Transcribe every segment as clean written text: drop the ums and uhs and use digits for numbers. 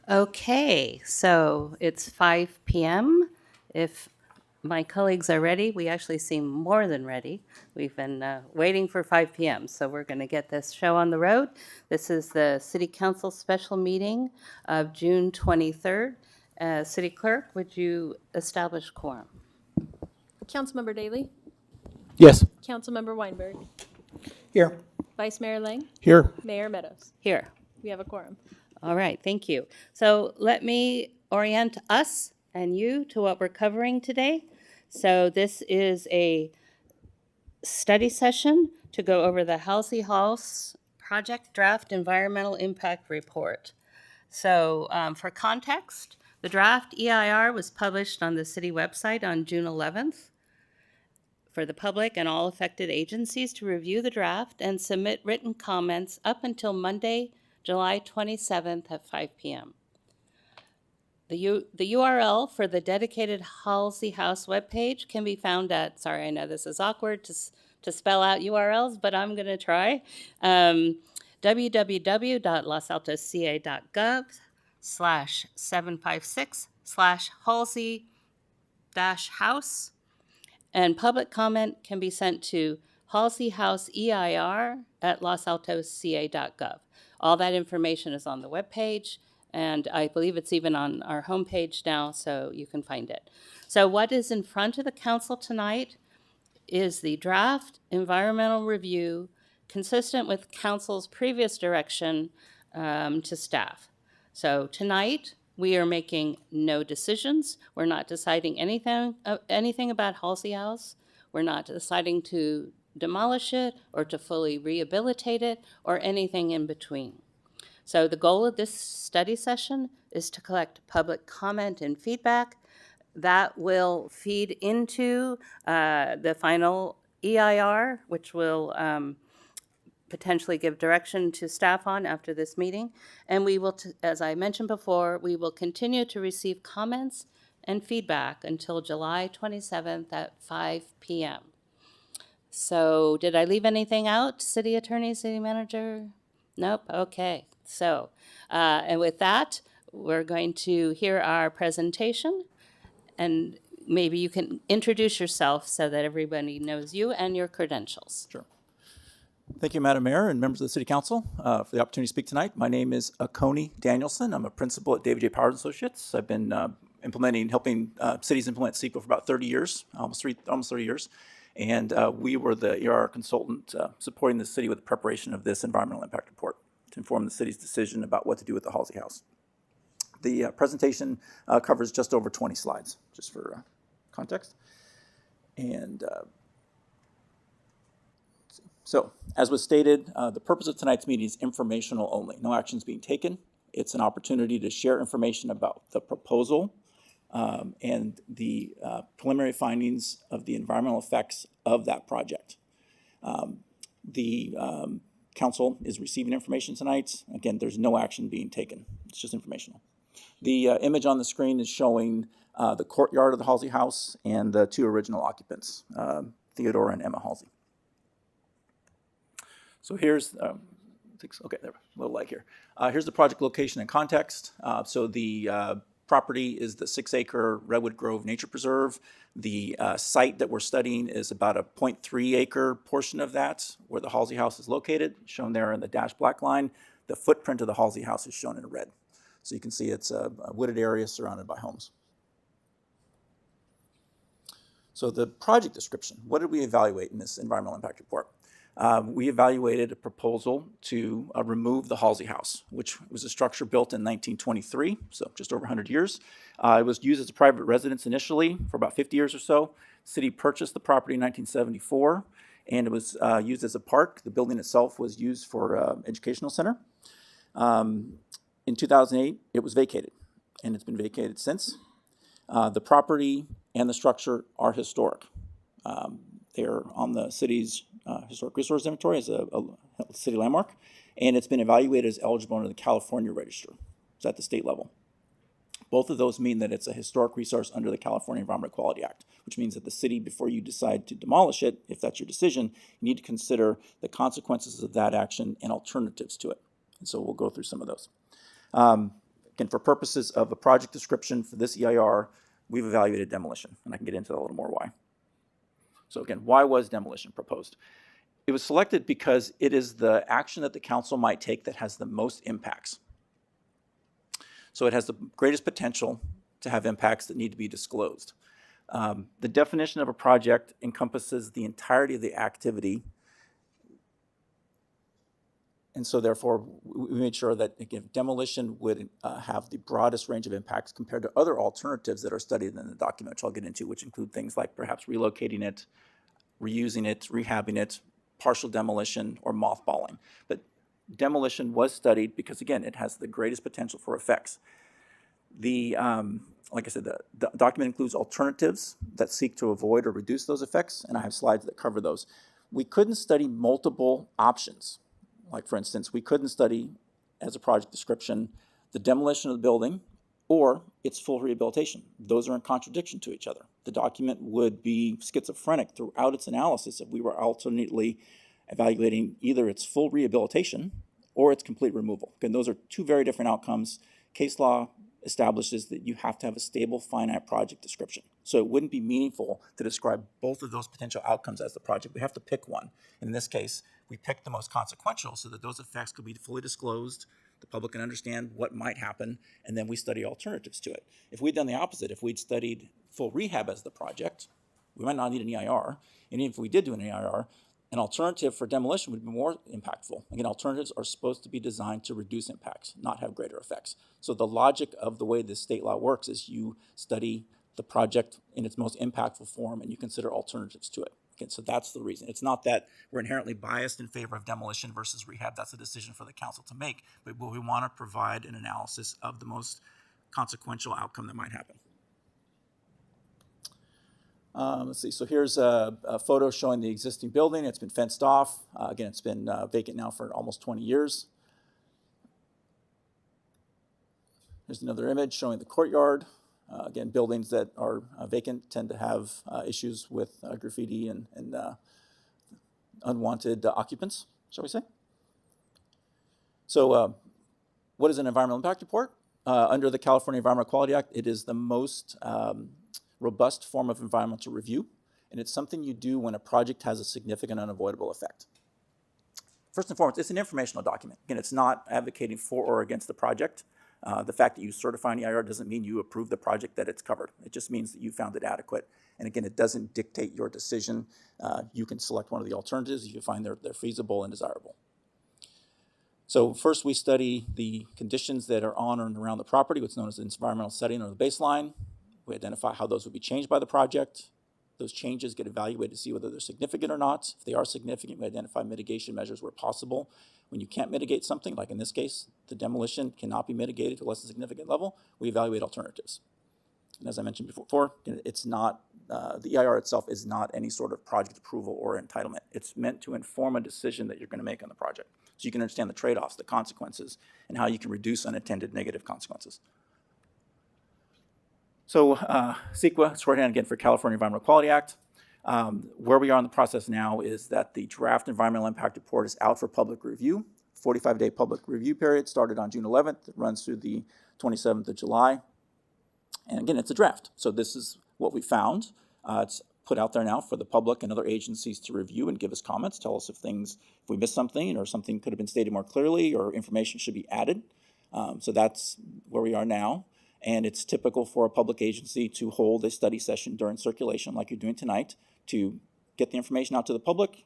Okay, so it's 5 p.m. If my colleagues are ready, we actually seem more than ready. We've been waiting for 5 p.m., so we're going to get this show on the road. This is the City Council special meeting of June 23rd. City Clerk, would you establish quorum? Councilmember Daley, Yes. Councilmember Weinberg, Here. Vice Mayor Lang, Here. Mayor Meadows. Here. We have a quorum. All right, thank you. So let me orient us and you to what we're covering today. So this is a study session to go over the Halsey House Project Draft Environmental Impact Report. So for context, the draft EIR was published on the city website on June 11th for the public and all affected agencies to review the draft and submit written comments up until Monday, July 27th at 5 p.m. The URL for the dedicated Halsey House webpage can be found at, sorry, I know this is awkward to spell out URLs, but I'm going to try, www.losaltosca.gov/756/Halsey-house. And public comment can be sent to halseyhouseeir@losaltosca.gov. All that information is on the webpage, and I believe it's even on our homepage now, so you can find it. So what is in front of the council tonight is the draft environmental review consistent with council's previous direction to staff. So tonight, we are making no decisions. We're not deciding anything about Halsey House. We're not deciding to demolish it or to fully rehabilitate it or anything in between. So the goal of this study session is to collect public comment and feedback that will feed into the final EIR, which will potentially give direction to staff on after this meeting. And we will, as I mentioned before, we will continue to receive comments and feedback until July 27th at 5 p.m. So did I leave anything out, City Attorney, City Manager? Nope, okay. So, and with that, we're going to hear our presentation, and maybe you can introduce yourself so that everybody knows you and your credentials. Sure. Thank you, Madam Mayor and members of the City Council for the opportunity to speak tonight. My name is Akoni Danielson. I'm a principal at David J. Powers Associates. I've been helping cities implement CEQA for about 30 years, almost 30 years. And we were the EIR consultant supporting the city with the preparation of this environmental impact report to inform the city's decision about what to do with the Halsey House. The presentation covers just over 20 slides, just for context. And so, as was stated, the purpose of tonight's meeting is informational only. No actions being taken. It's an opportunity to share information about the proposal and the preliminary findings of the environmental effects of that project. The council is receiving information tonight. Again, there's no action being taken. It's just informational. The image on the screen is showing the courtyard of the Halsey House and the two original occupants, Theodore and Emma Halsey. So here's, okay, there, a little lag here. Here's the project location and context. So the property is the 6-acre Redwood Grove Nature Preserve. The site that we're studying is about a 0.3-acre portion of that, where the Halsey House is located, shown there in the dashed black line. The footprint of the Halsey House is shown in red. So you can see it's a wooded area surrounded by homes. So the project description, what did we evaluate in this environmental impact report? We evaluated a proposal to remove the Halsey House, which was a structure built in 1923, so just over 100 years. It was used as a private residence initially for about 50 years or so. The city purchased the property in 1974, and it was used as a park. The building itself was used for educational center. In 2008, it was vacated, and it's been vacated since. The property and the structure are historic. They're on the city's historic resource inventory as a city landmark, and it's been evaluated as eligible under the California Register. It's at the state level. Both of those mean that it's a historic resource under the California Environmental Quality Act, which means that the city, before you decide to demolish it, if that's your decision, you need to consider the consequences of that action and alternatives to it. And so we'll go through some of those. Again, for purposes of a project description for this EIR, we've evaluated demolition, and I can get into that a little more why. So again, why was demolition proposed? It was selected because it is the action that the council might take that has the most impacts. So it has the greatest potential to have impacts that need to be disclosed. The definition of a project encompasses the entirety of the activity. And so therefore, we made sure that, again, demolition would have the broadest range of impacts compared to other alternatives that are studied in the document, which I'll get into, which include things like perhaps relocating it, reusing it, rehabbing it, partial demolition, or mothballing. But demolition was studied because, again, it has the greatest potential for effects. Like I said, the document includes alternatives that seek to avoid or reduce those effects, and I have slides that cover those. We couldn't study multiple options. Like, for instance, we couldn't study, as a project description, the demolition of the building or its full rehabilitation. Those are in contradiction to each other. The document would be schizophrenic throughout its analysis if we were alternately evaluating either its full rehabilitation or its complete removal. Again, those are two very different outcomes. Case law establishes that you have to have a stable, finite project description. So it wouldn't be meaningful to describe both of those potential outcomes as the project. We have to pick one. In this case, we picked the most consequential so that those effects could be fully disclosed, the public can understand what might happen, and then we study alternatives to it. If we'd done the opposite, if we'd studied full rehab as the project, we might not need an EIR. And even if we did do an EIR, an alternative for demolition would be more impactful. Again, alternatives are supposed to be designed to reduce impacts, not have greater effects. So the logic of the way this state law works is you study the project in its most impactful form and you consider alternatives to it. Okay, so that's the reason. It's not that we're inherently biased in favor of demolition versus rehab. That's a decision for the council to make. But we want to provide an analysis of the most consequential outcome that might happen. Let's see, so here's a photo showing the existing building. It's been fenced off. Again, it's been vacant now for almost 20 years. Here's another image showing the courtyard. Again, buildings that are vacant tend to have issues with graffiti and unwanted occupants, shall we say. So what is an environmental impact report? Under the California Environmental Quality Act, it is the most robust form of environmental review, and it's something you do when a project has a significant unavoidable effect. First and foremost, it's an informational document. Again, it's not advocating for or against the project. The fact that you certify an EIR doesn't mean you approve the project that it's covered. It just means that you found it adequate. And again, it doesn't dictate your decision. You can select one of the alternatives if you find they're feasible and desirable. So first we study the conditions that are on and around the property, what's known as the environmental setting or the baseline. We identify how those would be changed by the project. Those changes get evaluated to see whether they're significant or not. If they are significant, we identify mitigation measures where possible. When you can't mitigate something, like in this case, the demolition cannot be mitigated to a less than significant level, we evaluate alternatives. And as I mentioned before, it's not, the EIR itself is not any sort of project approval or entitlement. It's meant to inform a decision that you're going to make on the project. So you can understand the trade-offs, the consequences, and how you can reduce unintended negative consequences. So CEQA, shorthand again for California Environmental Quality Act. Where we are in the process now is that the draft environmental impact report is out for public review. 45-day public review period started on June 11th. It runs through the 27th of July. And again, it's a draft. So this is what we found. It's put out there now for the public and other agencies to review and give us comments, tell us if we missed something or something could have been stated more clearly or information should be added. So that's where we are now. And it's typical for a public agency to hold a study session during circulation like you're doing tonight to get the information out to the public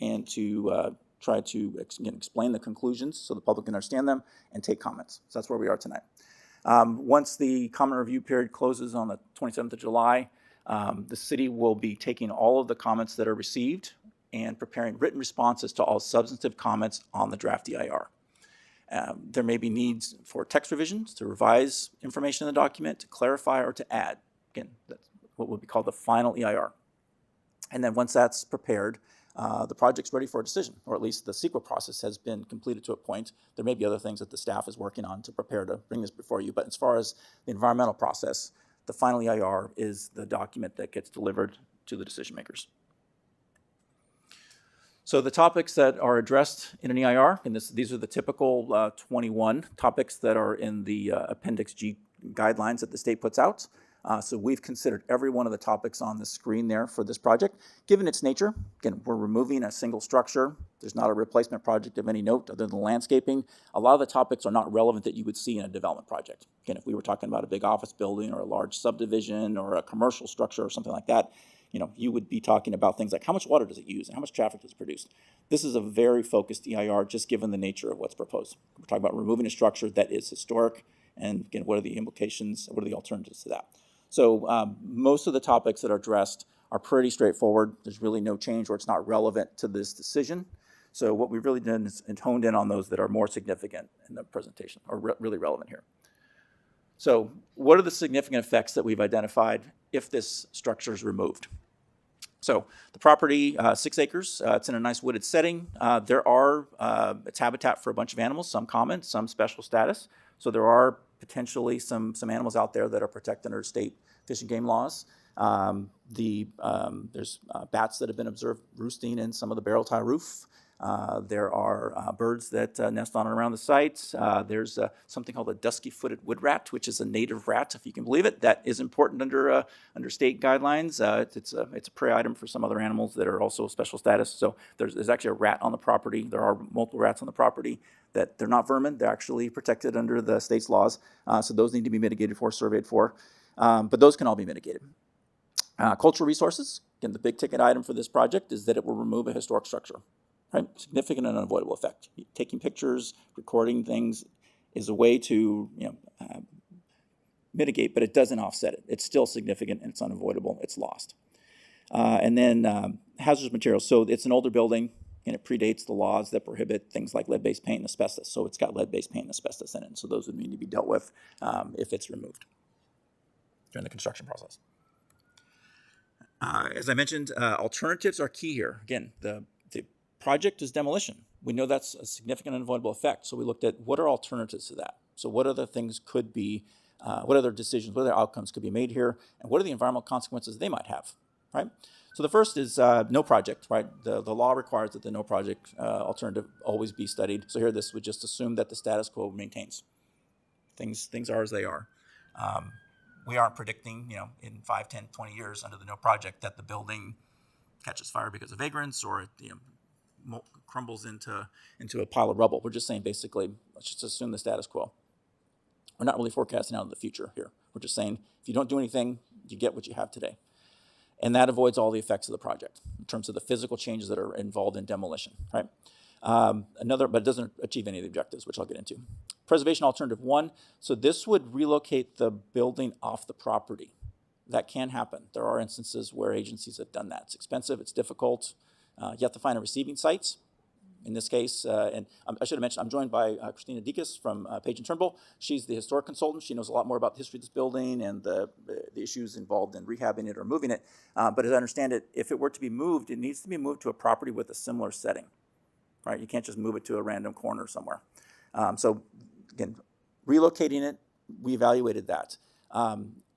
and to try to explain the conclusions so the public can understand them and take comments. So that's where we are tonight. Once the comment review period closes on the 27th of July, the city will be taking all of the comments that are received and preparing written responses to all substantive comments on the draft EIR. There may be needs for text revisions to revise information in the document, to clarify or to add. Again, that's what would be called the final EIR. And then once that's prepared, the project's ready for a decision, or at least the CEQA process has been completed to a point. There may be other things that the staff is working on to prepare to bring this before you, but as far as the environmental process, the final EIR is the document that gets delivered to the decision makers. So the topics that are addressed in an EIR, and these are the typical 21 topics that are in the Appendix G guidelines that the state puts out. So we've considered every one of the topics on the screen there for this project. Given its nature, again, we're removing a single structure. There's not a replacement project of any note other than landscaping. A lot of the topics are not relevant that you would see in a development project. Again, if we were talking about a big office building or a large subdivision or a commercial structure or something like that, you would be talking about things like how much water does it use and how much traffic does it produce. This is a very focused EIR just given the nature of what's proposed. We're talking about removing a structure that is historic, and again, what are the implications, what are the alternatives to that? So most of the topics that are addressed are pretty straightforward. There's really no change or it's not relevant to this decision. So what we've really done is honed in on those that are more significant in the presentation, or really relevant here. So what are the significant effects that we've identified if this structure is removed? So the property, 6 acres, it's in a nice wooded setting. It's habitat for a bunch of animals, some common, some special status. So there are potentially some animals out there that are protected under state fish and game laws. There's bats that have been observed roosting in some of the barrel tie roof. There are birds that nest on and around the site. There's something called a dusky-footed wood rat, which is a native rat, if you can believe it. That is important under state guidelines. It's a prey item for some other animals that are also special status. So there's actually a rat on the property. There are multiple rats on the property. That they're not vermin. They're actually protected under the state's laws. So those need to be mitigated for, surveyed for. But those can all be mitigated. Cultural resources. Again, the big ticket item for this project is that it will remove a historic structure. Right? Significant and unavoidable effect. Taking pictures, recording things is a way to mitigate, but it doesn't offset it. It's still significant and it's unavoidable. It's lost. And then hazardous materials. So it's an older building and it predates the laws that prohibit things like lead-based paint and asbestos. So it's got lead-based paint and asbestos in it. So those would need to be dealt with if it's removed during the construction process. As I mentioned, alternatives are key here. Again, the project is demolition. We know that's a significant unavoidable effect. So we looked at what are alternatives to that. So what other things could be, what other decisions, what other outcomes could be made here, and what are the environmental consequences they might have, right? So the first is no project, right? The law requires that the no project alternative always be studied. So here this would just assume that the status quo maintains. Things are as they are. We aren't predicting, in 5, 10, 20 years under the no project that the building catches fire because of vagrants or it, crumbles into a pile of rubble. We're just saying basically, let's just assume the status quo. We're not really forecasting out in the future here. We're just saying if you don't do anything, you get what you have today. And that avoids all the effects of the project in terms of the physical changes that are involved in demolition, right? But it doesn't achieve any of the objectives, which I'll get into. Preservation alternative 1. So this would relocate the building off the property. That can happen. There are instances where agencies have done that. It's expensive, it's difficult. You have to find a receiving site. In this case, and I should have mentioned, I'm joined by Christina Dekas from Page & Turnbull. She's the historic consultant. She knows a lot more about the history of this building and the issues involved in rehabbing it or moving it. But as I understand it, if it were to be moved, it needs to be moved to a property with a similar setting, right? You can't just move it to a random corner somewhere. So again, relocating it, we evaluated that.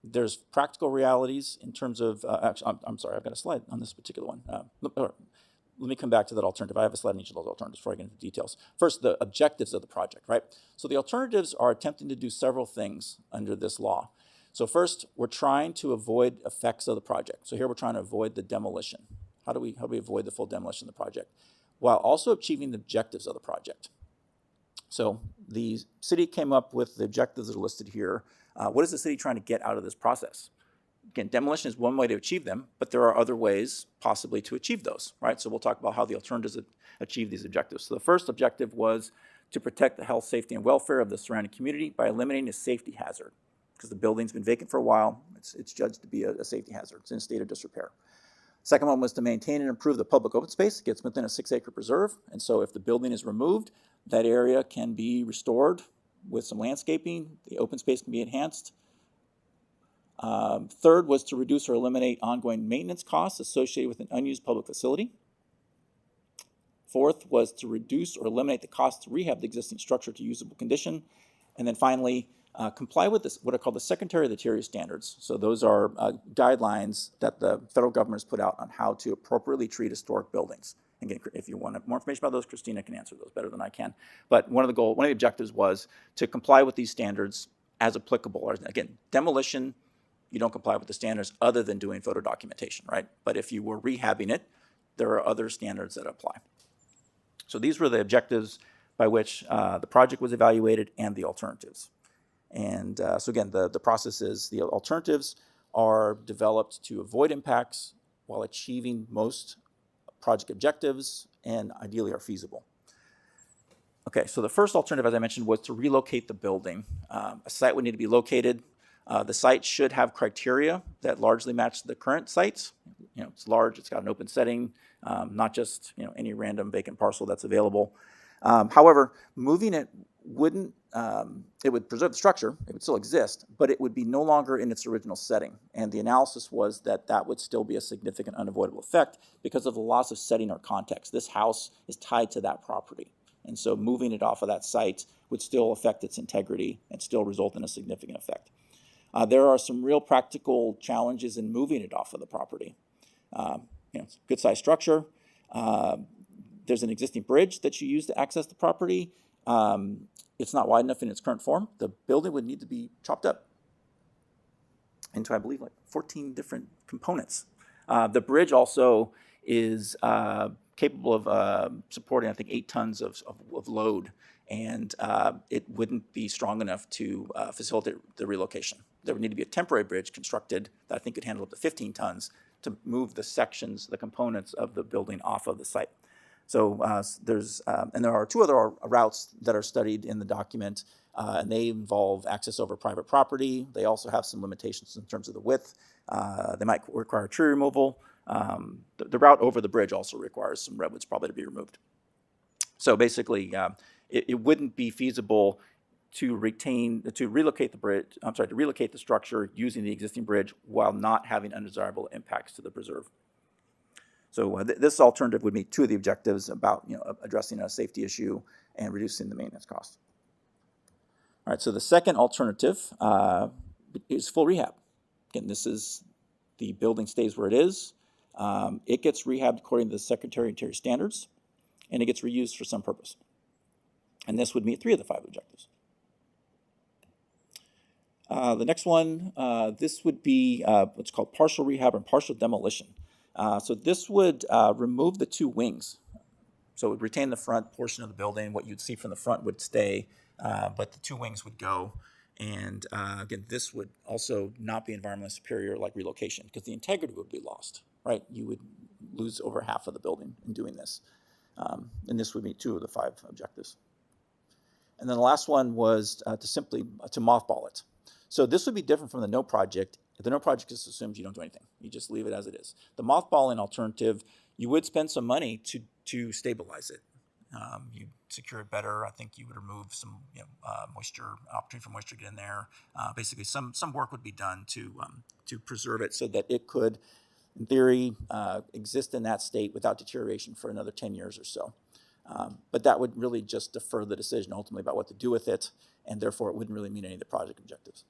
There's practical realities in terms of, actually, I'm sorry, I've got a slide on this particular one. Let me come back to that alternative. I have a slide on each of those alternatives before I get into details. First, the objectives of the project, right? So the alternatives are attempting to do several things under this law. So first, we're trying to avoid effects of the project. So here we're trying to avoid the demolition. How do we avoid the full demolition of the project? While also achieving the objectives of the project. So the city came up with the objectives that are listed here. What is the city trying to get out of this process? Again, demolition is one way to achieve them, but there are other ways possibly to achieve those, right? So we'll talk about how the alternatives achieve these objectives. So the first objective was to protect the health, safety, and welfare of the surrounding community by eliminating a safety hazard, because the building's been vacant for a while. It's judged to be a safety hazard. It's in a state of disrepair. Second one was to maintain and improve the public open space. It gets within a 6-acre preserve, and so if the building is removed, that area can be restored with some landscaping. The open space can be enhanced. Third was to reduce or eliminate ongoing maintenance costs associated with an unused public facility. Fourth was to reduce or eliminate the cost to rehab the existing structure to usable condition. And then finally, comply with this, what are called the Secretary of the Interior standards. So those are guidelines that the federal government has put out on how to appropriately treat historic buildings. Again, if you want more information about those, Christina can answer those better than I can. But one of the objectives was to comply with these standards as applicable. Or again, demolition, you don't comply with the standards other than doing photo documentation, right? But if you were rehabbing it, there are other standards that apply. So these were the objectives by which the project was evaluated and the alternatives. And so again, the process is the alternatives are developed to avoid impacts while achieving most project objectives and ideally are feasible. Okay, so the first alternative, as I mentioned, was to relocate the building. A site would need to be located. The site should have criteria that largely match the current sites. You know, it's large, it's got an open setting, not just any random vacant parcel that's available. However, moving it wouldn't, it would preserve the structure, it would still exist, but it would be no longer in its original setting. And the analysis was that that would still be a significant unavoidable effect because of the loss of setting or context. This house is tied to that property. And so moving it off of that site would still affect its integrity and still result in a significant effect. There are some real practical challenges in moving it off of the property. It's a good sized structure. There's an existing bridge that you use to access the property. It's not wide enough in its current form. The building would need to be chopped up into, I believe, like 14 different components. The bridge also is capable of supporting, I think, 8 tons of load, and it wouldn't be strong enough to facilitate the relocation. There would need to be a temporary bridge constructed that I think could handle up to 15 tons to move the sections, the components of the building off of the site. So and there are 2 other routes that are studied in the document, and they involve access over private property. They also have some limitations in terms of the width. They might require tree removal. The route over the bridge also requires some redwoods probably to be removed. So basically, it wouldn't be feasible to relocate the structure using the existing bridge while not having undesirable impacts to the preserve. So this alternative would meet 2 of the objectives about addressing a safety issue and reducing the maintenance cost. All right, so the second alternative is full rehab. Again, this is the building stays where it is. It gets rehabbed according to the Secretary of Interior standards, and it gets reused for some purpose. And this would meet 3 of the 5 objectives. The next one, this would be what's called partial rehab and partial demolition. So this would remove the 2 wings. So it would retain the front portion of the building. What you'd see from the front would stay, but the 2 wings would go. And again, this would also not be environmentally superior like relocation because the integrity would be lost, right? You would lose over half of the building in doing this. And this would meet 2 of the 5 objectives. And then the last one was to mothball it. So this would be different from the no project. The no project just assumes you don't do anything. You just leave it as it is. The mothballing alternative, you would spend some money to stabilize it. You secure it better. I think you would remove some moisture, opportunity for moisture to get in there. Basically, some work would be done to preserve it so that it could, in theory, exist in that state without deterioration for another 10 years or so. But that would really just defer the decision ultimately about what to do with it, and therefore it wouldn't really meet any of the project objectives.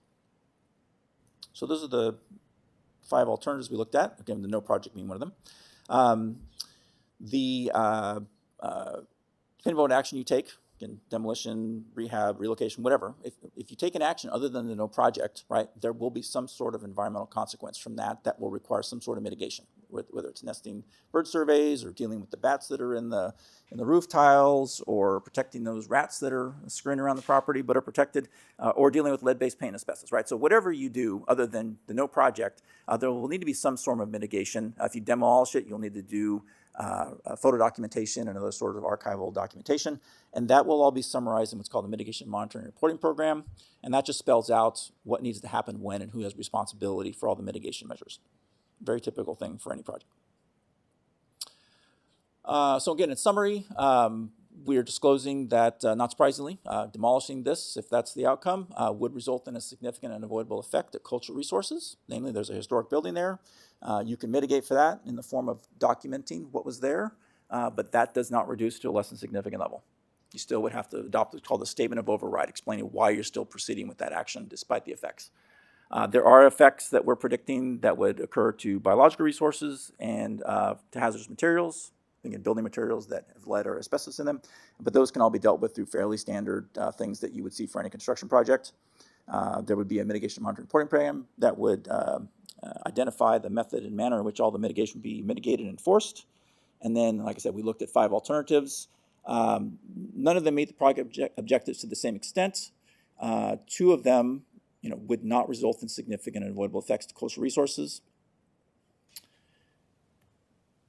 So those are the 5 alternatives we looked at. Again, the no project being one of them. Depending on what action you take, again, demolition, rehab, relocation, whatever, if you take an action other than the no project, right, there will be some sort of environmental consequence from that will require some sort of mitigation, whether it's nesting bird surveys or dealing with the bats that are in the roof tiles or protecting those rats that are scurrying around the property but are protected, or dealing with lead-based paint and asbestos, right? So whatever you do other than the no project, there will need to be some form of mitigation. If you demolish it, you'll need to do photo documentation and other sort of archival documentation, and that will all be summarized in what's called the Mitigation Monitoring and Reporting Program, and that just spells out what needs to happen when and who has responsibility for all the mitigation measures. Very typical thing for any project. So again, in summary, we are disclosing that, not surprisingly, demolishing this, if that's the outcome, would result in a significant and unavoidable effect at cultural resources. Namely, there's a historic building there. You can mitigate for that in the form of documenting what was there, but that does not reduce to a less than significant level. you still would have to adopt what's called a statement of override, explaining why you're still proceeding with that action despite the effects. There are effects that we're predicting that would occur to biological resources and to hazardous materials, thinking building materials that have lead or asbestos in them, but those can all be dealt with through fairly standard things that you would see for any construction project. There would be a mitigation monitoring reporting program that would identify the method and manner in which all the mitigation would be mitigated and enforced. And then, like I said, we looked at 5 alternatives. None of them meet the project objectives to the same extent. 2 of them, would not result in significant and avoidable effects to coastal resources.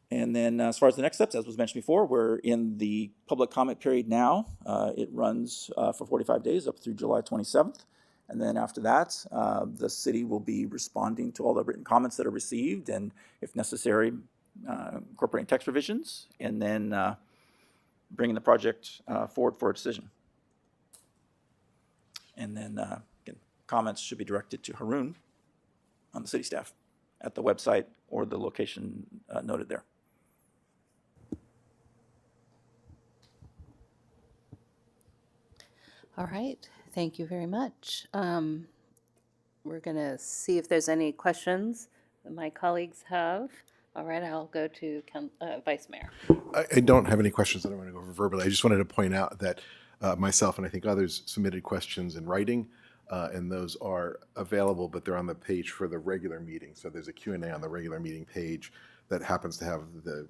And then as far as the next steps, as was mentioned before, we're in the public comment period now. It runs for 45 days up through July 27th. And then after that, the city will be responding to all the written comments that are received and, if necessary, incorporating text revisions, and then bringing the project forward for a decision. And then again, comments should be directed to Haroon on the city staff at the website or the location noted there. All right, thank you very much. We're going to see if there's any questions that my colleagues have. All right, I'll go to Vice Mayor. I don't have any questions that I want to go over verbally. I just wanted to point out that myself and I think others submitted questions in writing, and those are available, but they're on the page for the regular meeting. So there's a Q&A on the regular meeting page that happens to have the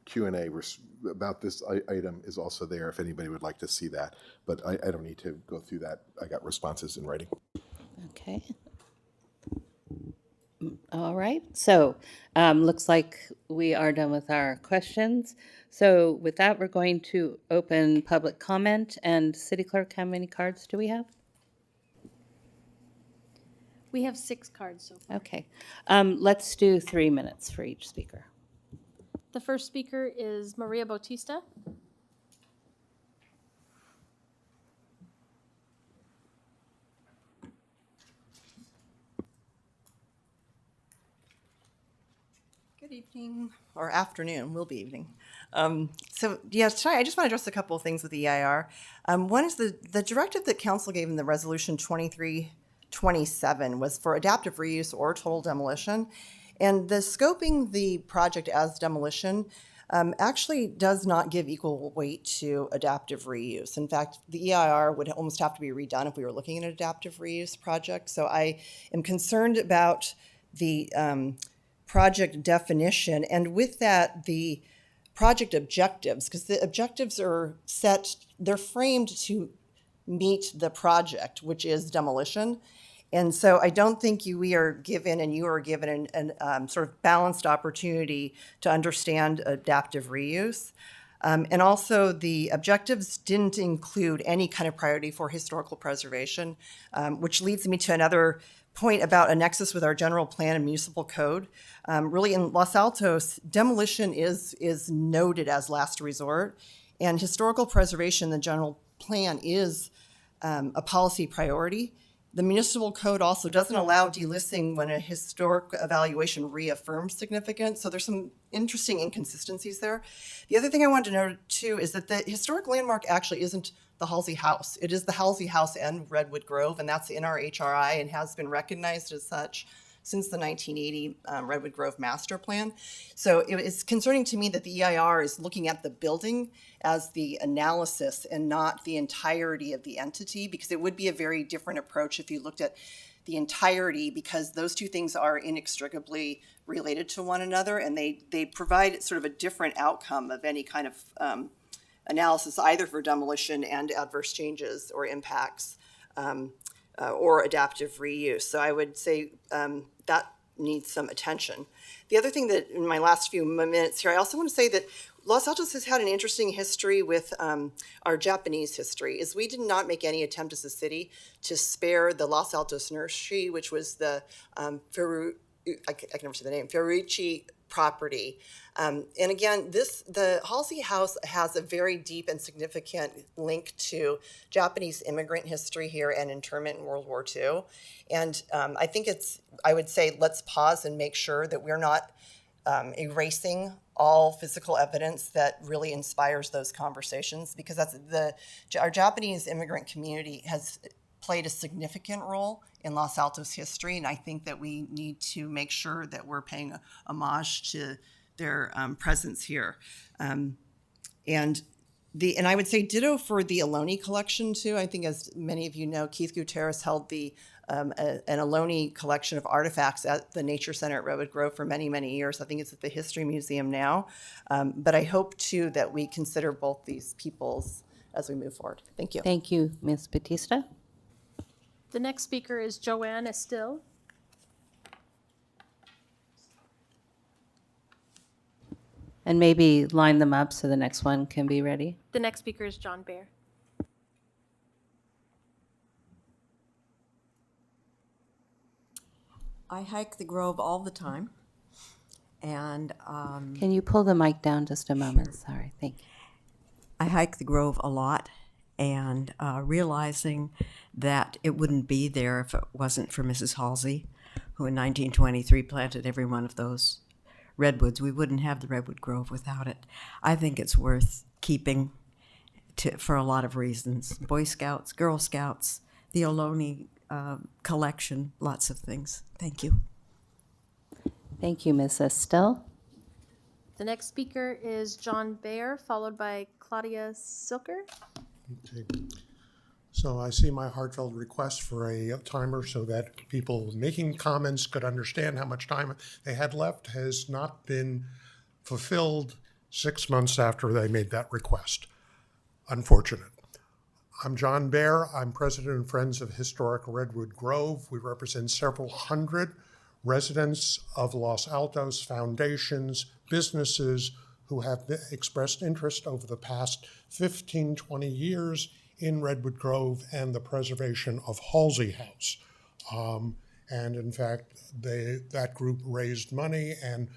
Q&A about this item is also there if anybody would like to see that. But I don't need to go through that. I got responses in writing. Okay. All right, so looks like we are done with our questions. So with that, we're going to open public comment. And City Clerk, how many cards do we have? We have 6 cards so far. Okay, let's do 3 minutes for each speaker. The first speaker is Maria Bautista. Good evening, or afternoon, will be evening. Yes, tonight I just want to address a couple of things with the EIR. One is the directive that council gave in the resolution 2327 was for adaptive reuse or total demolition. And the scoping the project as demolition actually does not give equal weight to adaptive reuse. In fact, the EIR would almost have to be redone if we were looking at an adaptive reuse project. So I am concerned about the project definition, and with that, the project objectives, because the objectives are set, they're framed to meet the project, which is demolition. And so I don't think we are given, and you are given an sort of balanced opportunity to understand adaptive reuse. And also the objectives didn't include any kind of priority for historical preservation, which leads me to another point about a nexus with our general plan and municipal code. Really in Los Altos, demolition is noted as last resort, and historical preservation, the general plan, is a policy priority. The municipal code also doesn't allow delisting when a historic evaluation reaffirms significance. So there's some interesting inconsistencies there. The other thing I wanted to note too is that the historic landmark actually isn't the Halsey House. It is the Halsey House and Redwood Grove, and that's in our HRI and has been recognized as such since the 1980 Redwood Grove Master Plan. So it's concerning to me that the EIR is looking at the building as the analysis and not the entirety of the entity, because it would be a very different approach if you looked at the entirety, because those two things are inextricably related to one another, and they provide sort of a different outcome of any kind of analysis, either for demolition and adverse changes or impacts, or adaptive reuse. So I would say that needs some attention. The other thing that in my last few minutes here, I also want to say that Los Altos has had an interesting history with our Japanese history, is we did not make any attempt as a city to spare the Los Altos nursery, which was the I can never say the name, Ferrucci property. And again, the Halsey House has a very deep and significant link to Japanese immigrant history here and internment in World War II. And I think I would say, let's pause and make sure that we're not erasing all physical evidence that really inspires those conversations, because our Japanese immigrant community has played a significant role in Los Altos history, and I think that we need to make sure that we're paying homage to their presence here. And I would say ditto for the Ohlone collection too. I think, as many of you know, Keith Gutierrez held an Ohlone collection of artifacts at the Nature Center at Redwood Grove for many, many years. I think it's at the History Museum now. But I hope too that we consider both these peoples as we move forward. Thank you. Thank you, Ms. Batista. The next speaker is Joanne Estill. And maybe line them up so the next one can be ready. The next speaker is John Baer. I hike the Grove all the time, and Can you pull the mic down just a moment? Sorry, thank you. I hike the Grove a lot, and realizing that it wouldn't be there if it wasn't for Mrs. Halsey, who in 1923 planted every one of those redwoods. We wouldn't have the Redwood Grove without it. I think it's worth keeping for a lot of reasons. Boy Scouts, Girl Scouts, the Ohlone collection, lots of things. Thank you. Thank you, Ms. Estelle. The next speaker is John Baer, followed by Claudia Silker. Okay. So I see my heartfelt request for a timer so that people making comments could understand how much time they had left has not been fulfilled 6 months after they made that request. Unfortunate. I'm John Baer. I'm president and Friends of Historic Redwood Grove. We represent several hundred residents of Los Altos, foundations, businesses who have expressed interest over the past 15, 20 years in Redwood Grove and the preservation of Halsey House. And in fact, that group raised money and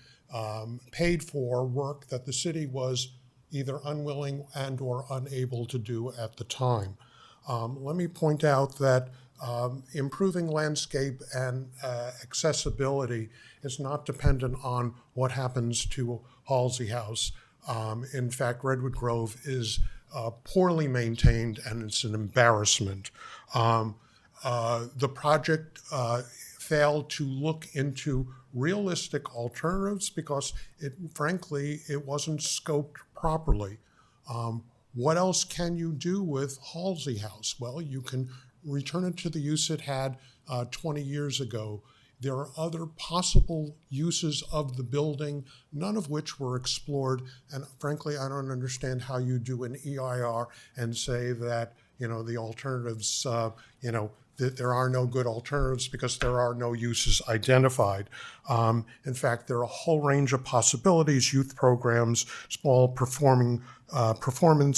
paid for work that the city was either unwilling and or unable to do at the time. Let me point out that improving landscape and accessibility is not dependent on what happens to Halsey House. In fact, Redwood Grove is poorly maintained, and it's an embarrassment. The project failed to look into realistic alternatives because, frankly, it wasn't scoped properly. What else can you do with Halsey House? Well, you can return it to the use it had 20 years ago. There are other possible uses of the building, none of which were explored. And frankly, I don't understand how you do an EIR and say that, the alternatives, that there are no good alternatives because there are no uses identified. In fact, there are a whole range of possibilities: youth programs, small performance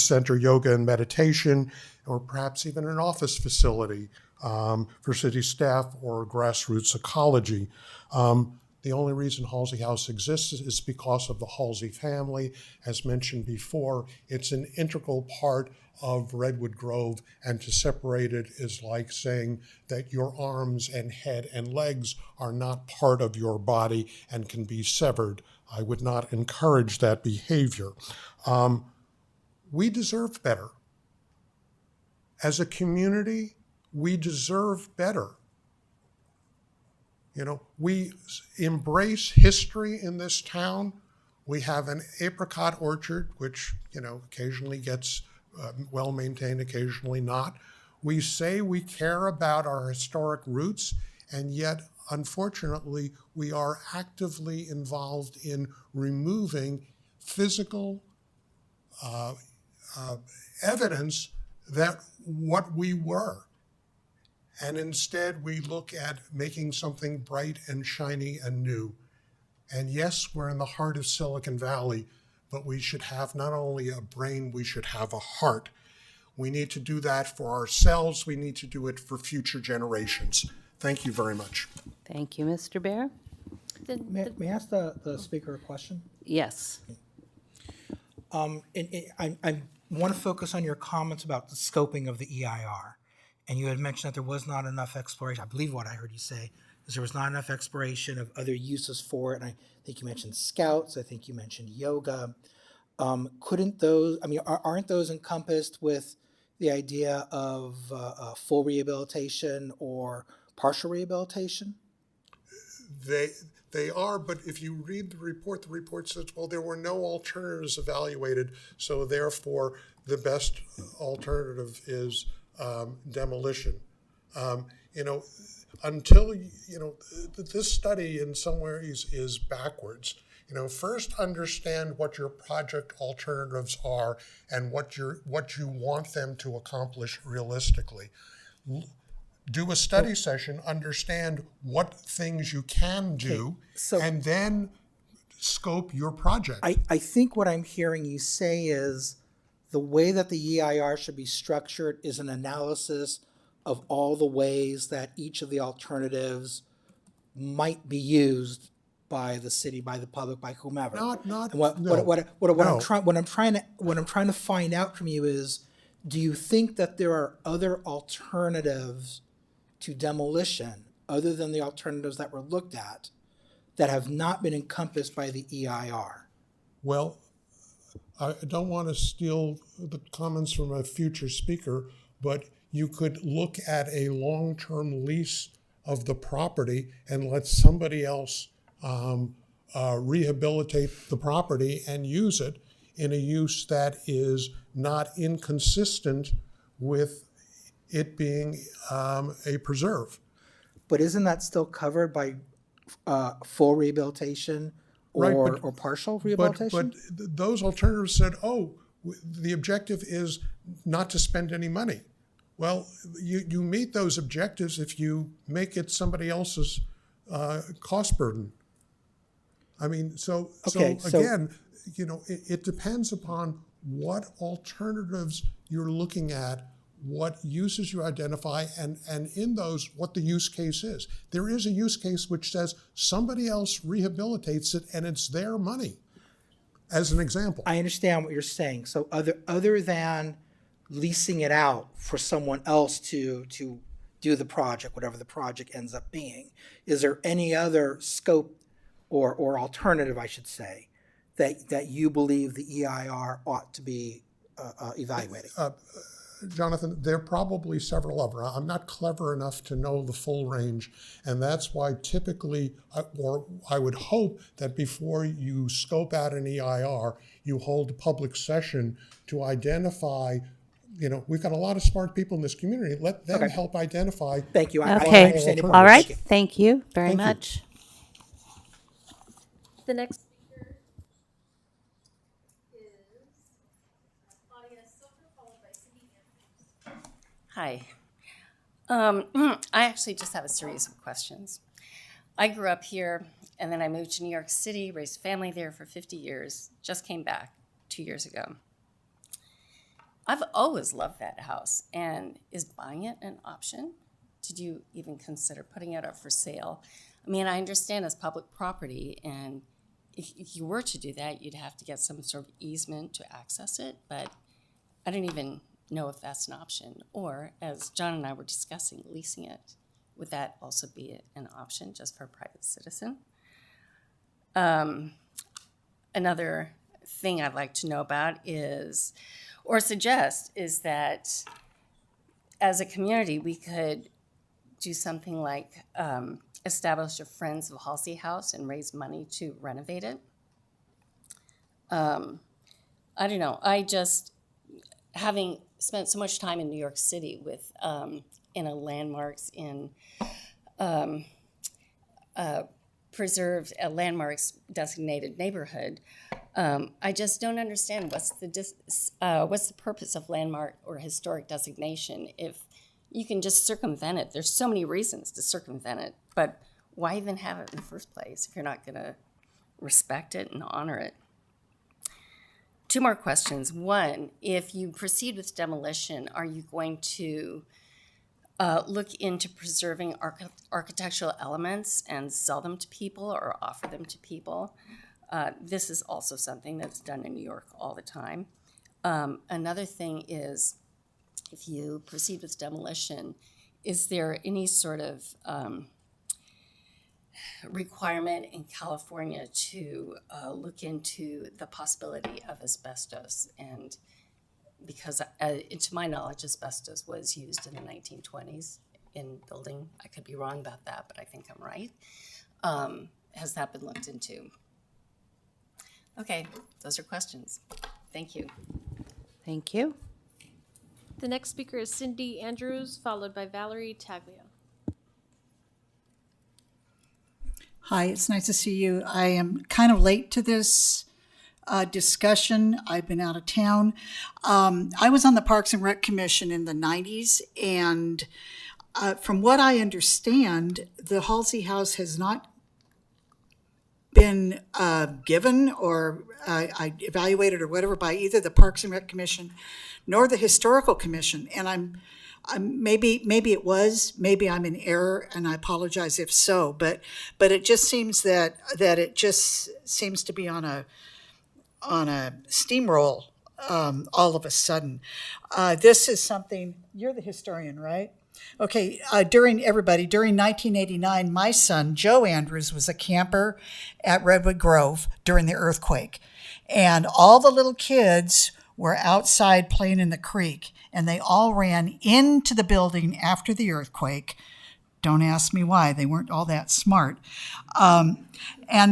center, yoga and meditation, or perhaps even an office facility for city staff or grassroots ecology. The only reason Halsey House exists is because of the Halsey family. As mentioned before, it's an integral part of Redwood Grove, and to separate it is like saying that your arms and head and legs are not part of your body and can be severed. I would not encourage that behavior. We deserve better. As a community, we deserve better. We embrace history in this town. We have an apricot orchard, which, occasionally gets well maintained, occasionally not. We say we care about our historic roots, and yet, unfortunately, we are actively involved in removing physical evidence that what we were. And instead, we look at making something bright and shiny and new. And yes, we're in the heart of Silicon Valley, but we should have not only a brain, we should have a heart. We need to do that for ourselves. We need to do it for future generations. Thank you very much. Thank you, Mr. Baer. May I ask the speaker a question? Yes. I want to focus on your comments about the scoping of the EIR. And you had mentioned that there was not enough exploration. I believe what I heard you say is there was not enough exploration of other uses for it. And I think you mentioned scouts. I think you mentioned yoga. Couldn't those, I mean, aren't those encompassed with the idea of full rehabilitation or partial rehabilitation? They are, but if you read the report says, well, there were no alternatives evaluated, so therefore the best alternative is demolition. You know, until, you know, this study in some ways is backwards. You know, first understand what your project alternatives are and what you want them to accomplish realistically. Do a study session, understand what things you can do, so- and then scope your project. I think what I'm hearing you say is the way that the EIR should be structured is an analysis of all the ways that each of the alternatives might be used by the city, by the public, by whomever. Not- And what no. I'm trying to find out from you is, do you think that there are other alternatives to demolition other than the alternatives that were looked at that have not been encompassed by the EIR? Well, I don't want to steal the comments from a future speaker, but you could look at a long-term lease of the property and let somebody else rehabilitate the property and use it in a use that is not inconsistent with it being a preserve. But isn't that still covered by full rehabilitation or, Right, but- or partial But rehabilitation? those alternatives said, the objective is not to spend any money. Well, you meet those objectives if you make it somebody else's cost burden. I mean, so again, you know, it depends upon what alternatives you're looking at, what uses you identify, and in those, what the use case is. There is a use case which says somebody else rehabilitates it and it's their money, as an example. I understand what you're saying. So other than leasing it out for someone else to do the project, whatever the project ends up being, is there any other scope or alternative, I should say, that you believe the EIR ought to be evaluating? Jonathan, there are probably several of them. I'm not clever enough to know the full range, and that's why typically, or I would hope that before you scope out an EIR, you hold a public session to identify, you know, we've got a lot of smart people in this community. Let them help identify. Thank you. I Okay, understand your point. all right, Thank you. thank you very Thank you. much. The next speaker is Claudia Silver, followed by Cindy Andrews. Hi. I actually just have a series of questions. I grew up here, and then I moved to New York City, raised a family there for 50 years, just came back 2 years ago. I've always loved that house, and is buying it an option? Did you even consider putting it up for sale? I mean, I understand it's public property, and if you were to do that, you'd have to get some sort of easement to access it, but I don't even know if that's an option. Or, as John and I were discussing, leasing it. Would that also be an option just for a private citizen? Another thing I'd like to know about is, or suggest, is that as a community, we could do something like establish a Friends of Halsey House and raise money to renovate it. I don't know. I just, having spent so much time in New York City with in a landmarks in preserved landmarks designated neighborhood, I just don't understand what's the purpose of landmark or historic designation if you can just circumvent it. There's so many reasons to circumvent it, but why even have it in the first place if you're not going to respect it and honor it? Two more questions. One, if you proceed with demolition, are you going to look into preserving architectural elements and sell them to people or offer them to people? This is also something that's done in New York all the time. Another thing is, if you proceed with demolition, is there any sort of requirement in California to look into the possibility of asbestos. And because, to my knowledge, asbestos was used in the 1920s in building. I could be wrong about that, but I think I'm right. Has that been looked into? Okay, those are questions. Thank you. Thank you. The next speaker is Cindy Andrews, followed by Valerie Taglio. Hi, it's nice to see you. I am kind of late to this discussion. I've been out of town. I was on the Parks and Rec Commission in the 90s, and from what I understand, the Halsey House has not been given or evaluated or whatever by either the Parks and Rec Commission nor the Historical Commission. And I'm maybe it was, maybe I'm in error, and I apologize if so. But it just seems that it just seems to be on a steamroll all of a sudden. This is something. You're the historian, right? Okay, during 1989, my son, Joe Andrews, was a camper at Redwood Grove during the earthquake. And all the little kids were outside playing in the creek, and they all ran into the building after the earthquake. Don't ask me why, they weren't all that smart. And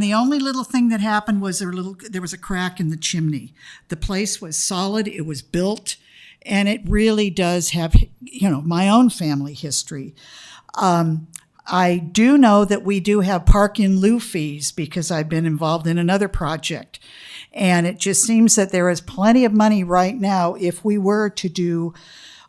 the only little thing that happened was there was a crack in the chimney. The place was solid, it was built, and it really does have, my own family history. I do know that we do have park in lieu fees because I've been involved in another project. And it just seems that there is plenty of money right now if we were to do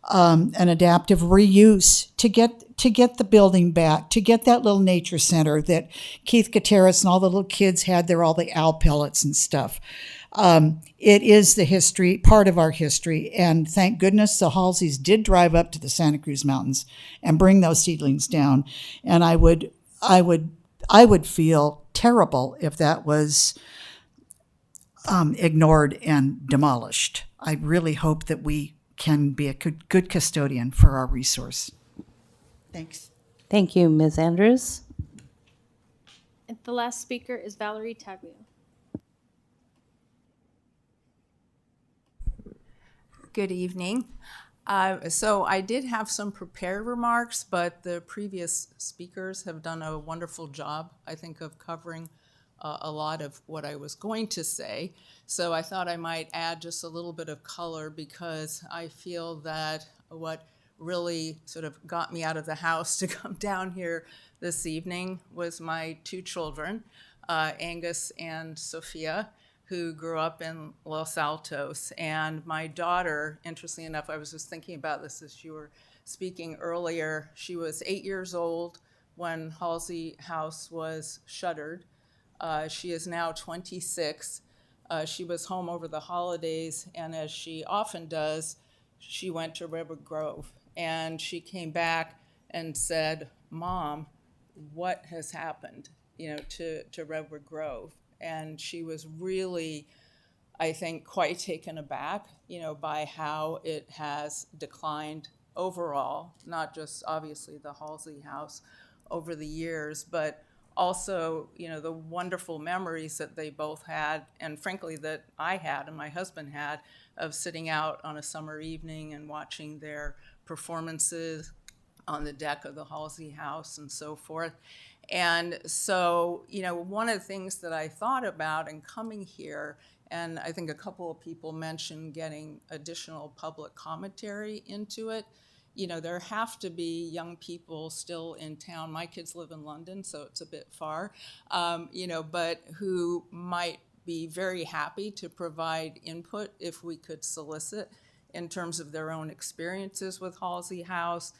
an adaptive reuse to get the building back, to get that little nature center that Keith Gutierrez and all the little kids had there, all the owl pellets and stuff. It is the history, part of our history, and thank goodness the Halseys did drive up to the Santa Cruz Mountains and bring those seedlings down. And I would feel terrible if that was ignored and demolished. I really hope that we can be a good custodian for our resource. Thanks. Thank you, Ms. Andrews. And the last speaker is Valerie Taglio. Good evening. So I did have some prepared remarks, but the previous speakers have done a wonderful job, I think, of covering a lot of what I was going to say. So I thought I might add just a little bit of color because I feel that what really sort of got me out of the house to come down here this evening was my two children, Angus and Sophia, who grew up in Los Altos. And my daughter, interestingly enough, I was just thinking about this as you were speaking earlier. She was 8 years old when Halsey House was shuttered. She is now 26. She was home over the holidays, and as she often does, she went to Redwood Grove. And she came back and said, "Mom, what has happened, to Redwood Grove?" And she was really, I think, quite taken aback, by how it has declined overall, not just obviously the Halsey House over the years, but also, the wonderful memories that they both had, and frankly that I had and my husband had, of sitting out on a summer evening and watching their performances on the deck of the Halsey House and so forth. And so, one of the things that I thought about in coming here, and I think a couple of people mentioned getting additional public commentary into it, there have to be young people still in town. My kids live in London, so it's a bit far, but who might be very happy to provide input if we could solicit in terms of their own experiences with Halsey House,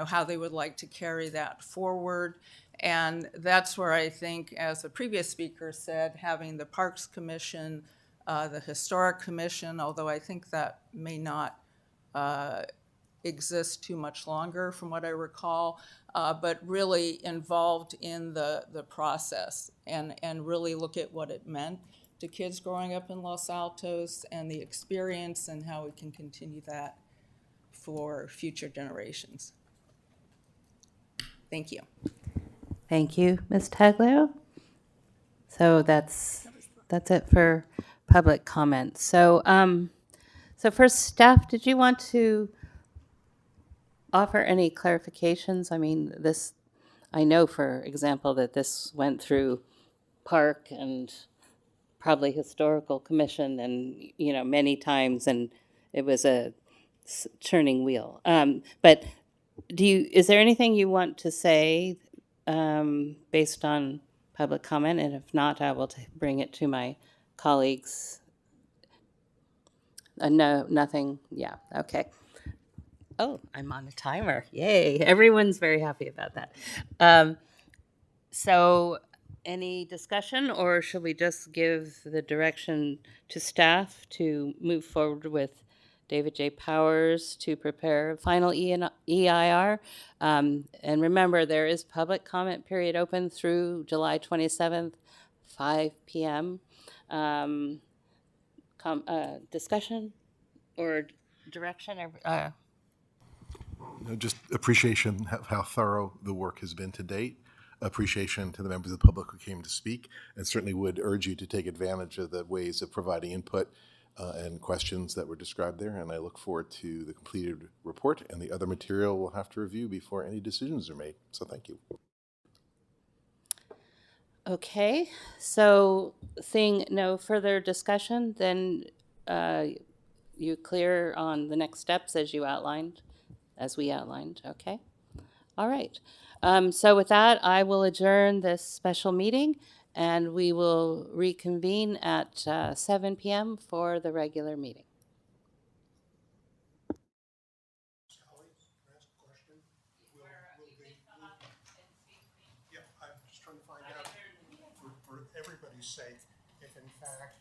how they would like to carry that forward. And that's where I think, as the previous speaker said, having the Parks Commission, the Historic Commission, although I think that may not exist too much longer from what I recall, but really involved in the process and really look at what it meant to kids growing up in Los Altos and the experience and how we can continue that for future generations. Thank you. Thank you, Ms. Taglio. So that's it for public comment. So so first, staff, did you want to offer any clarifications? I mean, this, I know, for example, that this went through Park and probably Historical Commission and, you know, many times, and it was a churning wheel. But is there anything you want to say based on public comment? And if not, I will bring it to my colleagues. No, nothing. Yeah, okay. Oh, I'm on a timer. Yay. Everyone's very happy about that. So, any discussion, or should we just give the direction to staff to move forward with David J. Powers to prepare a final EIR? And remember, there is public comment period open through July 27th, 5 p.m. Discussion or direction? Just appreciation of how thorough the work has been to date. Appreciation to the members of the public who came to speak, and certainly would urge you to take advantage of the ways of providing input and questions that were described there. And I look forward to the completed report and the other material we'll have to review before any decisions are made. So thank you. Okay, so seeing no further discussion, then you clear on the next steps as we outlined, okay? All right. So with that, I will adjourn this special meeting, and we will reconvene at 7 p.m. for the regular meeting. Sally, can I ask a question? Yeah, I'm just trying to find out, for everybody's sake, if in fact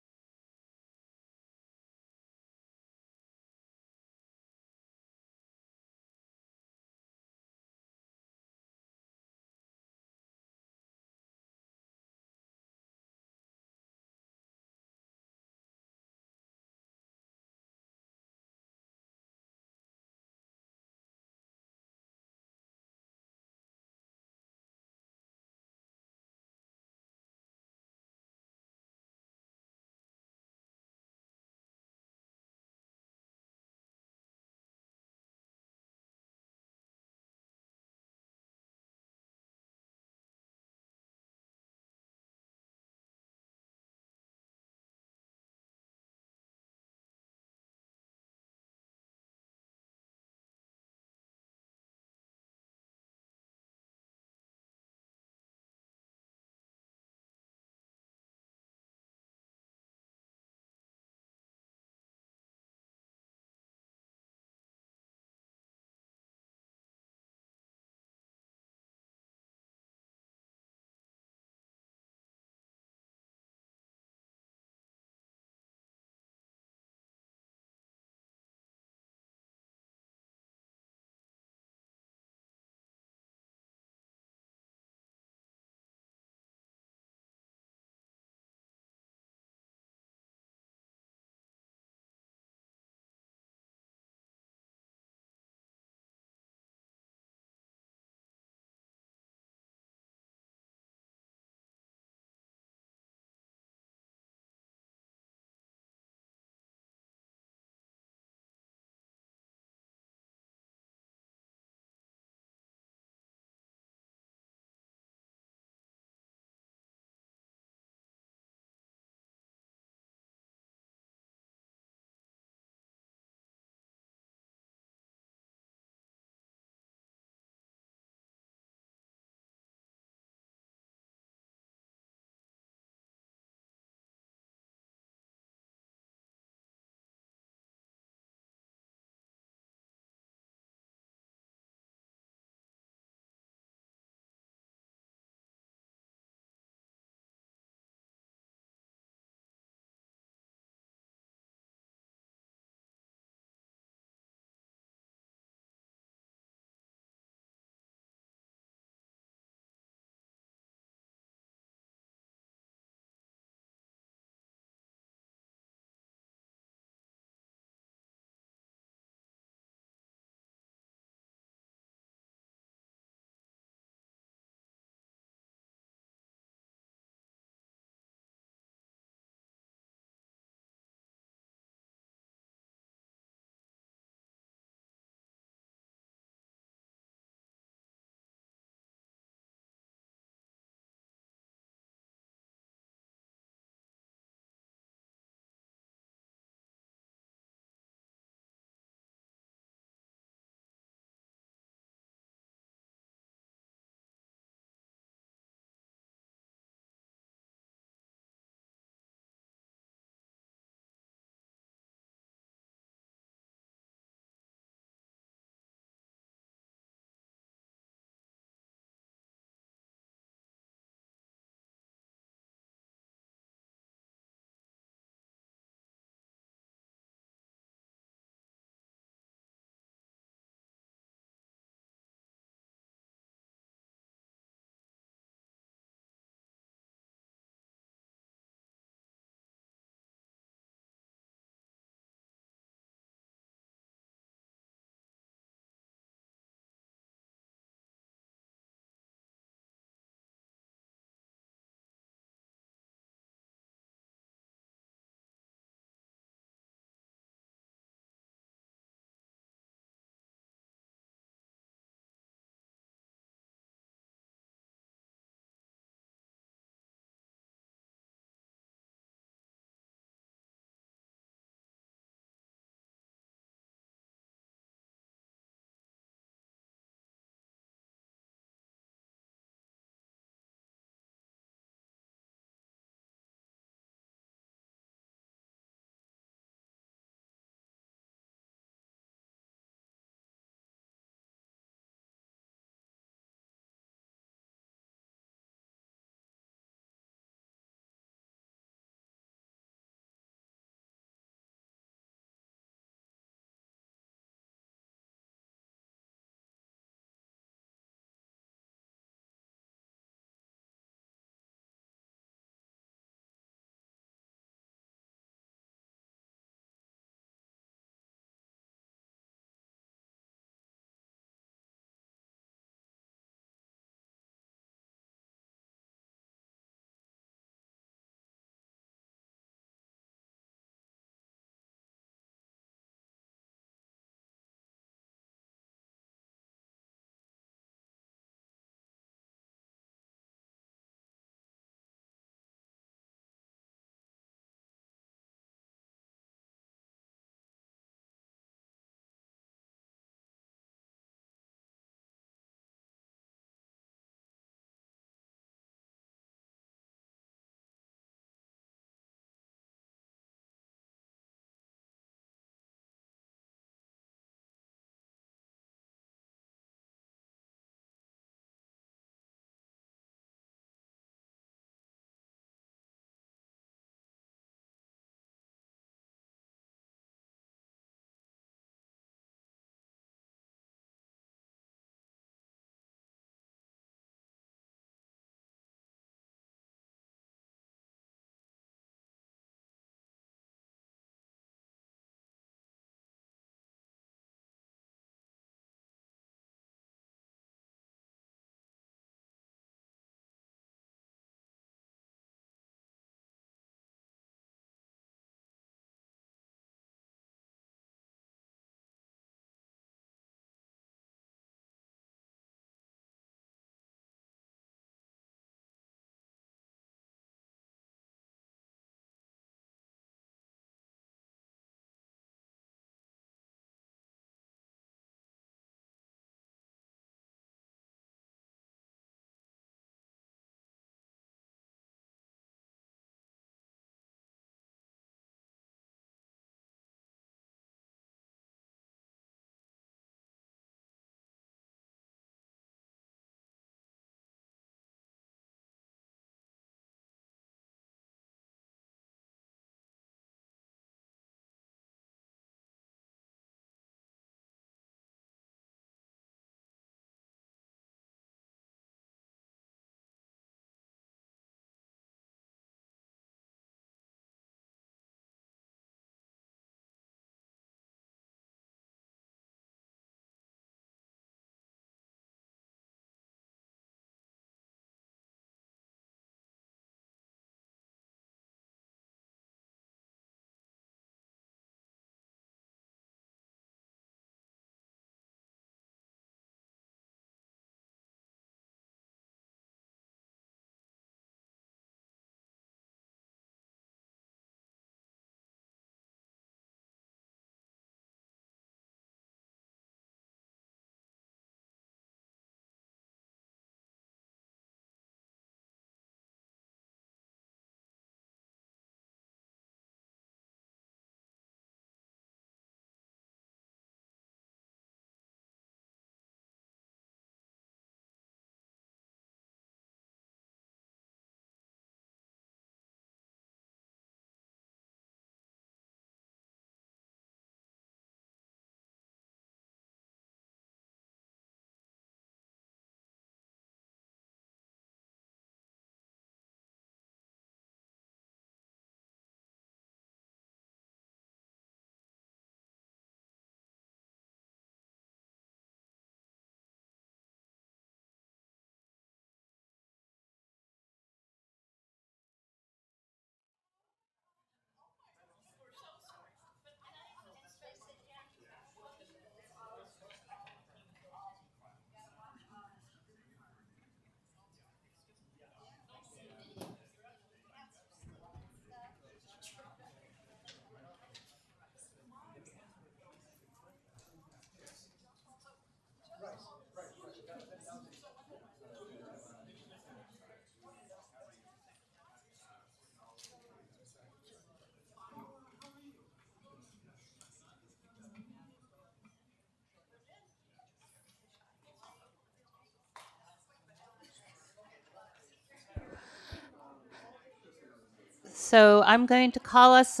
So I'm going to call us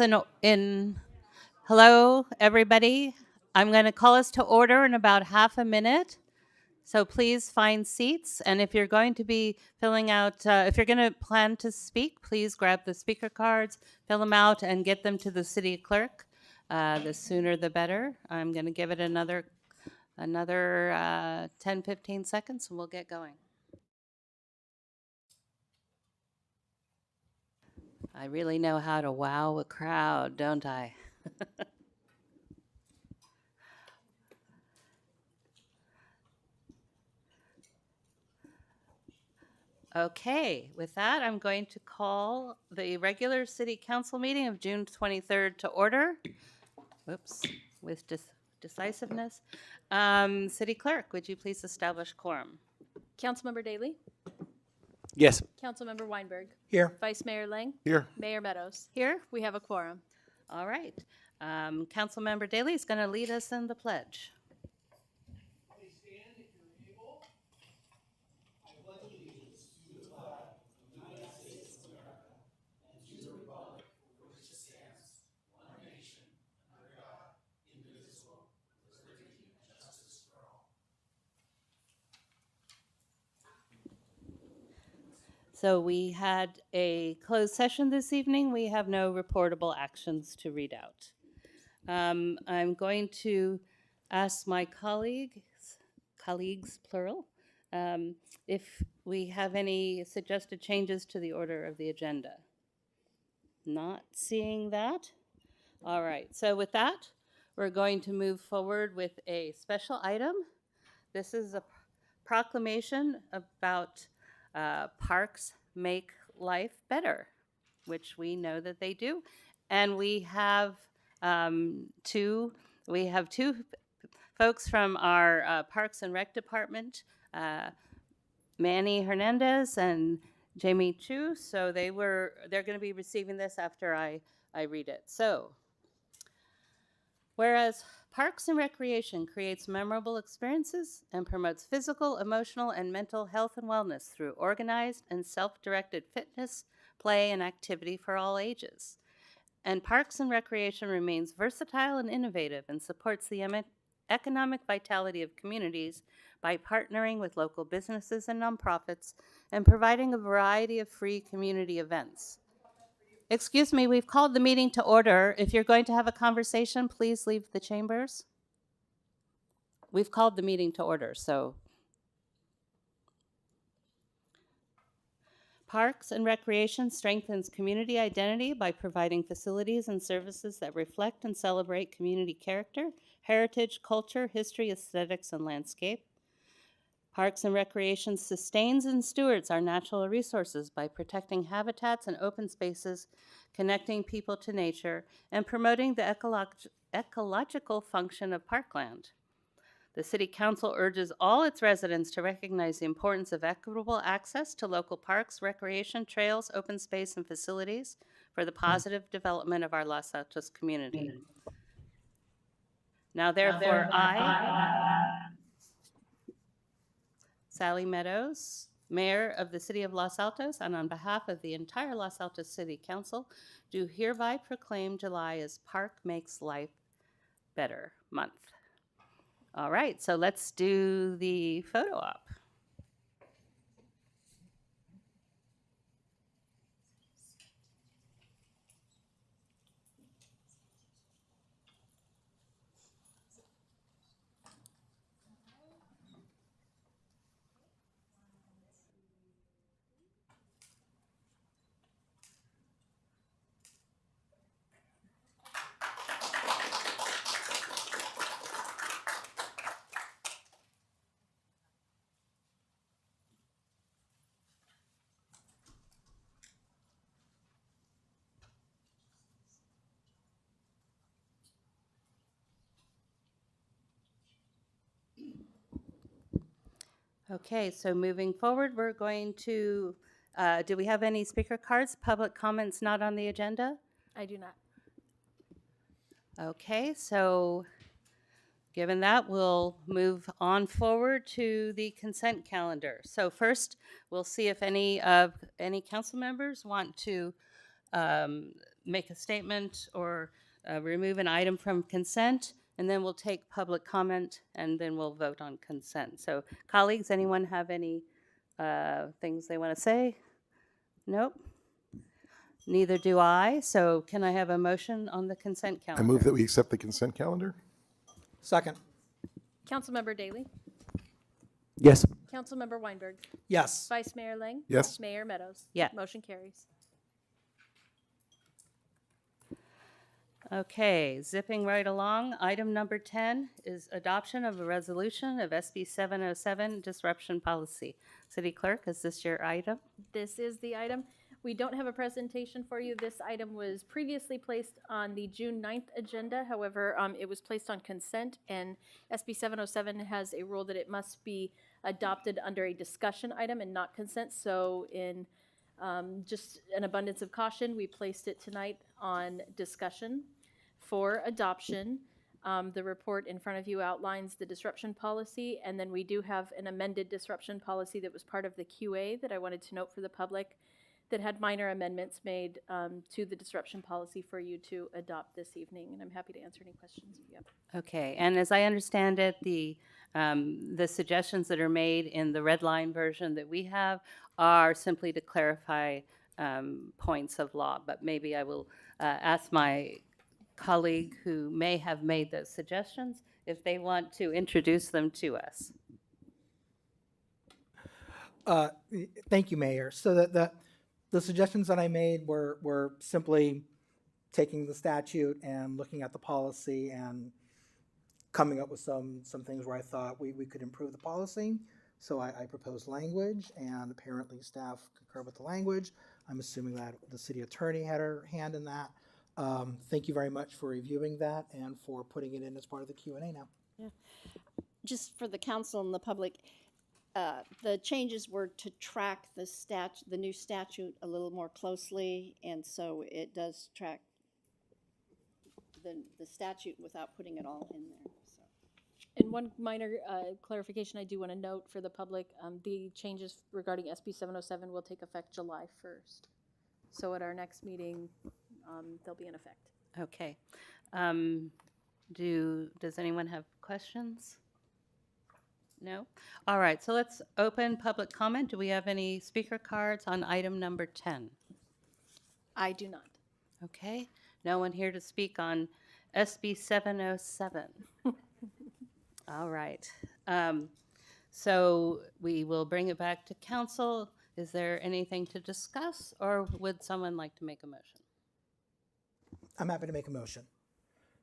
hello, everybody. I'm going to call us to order in about half a minute. So please find seats. And if you're going to be filling out, if you're going to plan to speak, please grab the speaker cards, fill them out, and get them to the city clerk. The sooner the better. I'm going to give it another 10, 15 seconds, and we'll get going. I really know how to wow a crowd, don't I? Okay, with that, I'm going to call the regular city council meeting of June 23rd to order. Whoops, with decisiveness. City clerk, would you please establish quorum? Councilmember Daley, Yes. Councilmember Weinberg, Here. Vice Mayor Lang, Here. Mayor Meadows. Here? We have a quorum. All right. Councilmember Daley is going to lead us in the pledge. So we had a closed session this evening. We have no reportable actions to read out. I'm going to ask my colleagues plural, if we have any suggested changes to the order of the agenda. Not seeing that. All right, so with that, we're going to move forward with a special item. This is a proclamation about parks make life better, which we know that they do. And we have two folks from our Parks and Rec Department, Manny Hernandez and Jamie Chu. So they're going to be receiving this after I read it. So, whereas Parks and Recreation creates memorable experiences and promotes physical, emotional, and mental health and wellness through organized and self-directed fitness, play, and activity for all ages. And Parks and Recreation remains versatile and innovative and supports the economic vitality of communities by partnering with local businesses and nonprofits and providing a variety of free community events. Excuse me, we've called the meeting to order. If you're going to have a conversation, please leave the chambers. We've called the meeting to order, so. Parks and Recreation strengthens community identity by providing facilities and services that reflect and celebrate community character, heritage, culture, history, aesthetics, and landscape. Parks and Recreation sustains and stewards our natural resources by protecting habitats and open spaces, connecting people to nature, and promoting the ecological function of parkland. The City Council urges all its residents to recognize the importance of equitable access to local parks, recreation, trails, open space, and facilities for the positive development of our Los Altos community. Now, therefore, I, Sally Meadows, Mayor of the City of Los Altos, and on behalf of the entire Los Altos City Council, do hereby proclaim July as Park Makes Life Better Month. All right, so let's do the photo op. Okay, so moving forward, we're going to, do we have any speaker cards? Public comments not on the agenda? I do not. Okay, so given that, we'll move on forward to the consent calendar. So first, we'll see if any council members want to make a statement or remove an item from consent, and then we'll take public comment, and then we'll vote on consent. So colleagues, anyone have any things they want to say? Nope. Neither do I. So can I have a motion on the consent I calendar? move that we accept the consent calendar. Second. Councilmember Daley? Yes. Councilmember Weinberg? Yes. Vice Mayor Lang? Yes. Mayor Meadows? Yeah. Motion carries. Okay, zipping right along. Item number 10 is adoption of a resolution of SB 707 disruption policy. City Clerk, is this your item? This is the item. We don't have a presentation for you. This item was previously placed on the June 9th agenda. However, it was placed on consent, and SB 707 has a rule that it must be adopted under a discussion item and not consent. So in just an abundance of caution, we placed it tonight on discussion for adoption. The report in front of you outlines the disruption policy, and then we do have an amended disruption policy that was part of the QA that I wanted to note for the public that had minor amendments made to the disruption policy for you to adopt this evening, and I'm happy to answer any questions if you have. Okay, and as I understand it, the suggestions that are made in the red line version that we have are simply to clarify points of law, but maybe I will ask my colleague who may have made those suggestions if they want to introduce them to us. Thank you, Mayor. So the suggestions that I made were simply taking the statute and looking at the policy and coming up with some things where I thought we could improve the policy. So I proposed language, and apparently staff concur with the language. I'm assuming that the city attorney had her hand in that. Thank you very much for reviewing that and for putting it in as part of the Q&A now. Just for the council and the public, the changes were to track the new statute a little more closely, and so it does track the statute without putting it all in there. So. And one minor clarification I do want to note for the public, the changes regarding SB 707 will take effect July 1st. So at our next meeting, they'll be in effect. Okay. Does anyone have questions? No? All right, so let's open public comment. Do we have any speaker cards on item number 10? I do not. Okay, no one here to speak on SB 707. All right. So we will bring it back to council. Is there anything to discuss, or would someone like to make a motion? I'm happy to make a motion.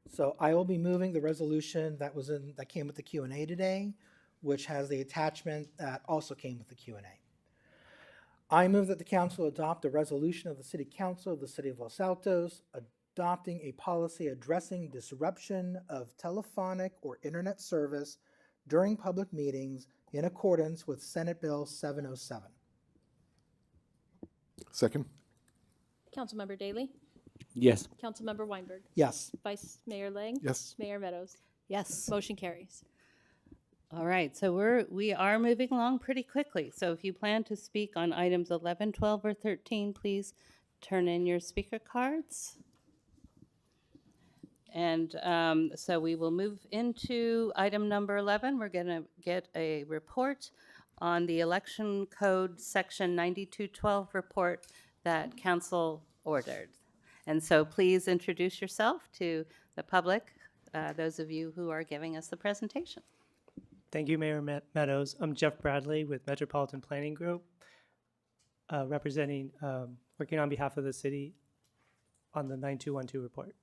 So I will be moving the resolution that came with the Q&A today, which has the attachment that also came with the Q&A. I move that the council adopt a resolution of the City Council of the City of Los Altos adopting a policy addressing disruption of telephonic or internet service during public meetings in accordance with Senate Bill 707. Second. Councilmember Daley? Yes. Councilmember Weinberg? Yes. Vice Mayor Lang? Yes. Mayor Meadows? Yes. Motion carries. All right, so we are moving along pretty quickly. So if you plan to speak on items 11, 12, or 13, please turn in your speaker cards. And so we will move into item number 11. We're going to get a report on the Election Code Section 9212 report that council ordered. And so please introduce yourself to the public, those of you who are giving us the presentation. Thank you, Mayor Meadows. I'm Jeff Bradley with Metropolitan Planning Group, representing, working on behalf of the city on the 9212 report.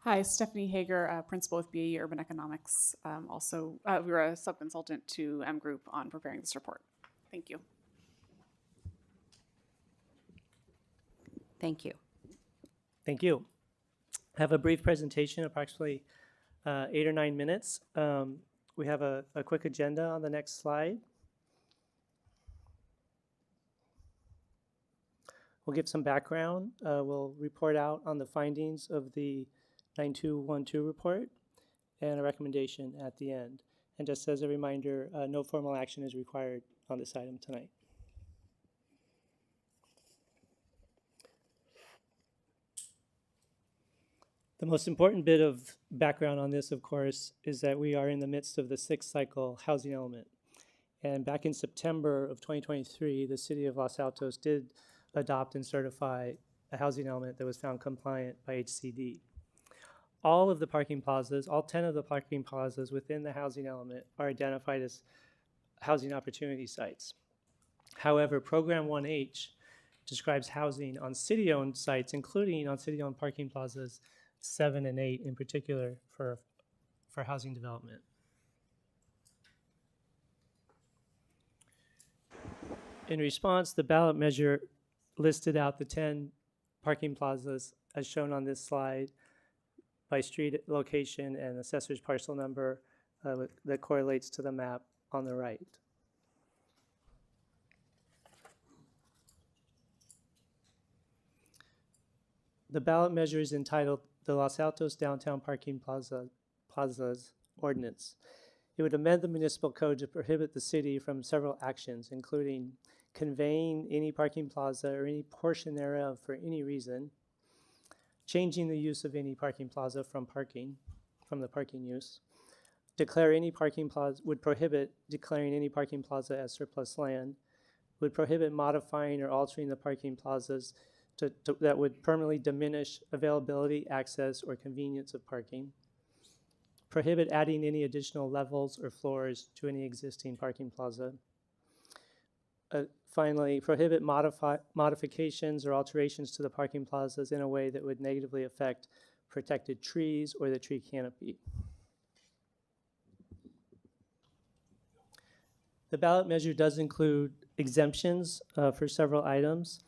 Hi, Stephanie Hager, principal with BAE Urban Economics. Also, we're a sub-consultant to M Group on preparing this report. Thank you. Thank you. Thank you. I have a brief presentation, approximately 8 or 9 minutes. We have a quick agenda on the next slide. We'll give some background. We'll report out on the findings of the 9212 report and a recommendation at the end. And just as a reminder, no formal action is required on this item tonight. The most important bit of background on this, of course, is that we are in the midst of the 6th cycle housing element. And back in September of 2023, the city of Los Altos did adopt and certify a housing element that was found compliant by HCD. All of the parking plazas, all 10 of the parking plazas within the housing element are identified as housing opportunity sites. However, Program 1H describes housing on city-owned sites, including on city-owned parking plazas 7 and 8 in particular for housing development. In response, the ballot measure listed out the 10 parking plazas as shown on this slide by street location and assessor's parcel number that correlates to the map on the right. The ballot measure is entitled the Los Altos Downtown Parking Plazas Ordinance. It would amend the municipal code to prohibit the city from several actions, including conveying any parking plaza or any portion thereof for any reason, changing the use of any parking plaza from the parking use, would prohibit declaring any parking plaza as surplus land, would prohibit modifying or altering the parking plazas that would permanently diminish availability, access, or convenience of parking, prohibit adding any additional levels or floors to any existing parking plaza. Finally, prohibit modifications or alterations to the parking plazas in a way that would negatively affect protected trees or the tree canopy. The ballot measure does include exemptions for several items.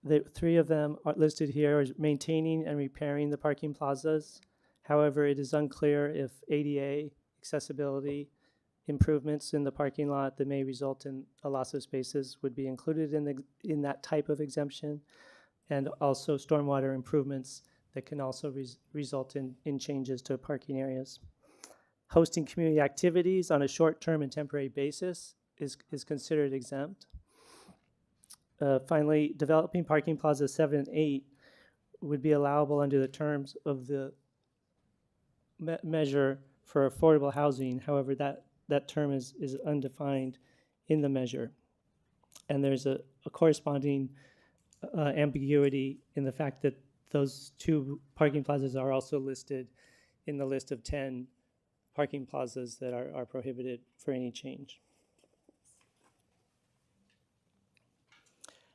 The 3 of them are listed here as maintaining and repairing the parking plazas. However, it is unclear if ADA accessibility improvements in the parking lot that may result in a loss of spaces would be included in that type of exemption, and also stormwater improvements that can also result in changes to parking areas. Hosting community activities on a short-term and temporary basis is considered exempt. Finally, developing parking plazas 7 and 8 would be allowable under the terms of the measure for affordable housing. However, that term is undefined in the measure. And there's a corresponding ambiguity in the fact that those 2 parking plazas are also listed in the list of 10 parking plazas that are prohibited for any change.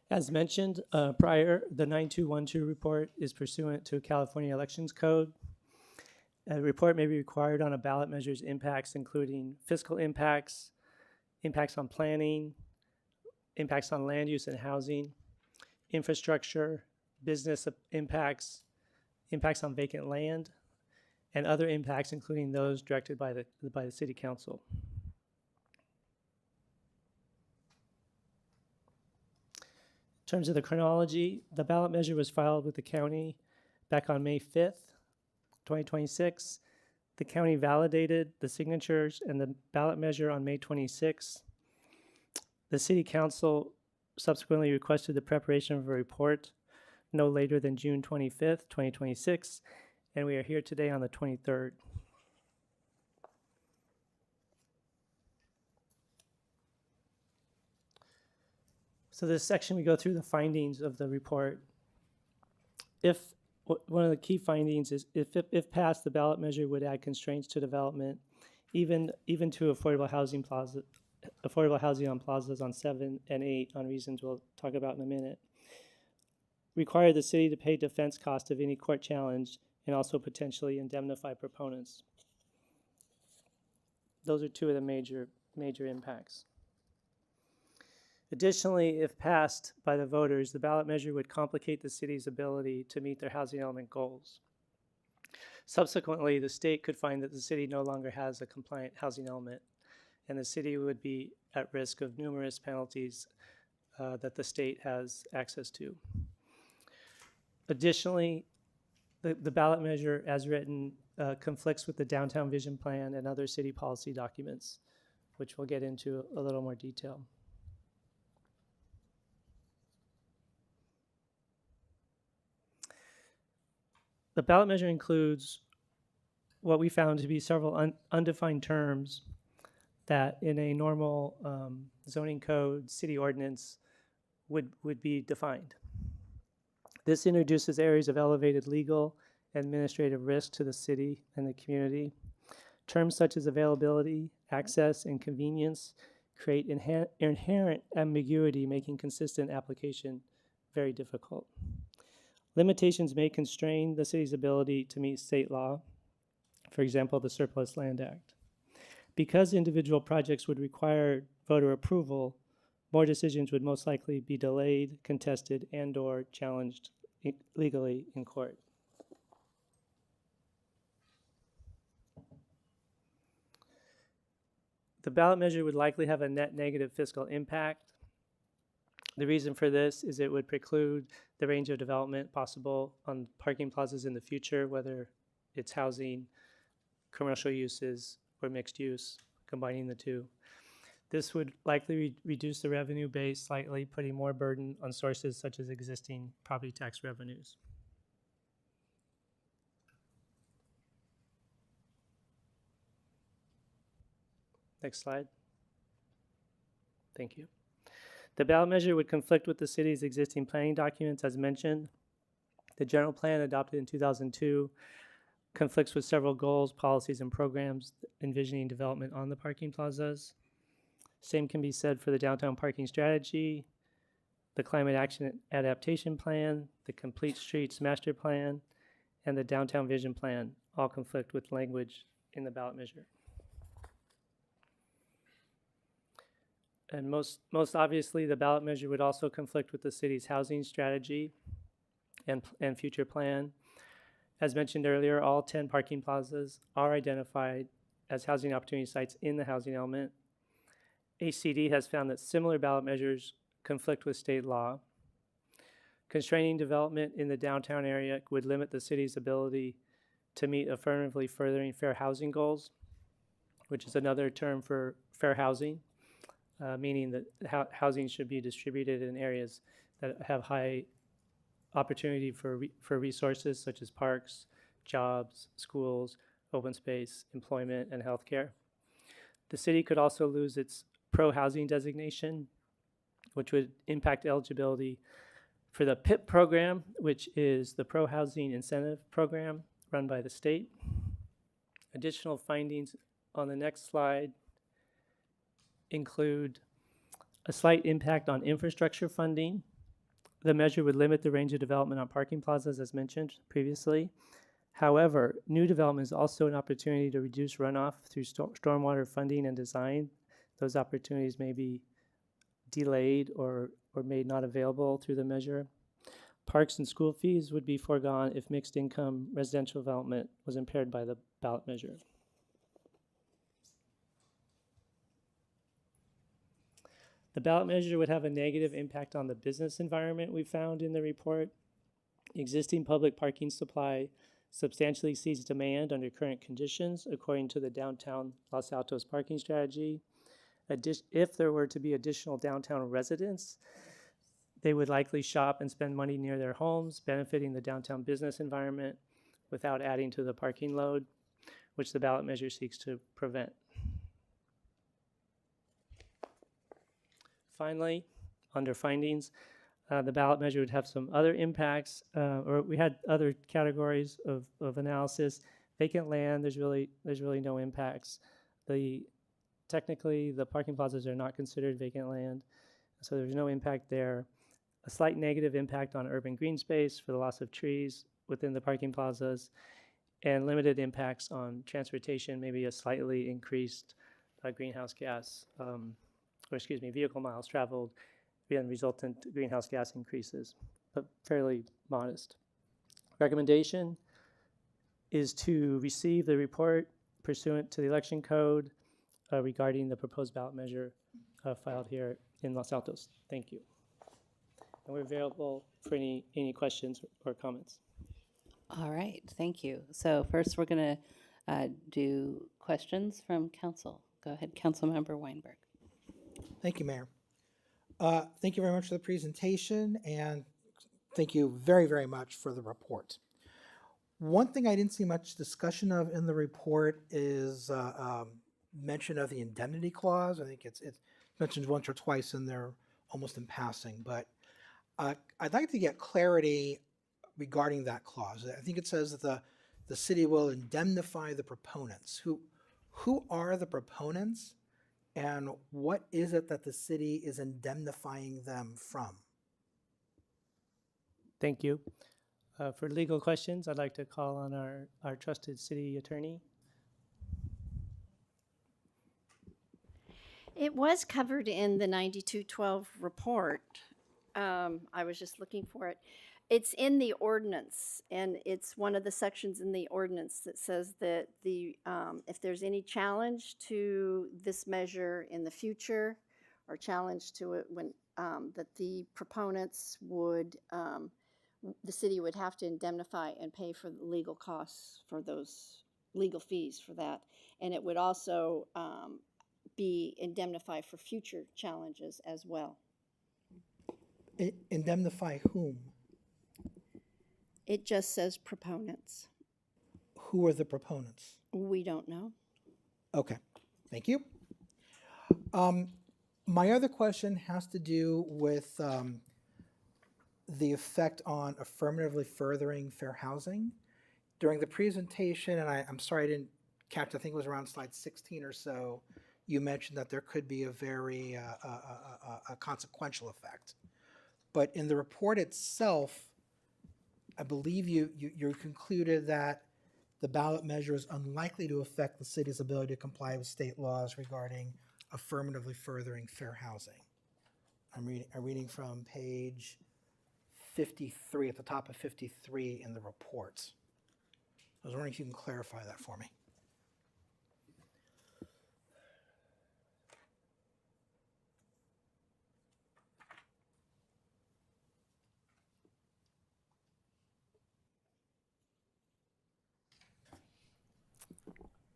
As mentioned prior, the 9212 report is pursuant to California Elections Code. A report may be required on a ballot measure's impacts, including fiscal impacts, impacts on planning, impacts on land use and housing, infrastructure, business impacts, impacts on vacant land, and other impacts, including those directed by the City Council. In terms of the chronology, the ballot measure was filed with the county back on May 5th, 2026. The county validated the signatures and the ballot measure on May 26th. The City Council subsequently requested the preparation of a report no later than June 25th, 2026, and we are here today on the 23rd. So this section, we go through the findings of the report. One of the key findings is if passed, the ballot measure would add constraints to development, even to affordable housing on plazas on 7 and 8 on reasons we'll talk about in a minute. Require the city to pay defense cost of any court challenge and also potentially indemnify proponents. Those are 2 of the major impacts. Additionally, if passed by the voters, the ballot measure would complicate the city's ability to meet their housing element goals. Subsequently, the state could find that the city no longer has a compliant housing element, and the city would be at risk of numerous penalties that the state has access to. Additionally, the ballot measure, as written, conflicts with the Downtown Vision Plan and other city policy documents, which we'll get into a little more detail. The ballot measure includes what we found to be several undefined terms that in a normal zoning code, city ordinance would be defined. This introduces areas of elevated legal and administrative risk to the city and the community. Terms such as availability, access, and convenience create inherent ambiguity, making consistent application very difficult. Limitations may constrain the city's ability to meet state law, for example, the Surplus Land Act. Because individual projects would require voter approval, more decisions would most likely be delayed, contested, and/or challenged legally in court. The ballot measure would likely have a net negative fiscal impact. The reason for this is it would preclude the range of development possible on parking plazas in the future, whether it's housing, commercial uses, or mixed use, combining the two. This would likely reduce the revenue base slightly, putting more burden on sources such as existing property tax revenues. Next slide. Thank you. The ballot measure would conflict with the city's existing planning documents as mentioned. The general plan adopted in 2002 conflicts with several goals, policies, and programs envisioning development on the parking plazas. Same can be said for the downtown parking strategy, the climate action adaptation plan, the complete streets master plan, and the downtown vision plan all conflict with language in the ballot measure. And most obviously, the ballot measure would also conflict with the city's housing strategy and future plan. As mentioned earlier, all 10 parking plazas are identified as housing opportunity sites in the housing element. HCD has found that similar ballot measures conflict with state law. Constraining development in the downtown area would limit the city's ability to meet affirmatively furthering fair housing goals, which is another term for fair housing, meaning that housing should be distributed in areas that have high opportunity for resources such as parks, jobs, schools, open space, employment, and healthcare. The city could also lose its pro-housing designation, which would impact eligibility for the PIP program, which is the Pro-Housing Incentive Program run by the state. Additional findings on the next slide include a slight impact on infrastructure funding. The measure would limit the range of development on parking plazas as mentioned previously. However, new development is also an opportunity to reduce runoff through stormwater funding and design. Those opportunities may be delayed or made not available through the measure. Parks and school fees would be foregone if mixed income residential development was impaired by the ballot measure. The ballot measure would have a negative impact on the business environment we found in the report. Existing public parking supply substantially exceeds demand under current conditions, according to the downtown Los Altos parking strategy. If there were to be additional downtown residents, they would likely shop and spend money near their homes, benefiting the downtown business environment without adding to the parking load, which the ballot measure seeks to prevent. Finally, under findings, the ballot measure would have some other impacts, or we had other categories of analysis. Vacant land, there's really no impacts. Technically, the parking plazas are not considered vacant land, so there's no impact there. A slight negative impact on urban green space for the loss of trees within the parking plazas, and limited impacts on transportation, maybe a slightly increased greenhouse gas, vehicle miles traveled, and resultant greenhouse gas increases, but fairly modest. Recommendation is to receive the report pursuant to the election code regarding the proposed ballot measure filed here in Los Altos. Thank you. And we're available for any questions or comments. All right, thank you. So first we're going to do questions from council. Go ahead, Councilmember Weinberg. Thank you, Mayor. Thank you very much for the presentation, and thank you very, very much for the report. One thing I didn't see much discussion of in the report is mention of the indemnity clause. I think it's mentioned once or twice in there, almost in passing. But I'd like to get clarity regarding that clause. I think it says that the city will indemnify the proponents. Who are the proponents, and what is it that the city is indemnifying them from? Thank you. For legal questions, I'd like to call on our trusted city attorney. It was covered in the 9212 report. I was just looking for it. It's in the ordinance, and it's one of the sections in the ordinance that says that if there's any challenge to this measure in the future, or challenge to it when that the proponents would, the city would have to indemnify and pay for the legal costs for those legal fees for that, and it would also be indemnified for future challenges as well. Indemnify whom? It just says proponents. Who are the proponents? We don't know. Okay, thank you. My other question has to do with the effect on affirmatively furthering fair housing. During the presentation, and I'm sorry I didn't catch, I think it was around slide 16 or so, you mentioned that there could be a very a consequential effect. But in the report itself, I believe you concluded that the ballot measure is unlikely to affect the city's ability to comply with state laws regarding affirmatively furthering fair housing. I'm reading from page 53, at the top of 53 in the reports. I was wondering if you can clarify that for me.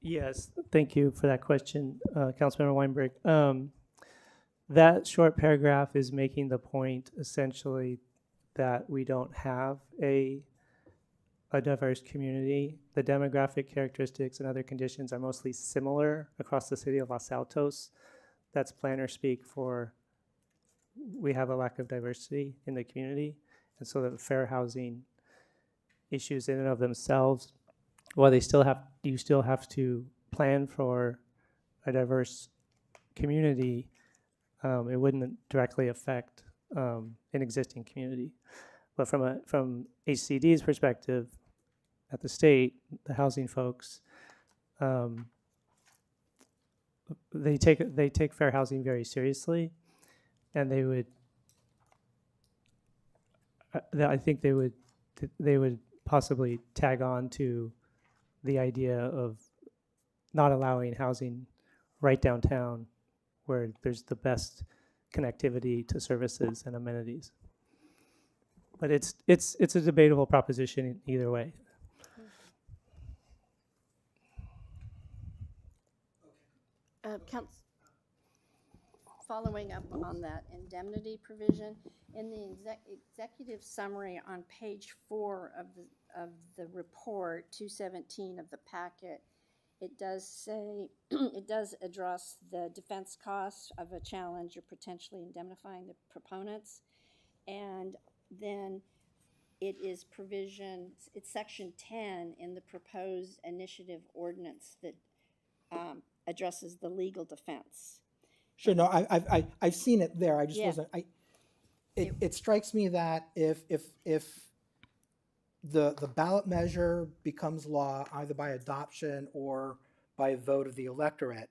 Yes, thank you for that question, Councilmember Weinberg. That short paragraph is making the point essentially that we don't have a diverse community. The demographic characteristics and other conditions are mostly similar across the city of Los Altos. That's planner speak for we have a lack of diversity in the community. And so the fair housing issues in and of themselves, while you still have to plan for a diverse community, it wouldn't directly affect an existing community. But from HCD's perspective, at the state, the housing folks, they take fair housing very seriously, and they would. I think they would possibly tag on to the idea of not allowing housing right downtown, where there's the best connectivity to services and amenities. But it's a debatable proposition either way. Following up on that indemnity provision, in the executive summary on page 4 of the report, 217 of the packet, it does say, it does address the defense costs of a challenge or potentially indemnifying the proponents. And then it is provision, it's section 10 in the proposed initiative ordinance that addresses the legal defense. Sure, no, I've seen it there. I just Yeah. wasn't. It strikes me that if the ballot measure becomes law either by adoption or by a vote of the electorate,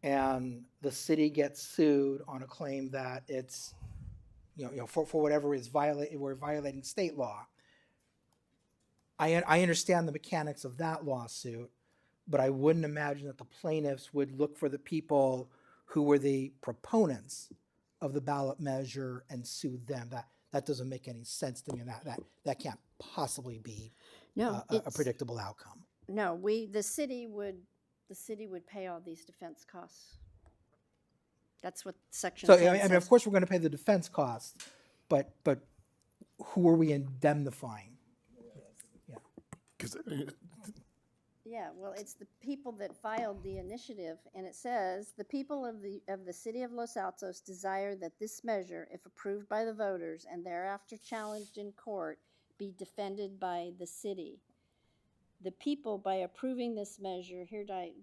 and the city gets sued on a claim that it's for whatever is we're violating state law. I understand the mechanics of that lawsuit, but I wouldn't imagine that the plaintiffs would look for the people who were the proponents of the ballot measure and sue them. That doesn't make any sense to me, and that can't possibly be a predictable outcome. No, the city would pay all these defense costs. That's what section 10 says. I mean, of course, we're going to pay the defense costs, but who are we indemnifying? because Yeah, well, it's the people that filed the initiative, and it says, "The people of the city of Los Altos desire that this measure, if approved by the voters and thereafter challenged in court, be defended by the city. The people, by approving this measure, hereby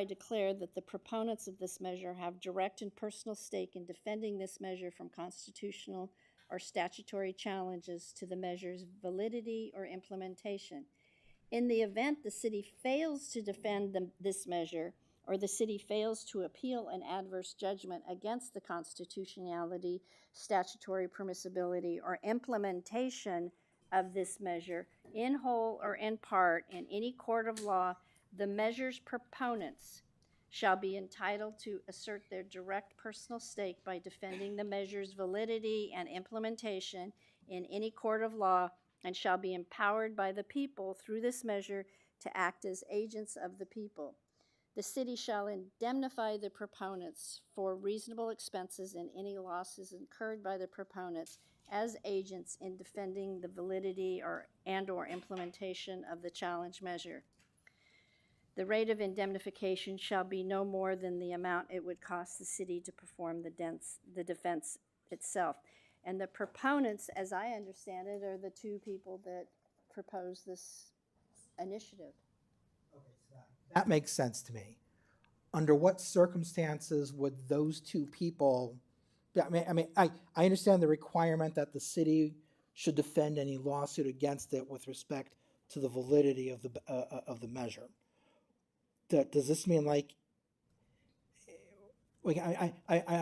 declare that the proponents of this measure have direct and personal stake in defending this measure from constitutional or statutory challenges to the measure's validity or implementation. In the event the city fails to defend this measure, or the city fails to appeal an adverse judgment against the constitutionality, statutory permissibility, or implementation of this measure, in whole or in part, in any court of law, the measure's proponents shall be entitled to assert their direct personal stake by defending the measure's validity and implementation in any court of law, and shall be empowered by the people through this measure to act as agents of the people. The city shall indemnify the proponents for reasonable expenses and any losses incurred by the proponents as agents in defending the validity or implementation of the challenge measure. The rate of indemnification shall be no more than the amount it would cost the city to perform the defense itself." And the proponents, as I understand it, are the two people that proposed this initiative. That makes sense to me. Under what circumstances would those two people, I understand the requirement that the city should defend any lawsuit against it with respect to the validity of the measure. Does this mean I'm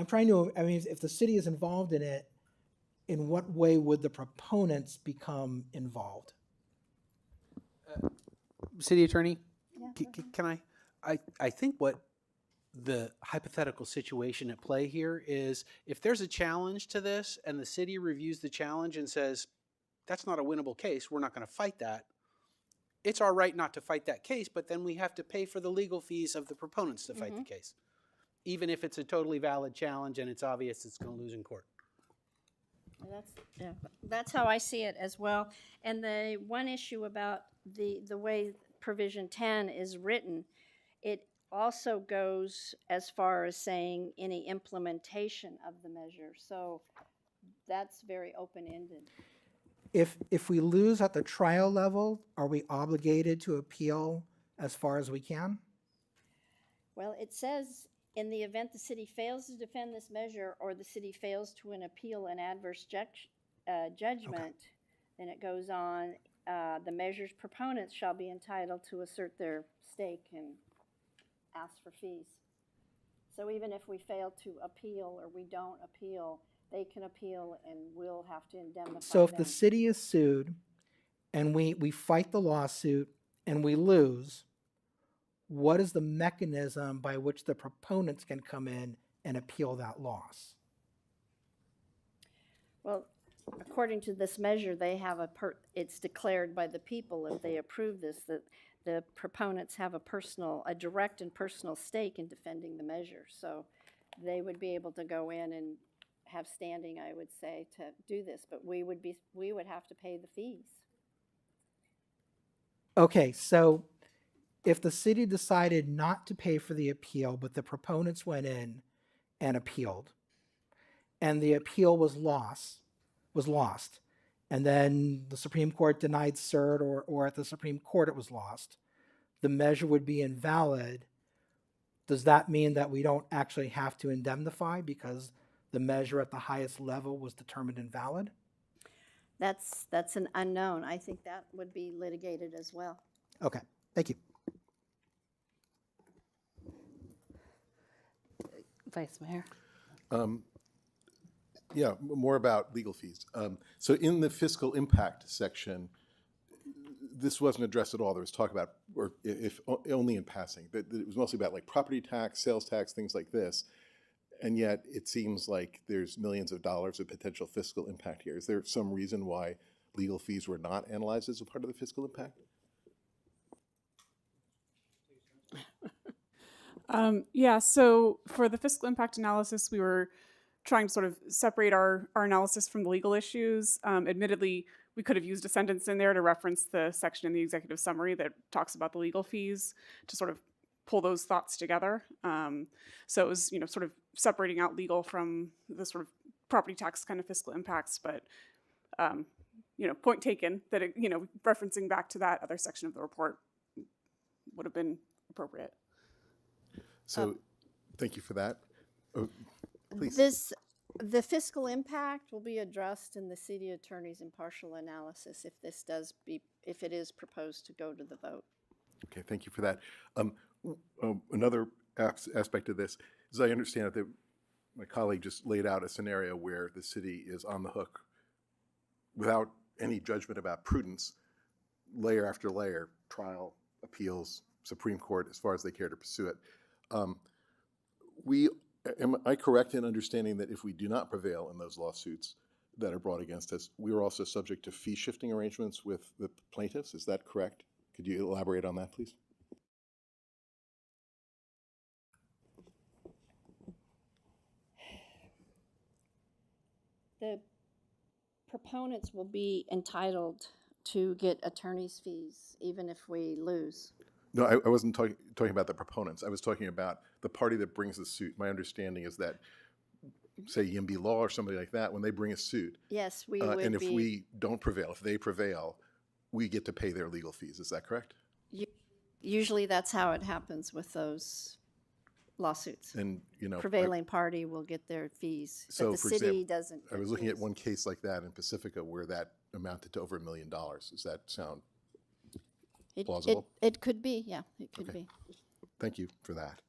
trying to, if the city is involved in it, in what way would the proponents become involved? City Attorney, Yeah, can I think what the hypothetical situation at play here is, if there's a challenge to this and the city reviews the challenge and says, that's not a winnable case, we're not going to fight that, it's our right not to fight that case, but then we have to pay for the legal fees of the proponents to fight the case, even if it's a totally valid challenge and it's obvious it's going to lose in court. That's how I see it as well. And the one issue about the way provision 10 is written, it also goes as far as saying any implementation of the measure. So that's very open-ended. If we lose at the trial level, are we obligated to appeal as far as we can? Well, it says, in the event the city fails to defend this measure, or the city fails to appeal an adverse judgment, then it goes on, the measure's proponents shall be entitled to assert their stake and ask for fees. So even if we fail to appeal or we don't appeal, they can appeal and we'll have to indemnify So if them. the city is sued and we fight the lawsuit and we lose, what is the mechanism by which the proponents can come in and appeal that loss? Well, according to this measure, they have it's declared by the people, if they approve this, that the proponents have a direct and personal stake in defending the measure. So they would be able to go in and have standing, I would say, to do this, but we would have to pay the fees. Okay, so if the city decided not to pay for the appeal, but the proponents went in and appealed, and the appeal was lost, and then the Supreme Court denied cert, or at the Supreme Court it was lost, the measure would be invalid. Does that mean that we don't actually have to indemnify because the measure at the highest level was determined invalid? That's an unknown. I think that would be litigated as well. Okay, thank you. Vice Mayor. Yeah, more about legal fees. So in the fiscal impact section, this wasn't addressed at all. There was talk about, or if only in passing, that it was mostly about like property tax, sales tax, things like this. And yet it seems like there's millions of dollars of potential fiscal impact here. Is there some reason why legal fees were not analyzed as a part of the fiscal impact? Yeah, so for the fiscal impact analysis, we were trying to sort of separate our analysis from the legal issues. Admittedly, we could have used a sentence in there to reference the section in the executive summary that talks about the legal fees to sort of pull those thoughts together. So it was, sort of separating out legal from the sort of property tax kind of fiscal impacts, but point taken that it, referencing back to that other section of the report would have been appropriate. So, thank you for that. Oh, please. The fiscal impact will be addressed in the city attorney's impartial analysis if it is proposed to go to the vote. Okay, thank you for that. Another aspect of this is I understand that my colleague just laid out a scenario where the city is on the hook without any judgment about prudence, layer after layer, trial, appeals, Supreme Court, as far as they care to pursue it. Am I correct in understanding that if we do not prevail in those lawsuits that are brought against us, we are also subject to fee shifting arrangements with the plaintiffs? Is that correct? Could you elaborate on that, please? The proponents will be entitled to get attorney's fees even if we lose. No, I wasn't talking about the proponents. I was talking about the party that brings the suit. My understanding is that, say, YIMBY Law or somebody like that, when they bring a suit, yes, we would and if we don't prevail, if they prevail, we get to pay their legal fees. Is that correct? Usually that's how it happens with those lawsuits. And, prevailing party will get their fees, so but the for city example, doesn't. I was looking at one case like that in Pacifica where that amounted to over $1 million. Does that sound plausible? It could be, yeah, it could be. Thank you for that.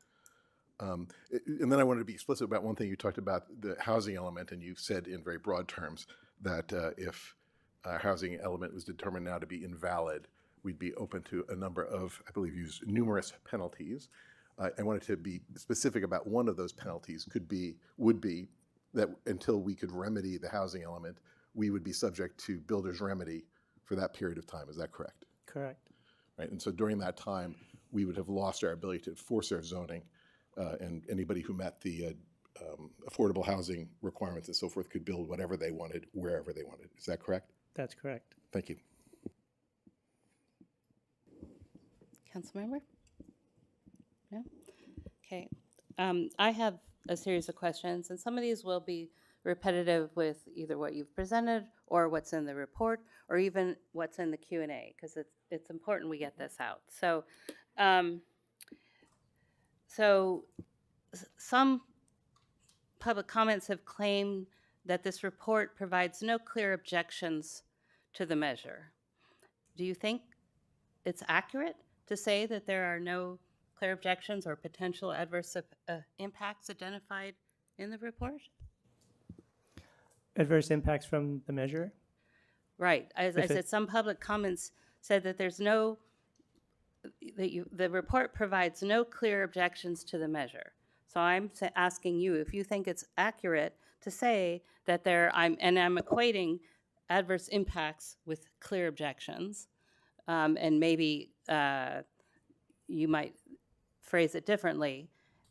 And then I wanted to be explicit about one thing. You talked about the housing element, and you said in very broad terms that if a housing element was determined now to be invalid, we'd be open to a number of, I believe, use numerous penalties. I wanted to be specific about one of those penalties would be that until we could remedy the housing element, we would be subject to builder's remedy for that period of time. Is that correct? Correct. Right, and so during that time, we would have lost our ability to enforce our zoning, and anybody who met the affordable housing requirements and so forth could build whatever they wanted, wherever they wanted. Is that correct? That's correct. Thank you. Councilmember? No? Okay. I have a series of questions, and some of these will be repetitive with either what you've presented or what's in the report or even what's in the Q&A, because it's important we get this out. So, some public comments have claimed that this report provides no clear objections to the measure. Do you think it's accurate to say that there are no clear objections or potential adverse impacts identified in the report? Adverse impacts from the measure? Right. As I said, some public comments said that the report provides no clear objections to the measure. So I'm asking you if you think it's accurate to say that I'm equating adverse impacts with clear objections, and maybe you might phrase it differently,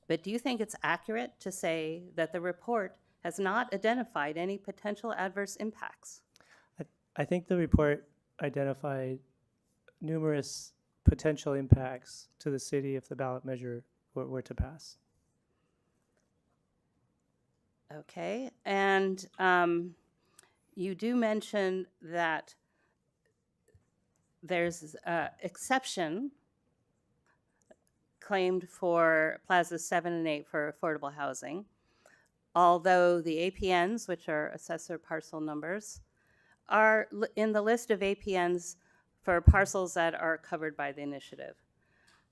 but do you think it's accurate to say that the report has not identified any potential adverse impacts? I think the report identified numerous potential impacts to the city if the ballot measure were to pass. Okay, and you do mention that there's an exception claimed for plazas 7 and 8 for affordable housing, although the APNs, which are assessor parcel numbers, are in the list of APNs for parcels that are covered by the initiative.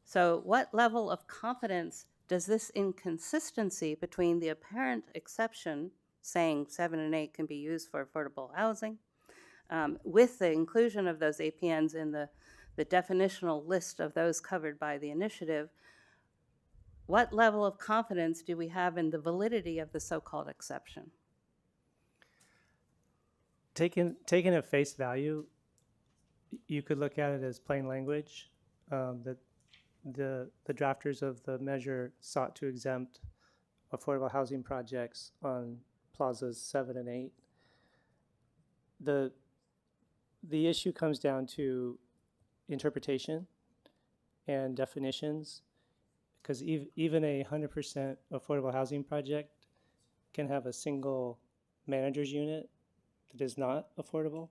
So what level of confidence does this inconsistency between the apparent exception, saying 7 and 8 can be used for affordable housing, with the inclusion of those APNs in the definitional list of those covered by the initiative, what level of confidence do we have in the validity of the so-called exception? Taken at face value, you could look at it as plain language, that the drafters of the measure sought to exempt affordable housing projects on plazas 7 and 8. the issue comes down to interpretation and definitions, because even a 100% affordable housing project can have a single manager's unit that is not affordable.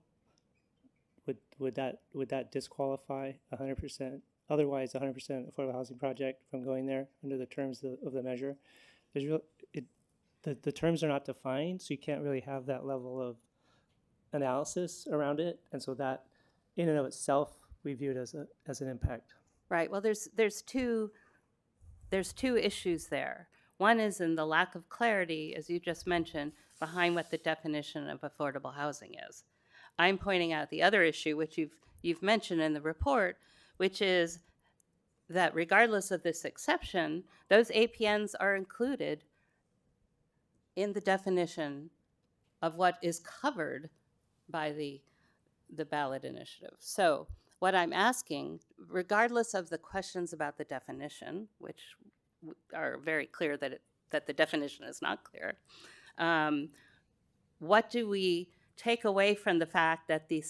Would that disqualify 100%? Otherwise, 100% affordable housing project from going there under the terms of the measure? The terms are not defined, so you can't really have that level of analysis around it, and so that, in and of itself, we view it as an impact. Right. Well, there's two issues there. One is in the lack of clarity, as you just mentioned, behind what the definition of affordable housing is. I'm pointing out the other issue, which you've mentioned in the report, which is that regardless of this exception, those APNs are included in the definition of what is covered by the ballot initiative. So what I'm asking, regardless of the questions about the definition, which are very clear that the definition is not clear, what do we take away from the fact that the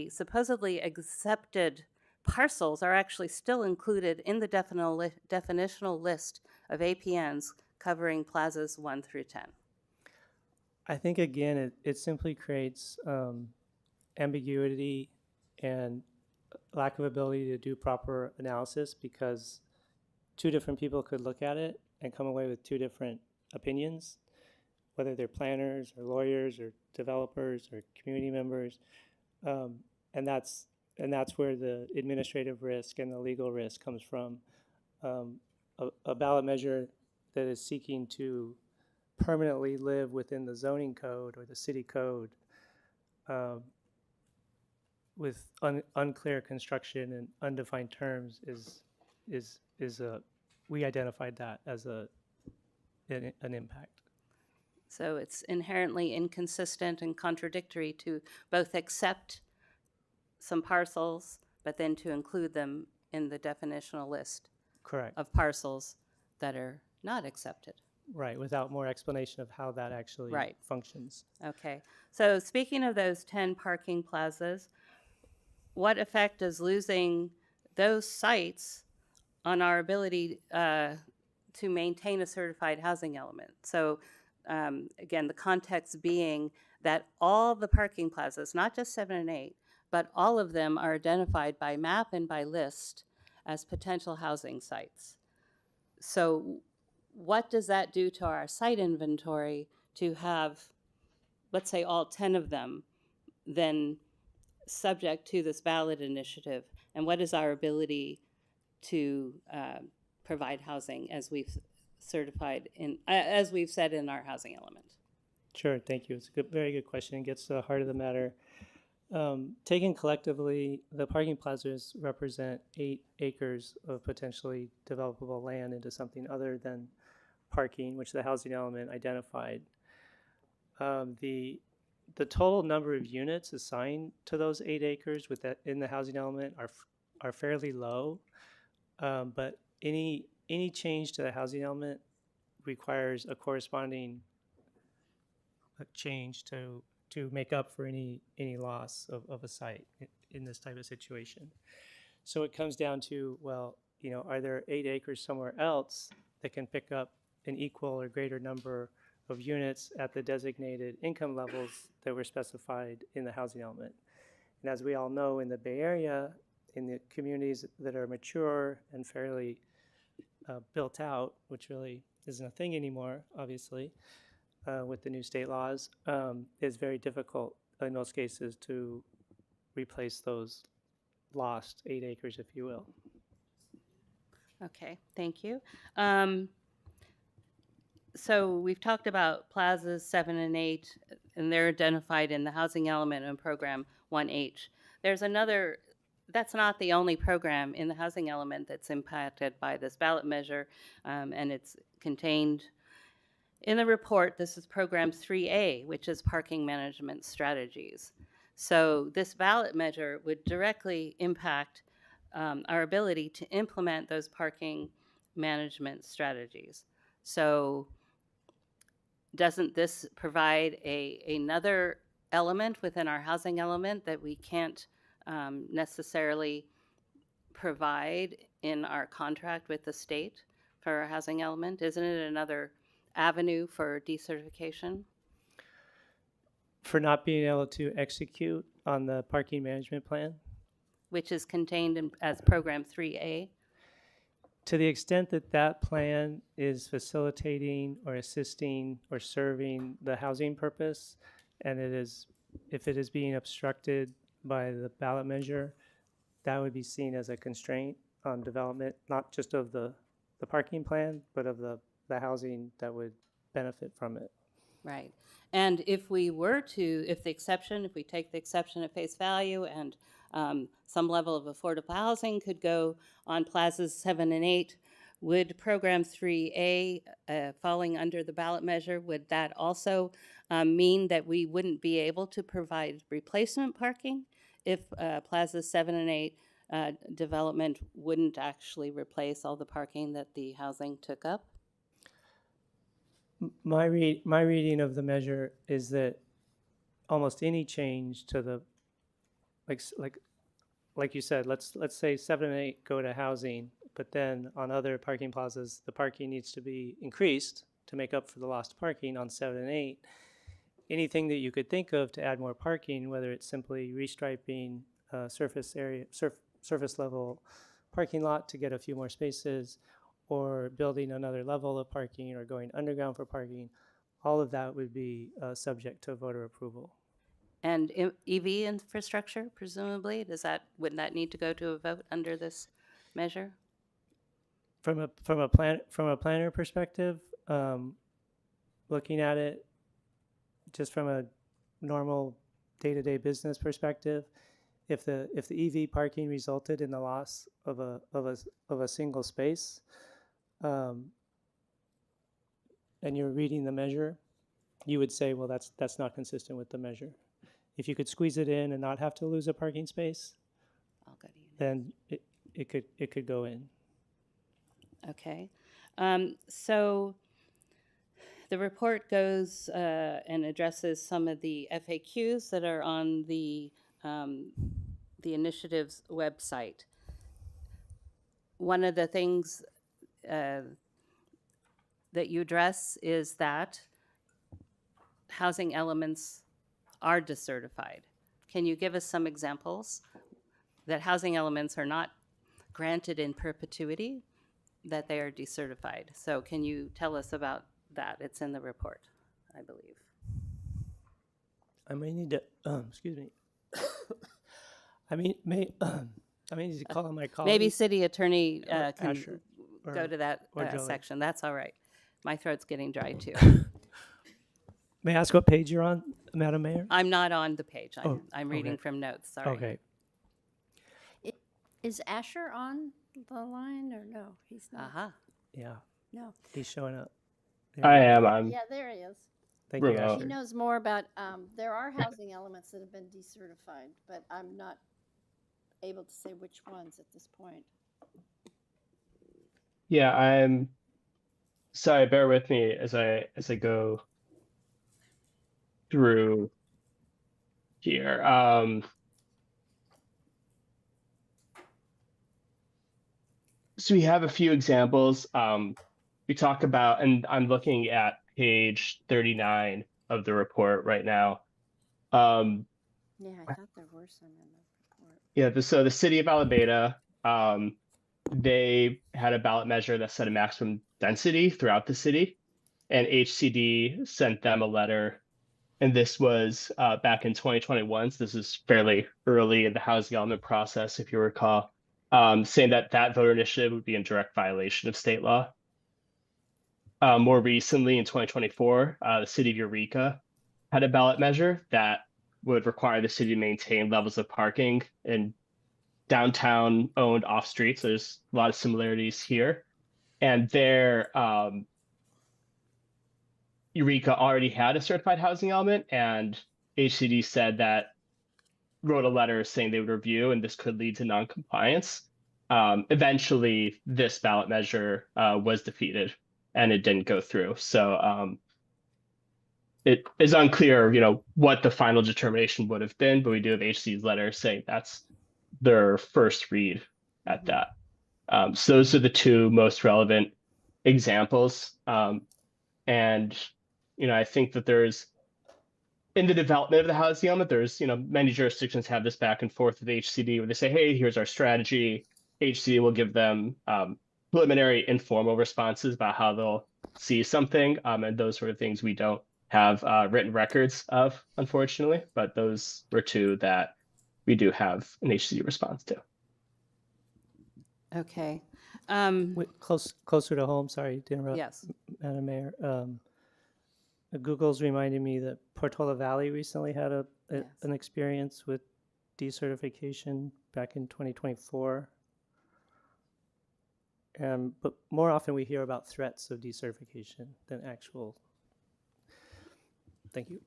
supposedly accepted parcels are actually still included in the definitional list of APNs covering plazas 1 through 10? I think, again, it simply creates ambiguity and lack of ability to do proper analysis, because two different people could look at it and come away with two different opinions, whether they're planners or lawyers or developers or community members, and that's where the administrative risk and the legal risk comes from. A ballot measure that is seeking to permanently live within the zoning code or the city code with unclear construction and undefined terms is we identified that as an impact. So it's inherently inconsistent and contradictory to both accept some parcels, but then to include them in the definitional list Correct. of parcels that are not accepted. Right, without more explanation of how that actually functions. Okay. So speaking of those 10 parking plazas, what effect does losing those sites on our ability to maintain a certified housing element? So again, the context being that all the parking plazas, not just 7 and 8, but all of them are identified by map and by list as potential housing sites. So what does that do to our site inventory to have, let's say, all 10 of them then subject to this ballot initiative? And what is our ability to provide housing as we've certified as we've said in our housing element? Sure, thank you. It's a very good question. It gets to the heart of the matter. Taken collectively, the parking plazas represent 8 acres of potentially developable land into something other than parking, which the housing element identified. The total number of units assigned to those 8 acres in the housing element are fairly low, but any change to the housing element requires a corresponding change to make up for any loss of a site in this type of situation. So it comes down to, well, are there 8 acres somewhere else that can pick up an equal or greater number of units at the designated income levels that were specified in the housing element? And as we all know, in the Bay Area, in the communities that are mature and fairly built out, which really isn't a thing anymore, obviously, with the new state laws, is very difficult in most cases to replace those lost 8 acres, if you will. Okay, thank you. So we've talked about plazas 7 and 8, and they're identified in the housing element and program 1H. There's another, that's not the only program in the housing element that's impacted by this ballot measure, and it's contained in the report. This is program 3A, which is parking management strategies. So this ballot measure would directly impact our ability to implement those parking management strategies. So doesn't this provide another element within our housing element that we can't necessarily provide in our contract with the state for our housing element? Isn't it another avenue for decertification? For not being able to execute on the parking management plan? Which is contained in, as Program 3A? To the extent that that plan is facilitating or assisting or serving the housing purpose, and if it is being obstructed by the ballot measure, that would be seen as a constraint on development, not just of the parking plan, but of the housing that would benefit from it. Right. And if we were to, if we take the exception at face value and some level of affordable housing could go on plazas 7 and 8, would Program 3A, falling under the ballot measure, would that also mean that we wouldn't be able to provide replacement parking if plazas 7 and 8 development wouldn't actually replace all the parking that the housing took up? My reading of the measure is that almost any change to the, like you said, let's say 7 and 8 go to housing, but then on other parking plazas, the parking needs to be increased to make up for the lost parking on 7 and 8. Anything that you could think of to add more parking, whether it's simply restriping surface level parking lot to get a few more spaces, or building another level of parking, or going underground for parking, all of that would be subject to voter approval. And EV infrastructure, presumably, would that need to go to a vote under this measure? From a planner perspective, looking at it just from a normal day-to-day business perspective, if the EV parking resulted in the loss of a single space, and you're reading the measure, you would say, well, that's not consistent with the measure. If you could squeeze it in and not have to lose a parking space, then it could go in. Okay. So the report goes and addresses some of the FAQs that are on the initiative's website. One of the things that you address is that housing elements are decertified. Can you give us some examples that housing elements are not granted in perpetuity, that they are decertified? So can you tell us about that? It's in the report, I believe. I may need to, excuse me. I may need to call on my colleague. Maybe City Attorney can Asher, go to that Julie. section. That's all right. My throat's getting dry too. May I ask what page you're on, Madam Mayor? I'm not on the page. I'm reading okay. from notes. Sorry. Okay. Is Asher on the line or no? He's not. Uh-huh. Yeah. No. He's showing up. I am. Yeah, there he is. Thank you, remote. He Asher. knows more about, there are housing elements that have been decertified, but I'm not able to say which ones at this point. Yeah, I'm sorry, bear with me as I go through here. So we have a few examples. We talk about, and I'm looking at page 39 of the report right now. Yeah, I thought there were some in the report. Yeah, so the city of Alameda, they had a ballot measure that set a maximum density throughout the city, and HCD sent them a letter, and this was back in 2021, so this is fairly early in the housing element process, if you recall, saying that voter initiative would be in direct violation of state law. More recently, in 2024, the city of Eureka had a ballot measure that would require the city to maintain levels of parking in downtown owned off streets. There's a lot of similarities here. And there, Eureka already had a certified housing element, and HCD said that, wrote a letter saying they would review, and this could lead to non-compliance. Eventually, this ballot measure was defeated, and it didn't go through. So it is unclear, what the final determination would have been, but we do have HC's letter saying that's their first read at that. So those are the two most relevant examples. And, I think that there's, in the development of the housing element, there's, many jurisdictions have this back and forth with HCD where they say, hey, here's our strategy. HCD will give them preliminary informal responses about how they'll see something. And those sort of things we don't have written records of, unfortunately, but those were two that we do have an HCD response to. Okay. Closer to home, sorry to interrupt. Yes. Madam Mayor. Google's reminded me that Portola Valley recently had an experience with decertification back in 2024. But more often we hear about threats of decertification than actual. Thank you.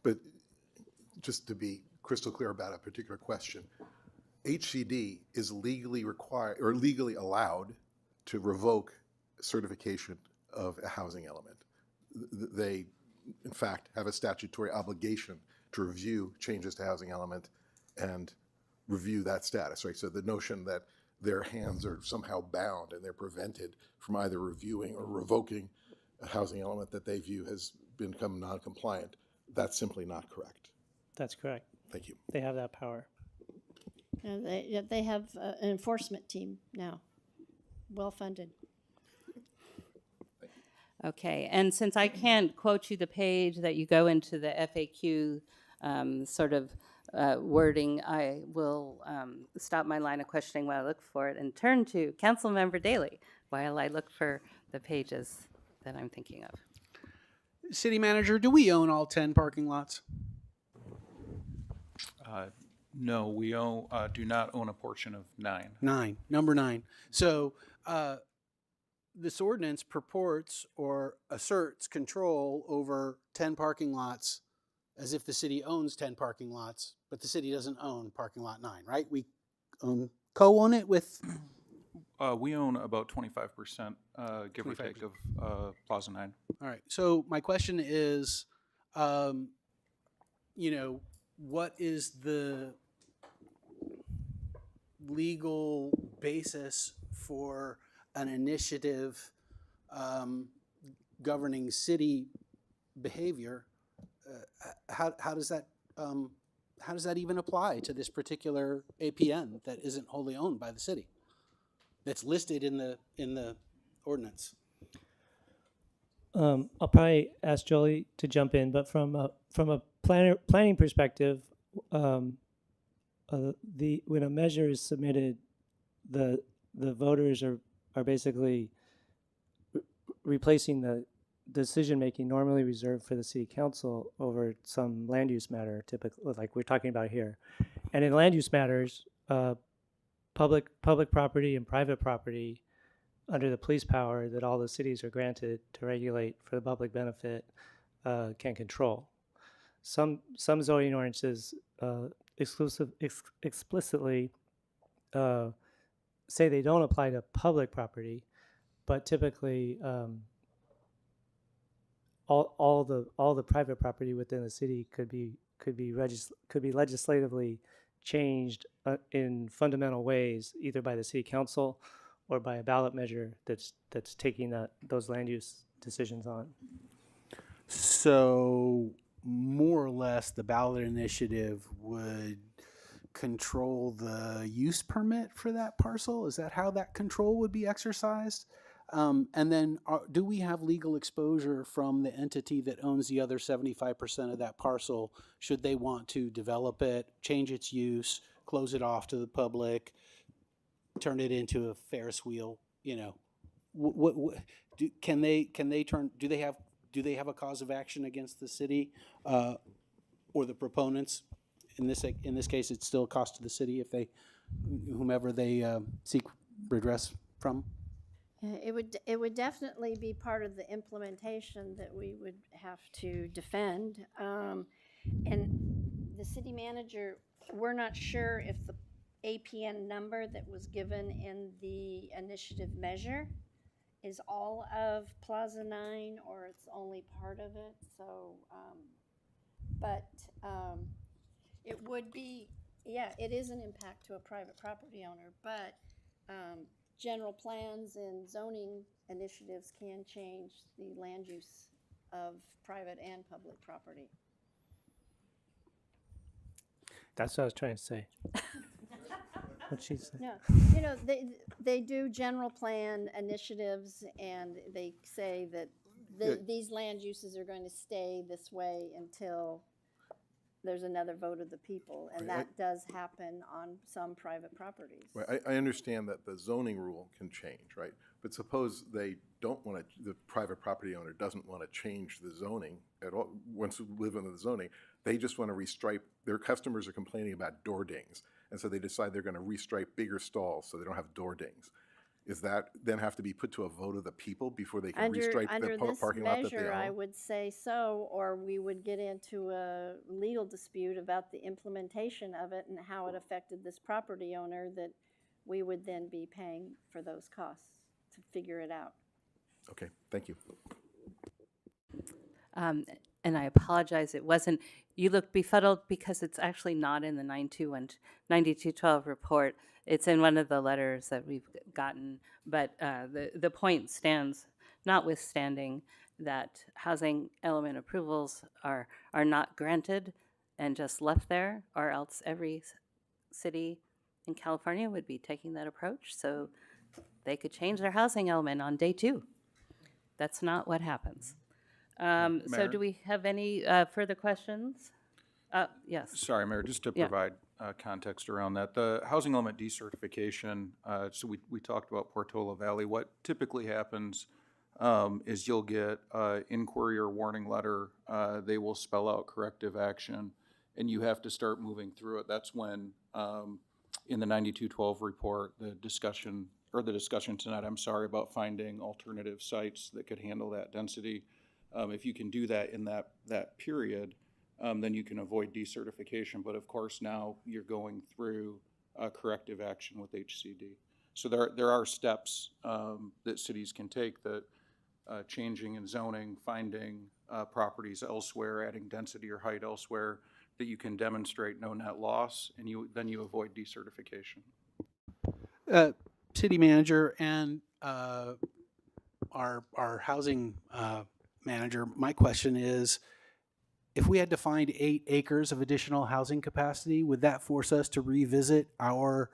But just to be crystal clear about a particular question, HCD is legally required or legally allowed to revoke certification of a housing element. They, in fact, have a statutory obligation to review changes to housing element and review that status, right? So the notion that their hands are somehow bound and they're prevented from either reviewing or revoking a housing element that they view has become non-compliant, that's simply not correct. That's correct. Thank you. They have that power. And they have an enforcement team now, well-funded. Okay, and since I can't quote you the page that you go into the FAQ sort of wording, I will stop my line of questioning while I look for it and turn to Councilmember Daley while I look for the pages that I'm thinking of. City Manager, do we own all 10 parking lots? No, we do not own a portion of 9. Number 9. So this ordinance purports or asserts control over 10 parking lots as if the city owns 10 parking lots, but the city doesn't own parking lot 9, right? We co-own it with... We own about 25%, give or take, of Plaza 9. All right. So my question is, what is the legal basis for an initiative governing city behavior? How does that even apply to this particular APN that isn't wholly owned by the city, that's listed in the ordinance? I'll probably ask Jolie to jump in, but from a planning perspective, when a measure is submitted, the voters are basically replacing the decision making normally reserved for the city council over some land use matter, typically like we're talking about here. And in land use matters, public property and private property under the police power that all the cities are granted to regulate for the public benefit can control. Some zoning ordinances explicitly say they don't apply to public property, but typically all the private property within the city could be legislatively changed in fundamental ways, either by the city council or by a ballot measure that's taking those land use decisions on. So more or less the ballot initiative would control the use permit for that parcel? Is that how that control would be exercised? And then do we have legal exposure from the entity that owns the other 75% of that parcel should they want to develop it, change its use, close it off to the public, turn it into a Ferris wheel? Do they have a cause of action against the city or the proponents? In this case, it's still a cost to the city if whomever they seek redress from. It would definitely be part of the implementation that we would have to defend. And the city manager, we're not sure if the APN number that was given in the initiative measure is all of Plaza 9 or it's only part of it. So, but it would be, yeah, it is an impact to a private property owner, but general plans and zoning initiatives can change the land use of private and public property. That's what I was trying to say. What she said. Yeah, you know, they do general plan initiatives and they say that these land uses are going to stay this way until there's another vote of the people, and that does happen on some private properties. Right, I understand that the zoning rule can change, right? But suppose they don't want to, the private property owner doesn't want to change the zoning at all, wants to live under the zoning, they just want to restripe, their customers are complaining about door dings, and so they decide they're going to restripe bigger stalls so they don't have door dings. Is that then have to be put to a vote of the people before they can restripe the parking lot that they own? Under this measure, I would say so, or we would get into a legal dispute about the implementation of it and how it affected this property owner, that we would then be paying for those costs to figure it out. Okay, thank you. And I apologize, it wasn't, you look befuddled because it's actually not in the 9212 report. It's in one of the letters that we've gotten, but the point stands, notwithstanding that housing element approvals are not granted and just left there, or else every city in California would be taking that approach, so they could change their housing element on day 2. That's not what happens. So do we have any further questions? Yes. Sorry, Mayor, just to provide context around that. The housing element decertification, so we talked about Portola Valley. What typically happens is you'll get inquiry or warning letter. They will spell out corrective action, and you have to start moving through it. That's when, in the 9212 report, the discussion tonight, I'm sorry, about finding alternative sites that could handle that density. If you can do that in that period, then you can avoid decertification. But of course, now you're going through corrective action with HCD. So there are steps that cities can take, that changing in zoning, finding properties elsewhere, adding density or height elsewhere, that you can demonstrate no net loss, and then you avoid decertification. City manager and our housing manager, my question is, if we had to find 8 acres of additional housing capacity, would that force us to revisit our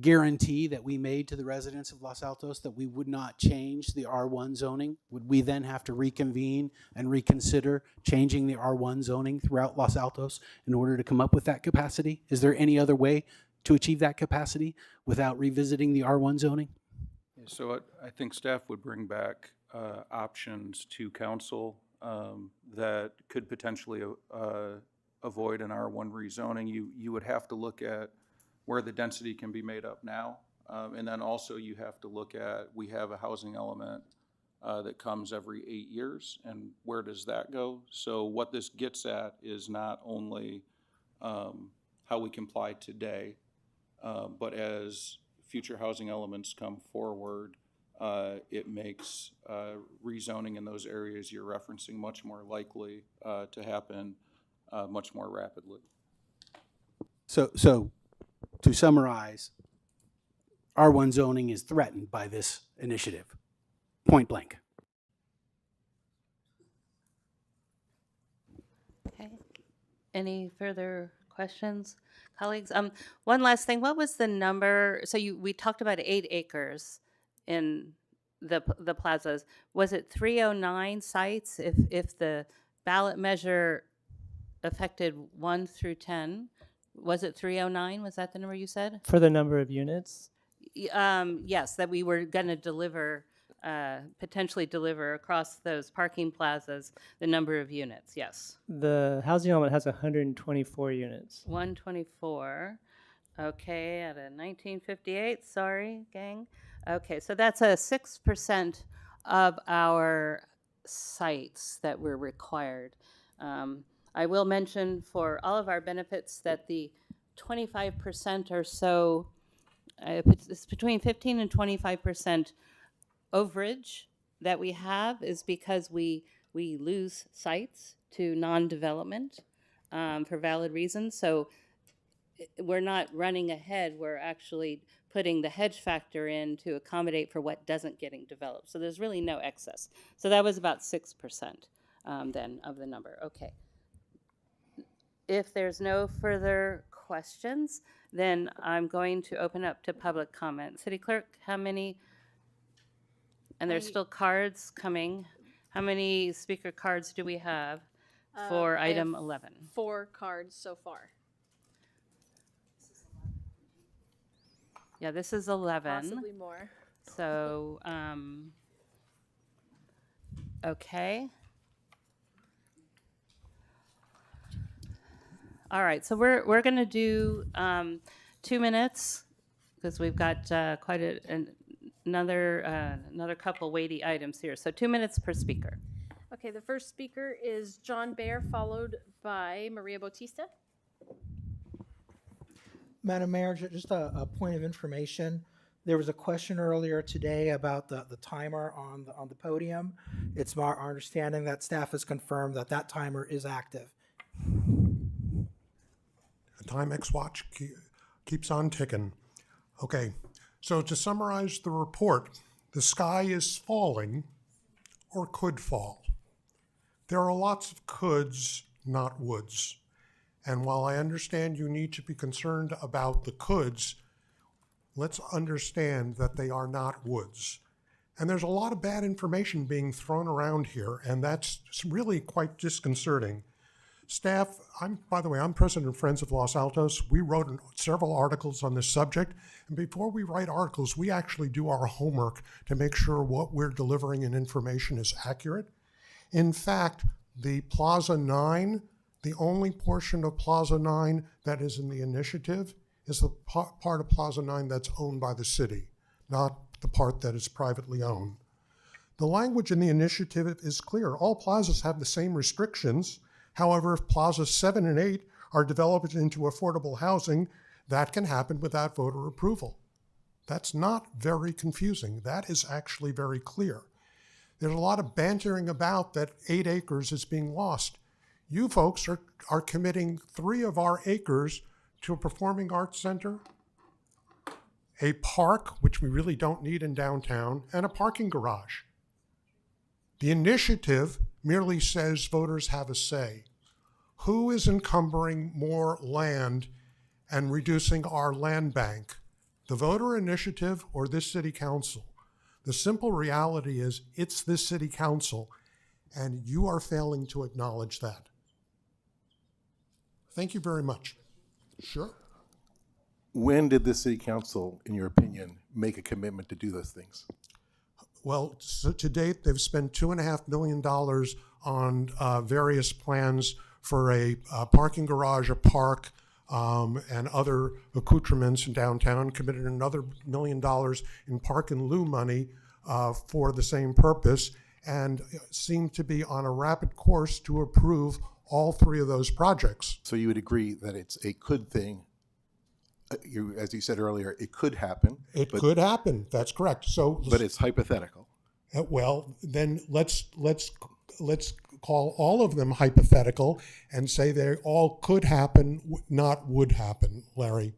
guarantee that we made to the residents of Los Altos that we would not change the R1 zoning? Would we then have to reconvene and reconsider changing the R1 zoning throughout Los Altos in order to come up with that capacity? Is there any other way to achieve that capacity without revisiting the R1 zoning? So I think staff would bring back options to council that could potentially avoid an R1 rezoning. You would have to look at where the density can be made up now. And then also you have to look at, we have a housing element that comes every 8 years, and where does that go? So what this gets at is not only how we comply today, but as future housing elements come forward, it makes rezoning in those areas you're referencing much more likely to happen much more rapidly. So to summarize, R1 zoning is threatened by this initiative, point blank. Okay. Any further questions, colleagues? One last thing. What was the number? So we talked about 8 acres in the plazas. Was it 309 sites if the ballot measure affected 1 through 10? Was it 309? Was that the number you said? For the number of units? Yes, that we were going to deliver, potentially deliver across those parking plazas the number of units, yes. The housing element has 124 units. 124. Okay, at a 1958, sorry, gang. Okay, so that's a 6% of our sites that were required. I will mention for all of our benefits that the 25% or so, it's between 15 and 25% overage that we have is because we lose sites to non-development for valid reasons. So we're not running ahead. We're actually putting the hedge factor in to accommodate for what doesn't getting developed. So there's really no excess. So that was about 6% then of the number. Okay. If there's no further questions, then I'm going to open up to public comment. City Clerk, how many? And there's still cards coming. How many speaker cards do we have for I have item 11? 4 cards so far. Yeah, this is 11. Possibly more. So, okay. All right, so we're going to do 2 minutes because we've got quite another couple weighty items here. So 2 minutes per speaker. Okay, the first speaker is John Baer, followed by Maria Bautista. Madam Mayor, just a point of information. There was a question earlier today about the timer on the podium. It's our understanding that staff has confirmed that that timer is active. The Timex watch keeps on ticking. Okay, so to summarize the report, the sky is falling or could fall. There are lots of coulds, not woulds. And while I understand you need to be concerned about the coulds, let's understand that they are not woulds. And there's a lot of bad information being thrown around here, and that's really quite disconcerting. Staff, by the way, I'm president of Friends of Los Altos. We wrote several articles on this subject, and before we write articles, we actually do our homework to make sure what we're delivering in information is accurate. In fact, the Plaza 9, the only portion of Plaza 9 that is in the initiative is the part of Plaza 9 that's owned by the city, not the part that is privately owned. The language in the initiative is clear. All plazas have the same restrictions. However, if plazas 7 and 8 are developed into affordable housing, that can happen without voter approval. That's not very confusing. That is actually very clear. There's a lot of bantering about that 8 acres is being lost. You folks are committing 3 of our acres to a performing arts center, a park, which we really don't need in downtown, and a parking garage. The initiative merely says voters have a say. Who is encumbering more land and reducing our land bank? The voter initiative or this city council? The simple reality is it's this city council, and you are failing to acknowledge that. Thank you very much. Sure. When did the city council, in your opinion, make a commitment to do those things? Well, so to date, they've spent $2.5 million on various plans for a parking garage, a park, and other accoutrements in downtown, committed another $1 million in park and lieu money for the same purpose, and seem to be on a rapid course to approve all 3 of those projects. So you would agree that it's a could thing. As you said earlier, it could happen. It could happen. That's correct. So, but it's hypothetical. Well, then let's call all of them hypothetical and say they all could happen, not would happen. Larry.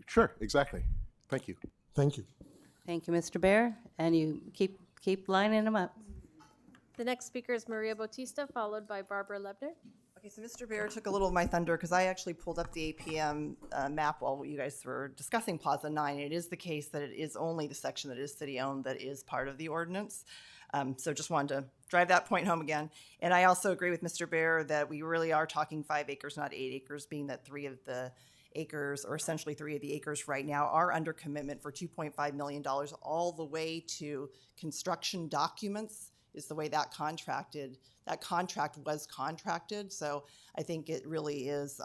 Sure. Exactly. Thank you. Thank you. Thank you, Mr. Baer. And you keep lining them up. The next speaker is Maria Bautista, followed by Barbara Lebner. Okay, so Mr. Baer took a little of my thunder because I actually pulled up the APM map while you guys were discussing Plaza 9. It is the case that it is only the section that is city-owned that is part of the ordinance. So just wanted to drive that point home again. And I also agree with Mr. Baer that we really are talking 5 acres, not 8 acres, being that 3 of the acres, or essentially 3 of the acres right now, are under commitment for $2.5 million all the way to construction documents is the way that contract was contracted. So I think it really is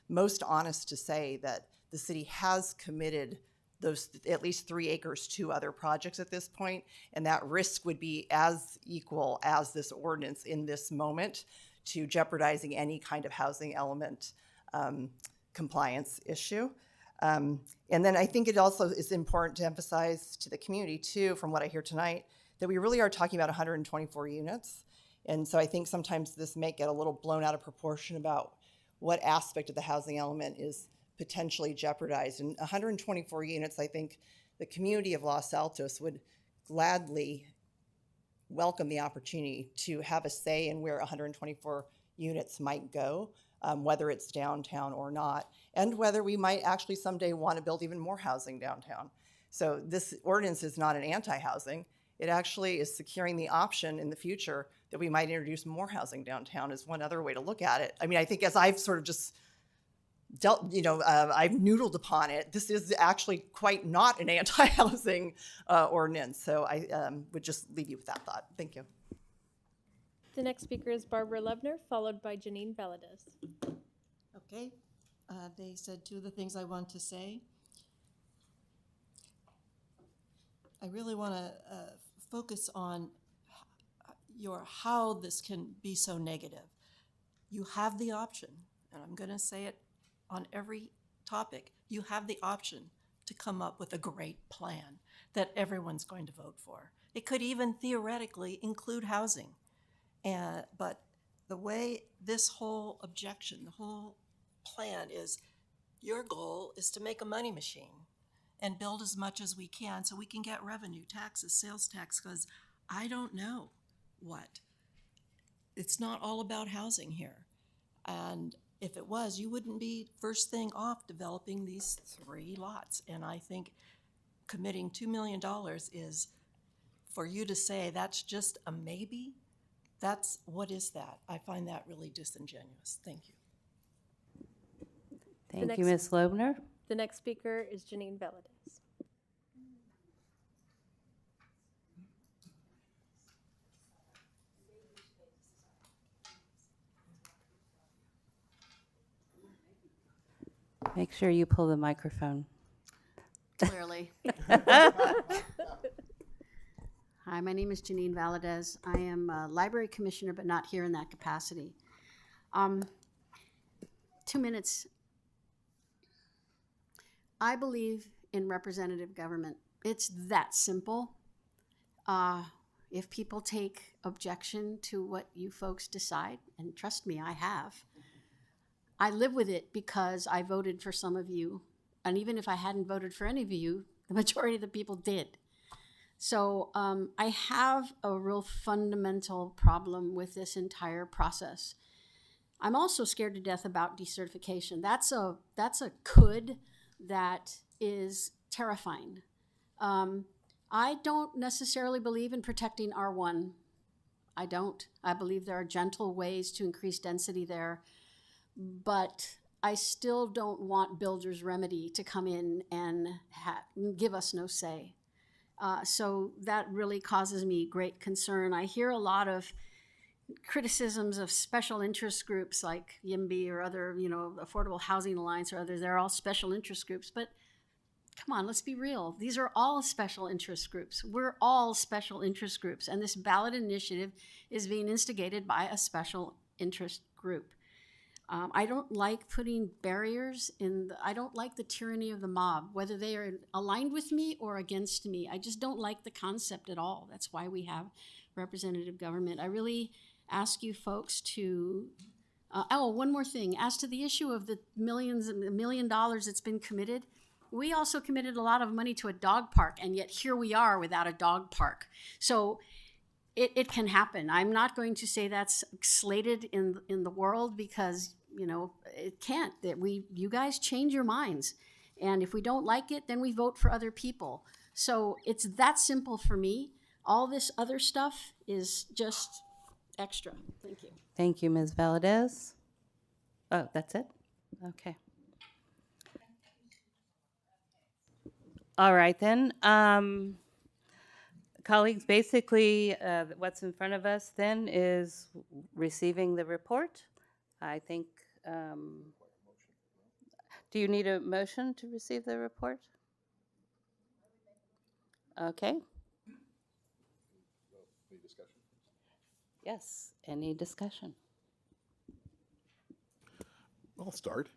most honest to say that the city has committed those at least 3 acres to other projects at this point, and that risk would be as equal as this ordinance in this moment to jeopardizing any kind of housing element compliance issue. And then I think it also is important to emphasize to the community too, from what I hear tonight, that we really are talking about 124 units. And so I think sometimes this may get a little blown out of proportion about what aspect of the housing element is potentially jeopardized. And 124 units, I think the community of Los Altos would gladly welcome the opportunity to have a say in where 124 units might go, whether it's downtown or not, and whether we might actually someday want to build even more housing downtown. So this ordinance is not an anti-housing. It actually is securing the option in the future that we might introduce more housing downtown is one other way to look at it. I mean, I think as I've sort of just dealt, I've noodled upon it, this is actually quite not an anti-housing ordinance. So I would just leave you with that thought. Thank you. The next speaker is Barbara Levner, followed by Janine Valadez. Okay, they said two of the things I want to say. I really want to focus on how this can be so negative. You have the option, and I'm going to say it on every topic, you have the option to come up with a great plan that everyone's going to vote for. It could even theoretically include housing. But the way this whole objection, the whole plan is, your goal is to make a money machine and build as much as we can so we can get revenue, taxes, sales tax, because I don't know what. It's not all about housing here. And if it was, you wouldn't be first thing off developing these 3 lots. And I think committing $2 million is, for you to say that's just a maybe, what is that? I find that really disingenuous. Thank you. Thank you, Ms. Loebner. The next speaker is Janine Valadez. Make sure you pull the microphone. Clearly. Hi, my name is Janine Valadez. I am a library commissioner, but not here in that capacity. 2 minutes. I believe in representative government. It's that simple. If people take objection to what you folks decide, and trust me, I have, I live with it because I voted for some of you. And even if I hadn't voted for any of you, the majority of the people did. So I have a real fundamental problem with this entire process. I'm also scared to death about decertification. That's a could that is terrifying. I don't necessarily believe in protecting R1. I don't. I believe there are gentle ways to increase density there, but I still don't want builder's remedy to come in and give us no say. So that really causes me great concern. I hear a lot of criticisms of special interest groups like YIMBY or other, Affordable Housing Alliance or others. They're all special interest groups, but come on, let's be real. These are all special interest groups. We're all special interest groups, and this ballot initiative is being instigated by a special interest group. I don't like putting barriers I don't like the tyranny of the mob, whether they are aligned with me or against me. I just don't like the concept at all. That's why we have representative government. I really ask you folks to, one more thing. As to the issue of the $1 million that's been committed, we also committed a lot of money to a dog park, and yet here we are without a dog park. So it can happen. I'm not going to say that's slated in the world because, it can't. You guys change your minds. And if we don't like it, then we vote for other people. So it's that simple for me. All this other stuff is just extra. Thank you. Thank you, Ms. Valadez. Oh, that's it? Okay. All right, then. Colleagues, basically, what's in front of us then is receiving the report. I think, do you need a motion to receive the report? Okay. Any discussion? Yes, any discussion? I'll start.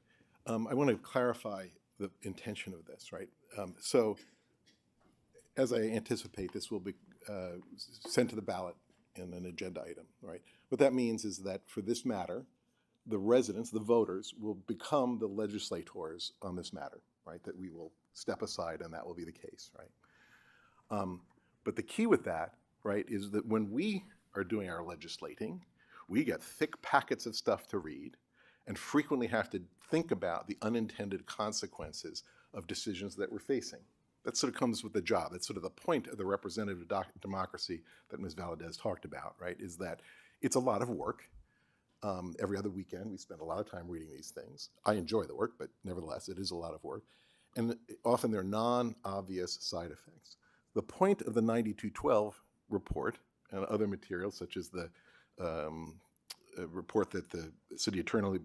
I want to clarify the intention of this, right? So as I anticipate, this will be sent to the ballot in an agenda item, right? What that means is that for this matter, the residents, the voters, will become the legislators on this matter, right? That we will step aside and that will be the case, right? But the key with that, right, is that when we are doing our legislating, we get thick packets of stuff to read and frequently have to think about the unintended consequences of decisions that we're facing. That sort of comes with the job. That's sort of the point of the representative democracy that Ms. Valadez talked about, right, is that it's a lot of work. Every other weekend, we spend a lot of time reading these things. I enjoy the work, but nevertheless, it is a lot of work. And often there are non-obvious side effects. The point of the 9212 report and other materials, such as the report that the city attorney,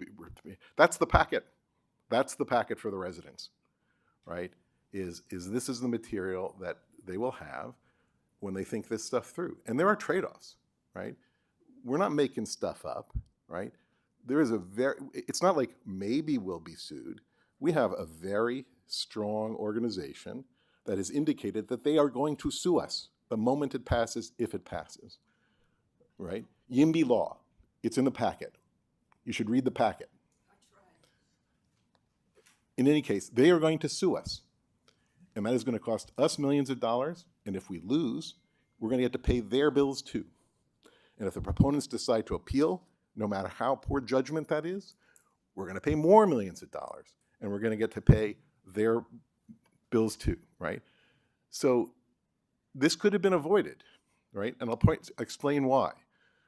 that's the packet. That's the packet for the residents, right? Is this is the material that they will have when they think this stuff through. And there are trade-offs, right? We're not making stuff up, right? There is it's not like maybe we'll be sued. We have a very strong organization that has indicated that they are going to sue us the moment it passes, if it passes, right? YIMBY law, it's in the packet. You should read the packet. In any case, they are going to sue us. And that is going to cost us millions of dollars. And if we lose, we're going to get to pay their bills too. And if the proponents decide to appeal, no matter how poor judgment that is, we're going to pay more millions of dollars. And we're going to get to pay their bills too, right? So this could have been avoided, right? And I'll explain why.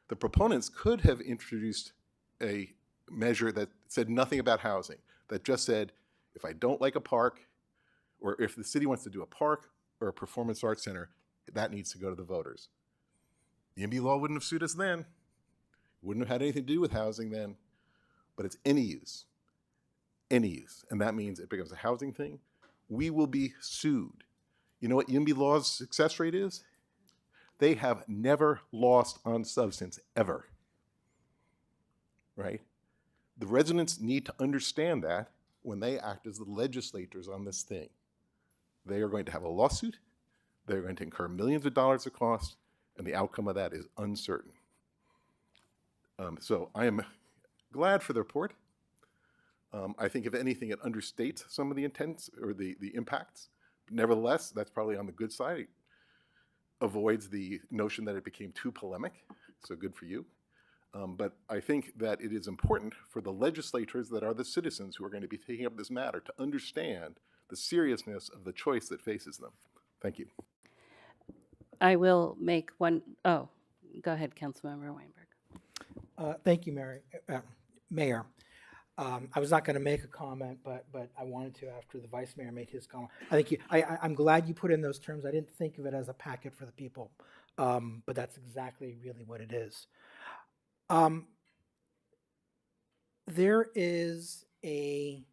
The proponents could have introduced a measure that said nothing about housing, that just said, if I don't like a park, or if the city wants to do a park or a performance arts center, that needs to go to the voters. The YIMBY law wouldn't have sued us then. Wouldn't have had anything to do with housing then, but it's any use. Any use. And that means it becomes a housing thing. We will be sued. You know what YIMBY law's success rate is? They have never lost on substance, ever. Right? The residents need to understand that when they act as the legislators on this thing. They are going to have a lawsuit, they're going to incur millions of dollars of cost, and the outcome of that is uncertain. So I am glad for the report. I think if anything, it understates some of the intents or the impacts. Nevertheless, that's probably on the good side. It avoids the notion that it became too polemic, so good for you. But I think that it is important for the legislators that are the citizens who are going to be taking up this matter to understand the seriousness of the choice that faces them. Thank you. I will make one. Oh, go ahead, Councilmember Weinberg. Thank you, Mayor. I was not going to make a comment, but I wanted to after the Vice Mayor made his comment. I'm glad you put in those terms. I didn't think of it as a packet for the people, but that's exactly really what it is. There is a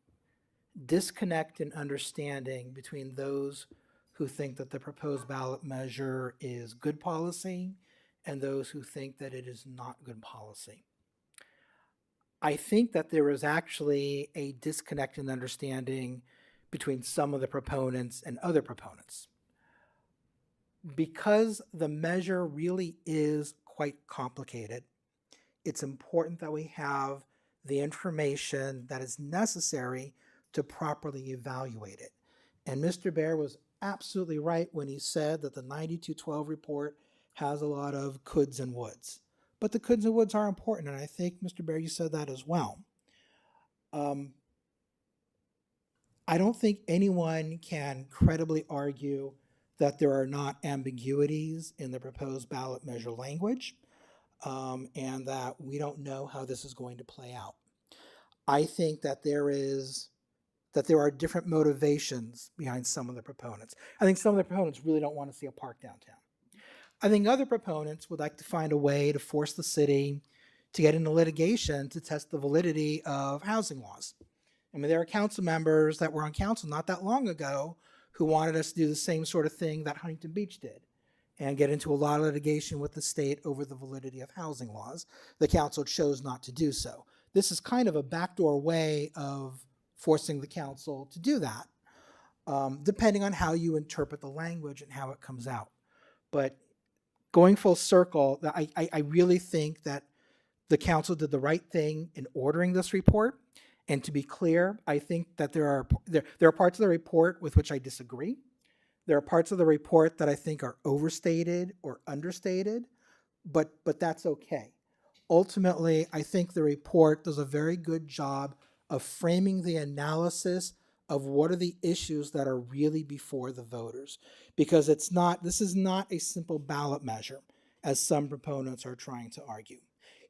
disconnect in understanding between those who think that the proposed ballot measure is good policy and those who think that it is not good policy. I think that there is actually a disconnect in understanding between some of the proponents and other proponents. Because the measure really is quite complicated, it's important that we have the information that is necessary to properly evaluate it. And Mr. Baer was absolutely right when he said that the 9212 report has a lot of coulds and woulds. But the coulds and woulds are important, and I think, Mr. Baer, you said that as well. I don't think anyone can credibly argue that there are not ambiguities in the proposed ballot measure language, and that we don't know how this is going to play out. I think that there are different motivations behind some of the proponents. I think some of the proponents really don't want to see a park downtown. I think other proponents would like to find a way to force the city to get into litigation to test the validity of housing laws. I mean, there are council members that were on council not that long ago who wanted us to do the same sort of thing that Huntington Beach did and get into a lot of litigation with the state over the validity of housing laws. The council chose not to do so. This is kind of a backdoor way of forcing the council to do that, depending on how you interpret the language and how it comes out. But going full circle, I really think that the council did the right thing in ordering this report. And to be clear, I think that there are parts of the report with which I disagree. There are parts of the report that I think are overstated or understated, but that's okay. Ultimately, I think the report does a very good job of framing the analysis of what are the issues that are really before the voters. Because this is not a simple ballot measure, as some proponents are trying to argue.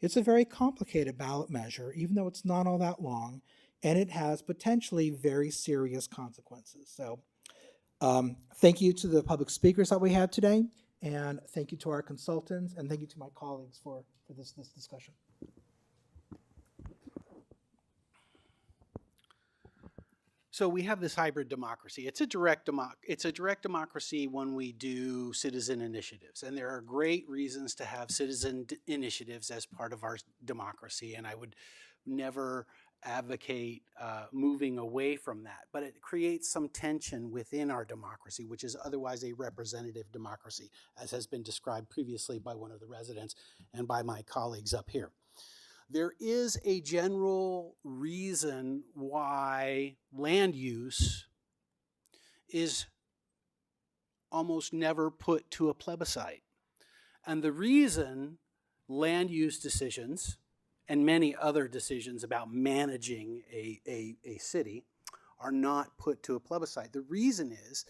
It's a very complicated ballot measure, even though it's not all that long, and it has potentially very serious consequences. So thank you to the public speakers that we had today, and thank you to our consultants, and thank you to my colleagues for this discussion. So we have this hybrid democracy. It's a direct democracy when we do citizen initiatives, and there are great reasons to have citizen initiatives as part of our democracy. And I would never advocate moving away from that, but it creates some tension within our democracy, which is otherwise a representative democracy, as has been described previously by one of the residents and by my colleagues up here. There is a general reason why land use is almost never put to a plebiscite. And the reason land use decisions and many other decisions about managing a city are not put to a plebiscite, the reason is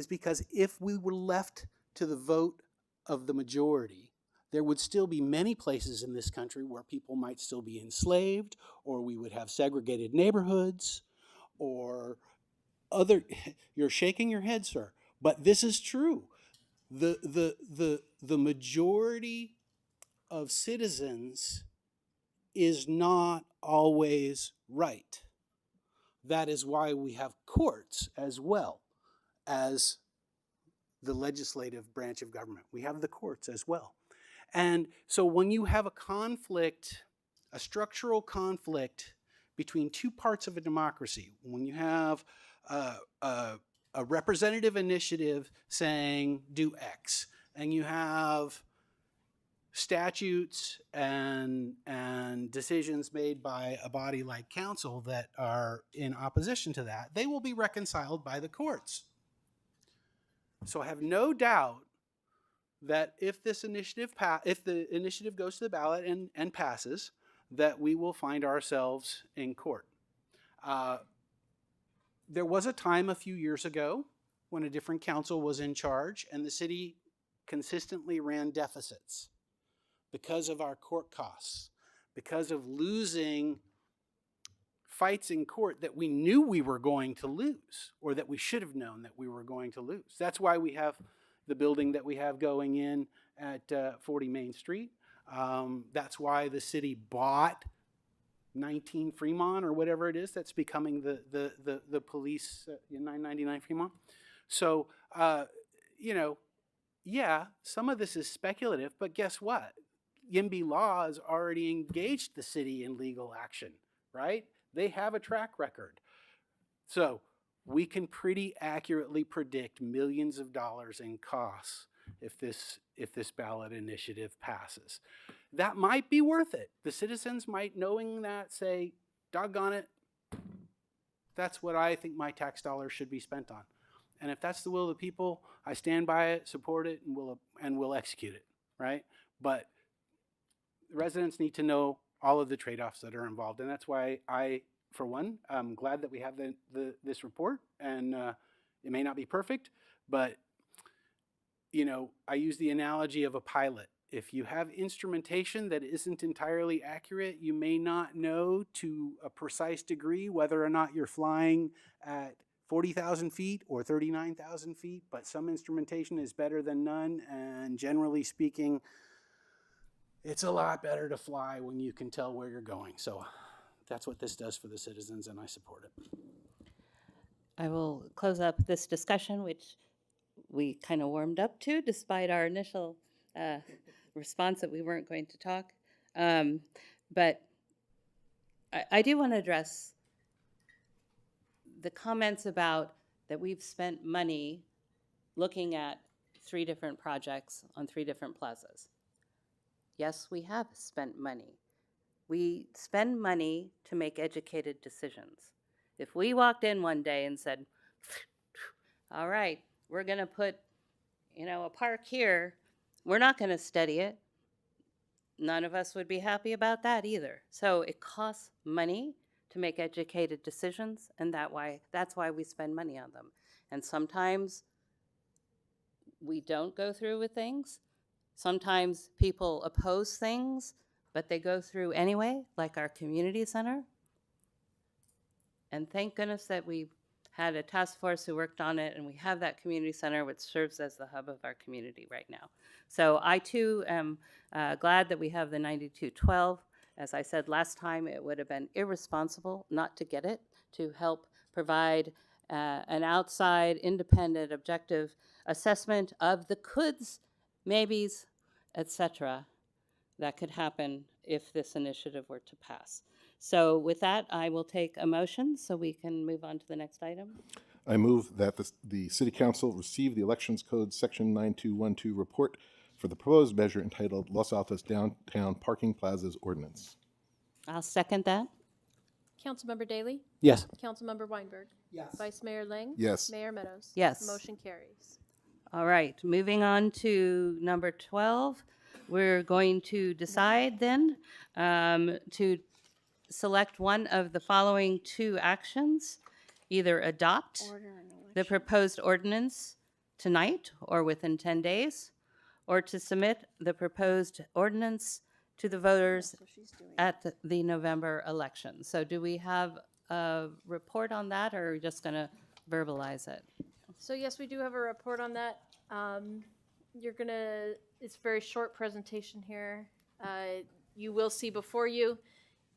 because if we were left to the vote of the majority, there would still be many places in this country where people might still be enslaved, or we would have segregated neighborhoods, or other. You're shaking your head, sir, but this is true. The majority of citizens is not always right. That is why we have courts as well as the legislative branch of government. We have the courts as well. And so when you have a conflict, a structural conflict between two parts of a democracy, when you have a representative initiative saying do X, and you have statutes and decisions made by a body like council that are in opposition to that, they will be reconciled by the courts. So I have no doubt that if this initiative if the initiative goes to the ballot and passes, that we will find ourselves in court. There was a time a few years ago when a different council was in charge, and the city consistently ran deficits because of our court costs, because of losing fights in court that we knew we were going to lose, or that we should have known that we were going to lose. That's why we have the building that we have going in at 40 Main Street. That's why the city bought 19 Fremont, or whatever it is that's becoming the police 999 Fremont. So, yeah, some of this is speculative, but guess what? YIMBY Law has already engaged the city in legal action, right? They have a track record. So we can pretty accurately predict millions of dollars in costs if this ballot initiative passes. That might be worth it. The citizens might, knowing that, say, doggone it, that's what I think my tax dollars should be spent on. And if that's the will of the people, I stand by it, support it, and we'll execute it, right? But residents need to know all of the trade-offs that are involved, and that's why I, for one, I'm glad that we have this report, and it may not be perfect, but I use the analogy of a pilot. If you have instrumentation that isn't entirely accurate, you may not know to a precise degree whether or not you're flying at 40,000 feet or 39,000 feet, but some instrumentation is better than none, and generally speaking, it's a lot better to fly when you can tell where you're going. So that's what this does for the citizens, and I support it. I will close up this discussion, which we kind of warmed up to despite our initial response that we weren't going to talk. But I do want to address the comments about that we've spent money looking at 3 different projects on 3 different plazas. Yes, we have spent money. We spend money to make educated decisions. If we walked in one day and said, all right, we're going to put, a park here, we're not going to study it. None of us would be happy about that either. So it costs money to make educated decisions, and that's why we spend money on them. And sometimes we don't go through with things. Sometimes people oppose things, but they go through anyway, like our community center. And thank goodness that we had a task force who worked on it, and we have that community center, which serves as the hub of our community right now. So I too am glad that we have the 9212. As I said last time, it would have been irresponsible not to get it, to help provide an outside, independent, objective assessment of the coulds, maybes, etc. that could happen if this initiative were to pass. So with that, I will take a motion so we can move on to the next item. I move that the City Council receive the Elections Code Section 9212 report for the proposed measure entitled Los Altos Downtown Parking Plazas Ordinance. I'll second that. Councilmember Daley? Yes. Councilmember Weinberg? Yes. Vice Mayor Lang? Yes. Mayor Meadows? Yes. Motion carries. All right, moving on to number 12. We're going to decide then to select one of the following 2 actions. Either adopt the proposed ordinance tonight or within 10 days, or to submit the proposed ordinance to the voters at the November election. So do we have a report on that, or are we just going to verbalize it? So yes, we do have a report on that. It's a very short presentation here. You will see before you,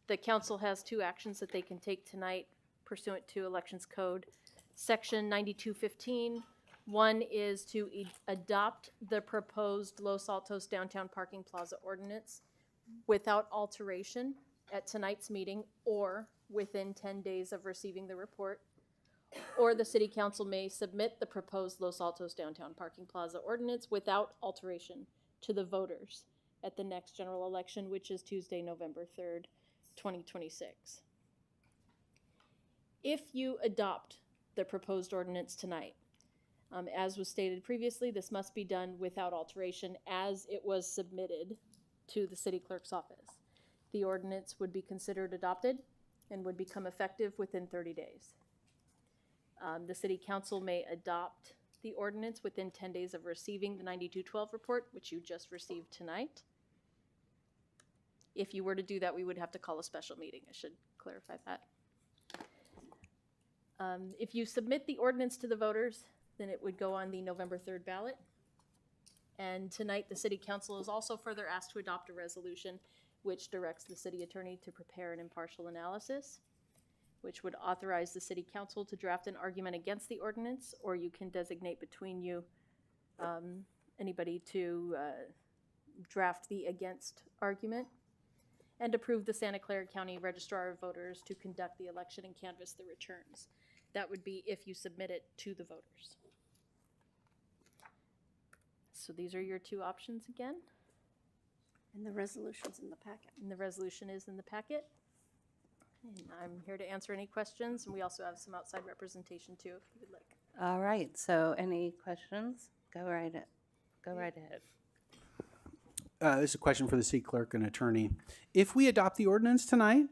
the council has 2 actions that they can take tonight pursuant to Elections Code Section 9215. One is to adopt the proposed Los Altos Downtown Parking Plaza Ordinance without alteration at tonight's meeting or within 10 days of receiving the report. Or the City Council may submit the proposed Los Altos Downtown Parking Plaza Ordinance without alteration to the voters at the next general election, which is Tuesday, November 3rd, 2026. If you adopt the proposed ordinance tonight, as was stated previously, this must be done without alteration as it was submitted to the city clerk's office. The ordinance would be considered adopted and would become effective within 30 days. The City Council may adopt the ordinance within 10 days of receiving the 9212 report, which you just received tonight. If you were to do that, we would have to call a special meeting. I should clarify that. If you submit the ordinance to the voters, then it would go on the November 3rd ballot. And tonight, the City Council is also further asked to adopt a resolution which directs the city attorney to prepare an impartial analysis, which would authorize the City Council to draft an argument against the ordinance, or you can designate between you anybody to draft the against argument, and approve the Santa Clara County Registrar of Voters to conduct the election and canvass the returns. That would be if you submit it to the voters. So these are your 2 options again. And the resolution's in the packet. And the resolution is in the packet. And I'm here to answer any questions, and we also have some outside representation too, if you would like. All right, so any questions? Go right ahead. This is a question for the city clerk and attorney. If we adopt the ordinance tonight,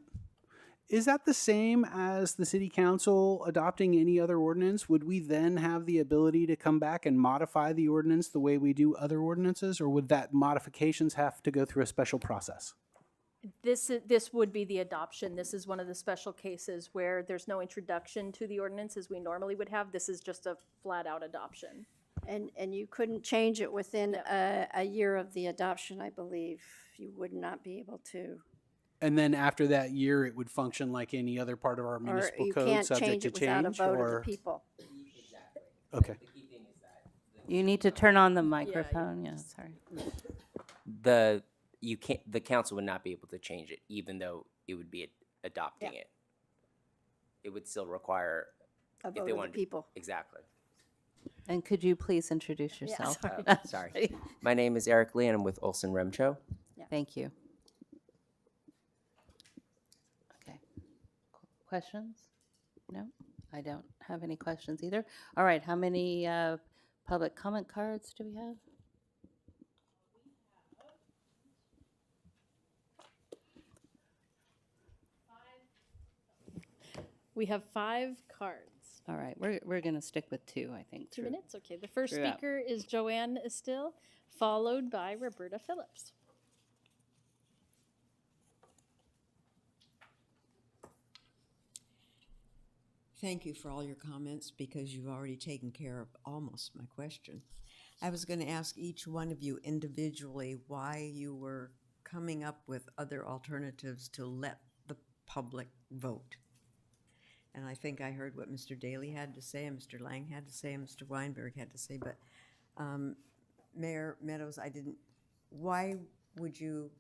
is that the same as the city council adopting any other ordinance? Would we then have the ability to come back and modify the ordinance the way we do other ordinances, or would that modifications have to go through a special process? This would be the adoption. This is one of the special cases where there's no introduction to the ordinance as we normally would have. This is just a flat-out adoption. And you couldn't change it within a year of the adoption, I believe. You would not be able to. And then after that year, it would function like any other part of our municipal code, subject to change? Or you can't change it without a vote of the people. Okay. You need to turn on the microphone. Yeah, sorry. The council would not be able to change it, even though it would be adopting it. It would still require A if vote they of the wanted people. Exactly. And could you please introduce yourself? Sorry. My name is Eric Lee, and I'm with Olson Remcho. Thank you. Okay. Questions? No, I don't have any questions either. All right, how many public comment cards do we have? We have 5 cards. All right, we're going to stick with 2, I think. 2 minutes? Okay. The first throughout. speaker is Joanne Estill, followed by Roberta Phillips. Thank you for all your comments because you've already taken care of almost my question. I was going to ask each one of you individually why you were coming up with other alternatives to let the public vote. And I think I heard what Mr. Daly had to say, and Mr. Lang had to say, and Mr. Weinberg had to say, but Mayor Meadows, why would you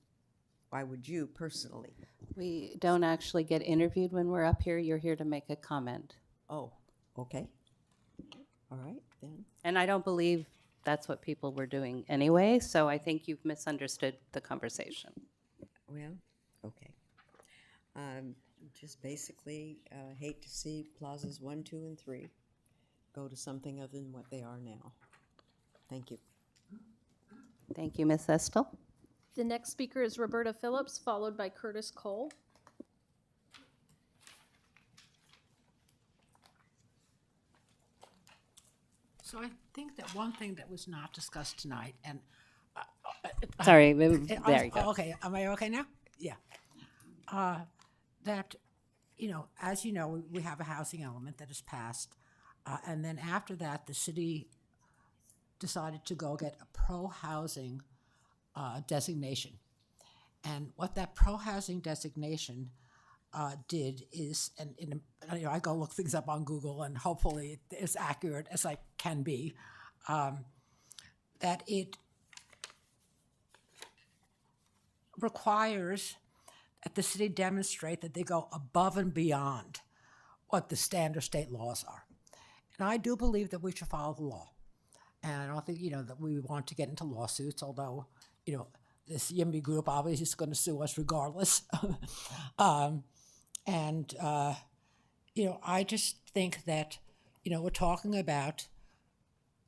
personally? We don't actually get interviewed when we're up here. You're here to make a comment. Oh, okay. All right, then. And I don't believe that's what people were doing anyway, so I think you've misunderstood the conversation. Well, okay. Just basically hate to see plazas 1, 2, and 3 go to something other than what they are now. Thank you. Thank you, Ms. Estill. The next speaker is Roberta Phillips, followed by Curtis Cole. So I think that one thing that was not discussed tonight, and Sorry, there you go. Okay, am I okay now? Yeah. That, as you know, we have a housing element that is passed, and then after that, the city decided to go get a pro-housing designation. And what that pro-housing designation did is, and I go look things up on Google, and hopefully it's as accurate as I can be, that it requires that the city demonstrate that they go above and beyond what the standard state laws are. And I do believe that we should follow the law. And I don't think, that we want to get into lawsuits, although, this YIMBY group obviously is going to sue us regardless. I just think that, we're talking about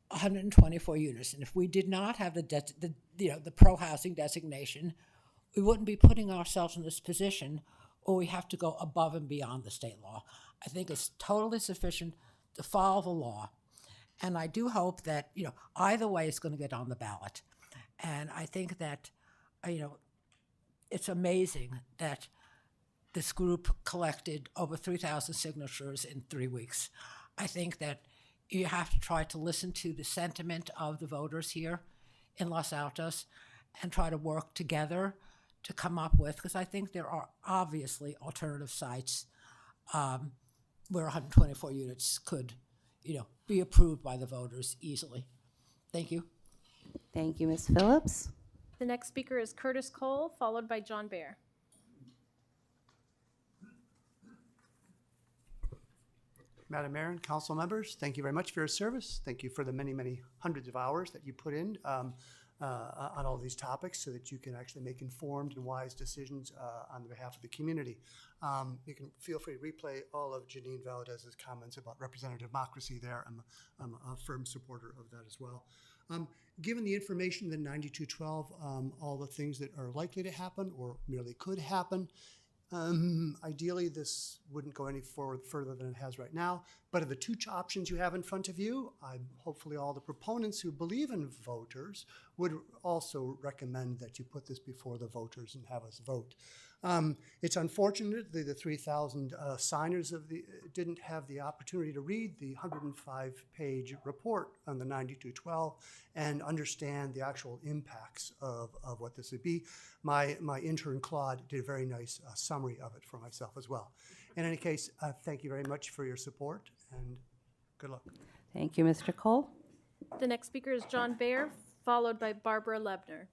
124 units. And if we did not have the pro-housing designation, we wouldn't be putting ourselves in this position where we have to go above and beyond the state law. I think it's totally sufficient to follow the law. And I do hope that, either way it's going to get on the ballot. And I think that, it's amazing that this group collected over 3,000 signatures in 3 weeks. I think that you have to try to listen to the sentiment of the voters here in Los Altos and try to work together to come up with, because I think there are obviously alternative sites where 124 units could, be approved by the voters easily. Thank you. Thank you, Ms. Phillips. The next speaker is Curtis Cole, followed by John Baer. Madam Mayor and council members, thank you very much for your service. Thank you for the many, many hundreds of hours that you put in on all these topics so that you can actually make informed and wise decisions on behalf of the community. You can feel free to replay all of Janine Valadez's comments about representative democracy there. I'm a firm supporter of that as well. Given the information in 9212, all the things that are likely to happen or merely could happen, ideally, this wouldn't go any further than it has right now. But of the 2 options you have in front of you, hopefully all the proponents who believe in voters would also recommend that you put this before the voters and have us vote. It's unfortunate that the 3,000 signers didn't have the opportunity to read the 105-page report on the 9212 and understand the actual impacts of what this would be. My intern, Claude, did a very nice summary of it for myself as well. In any case, thank you very much for your support, and good luck. Thank you, Mr. Cole. The next speaker is John Baer, followed by Barbara Lebner.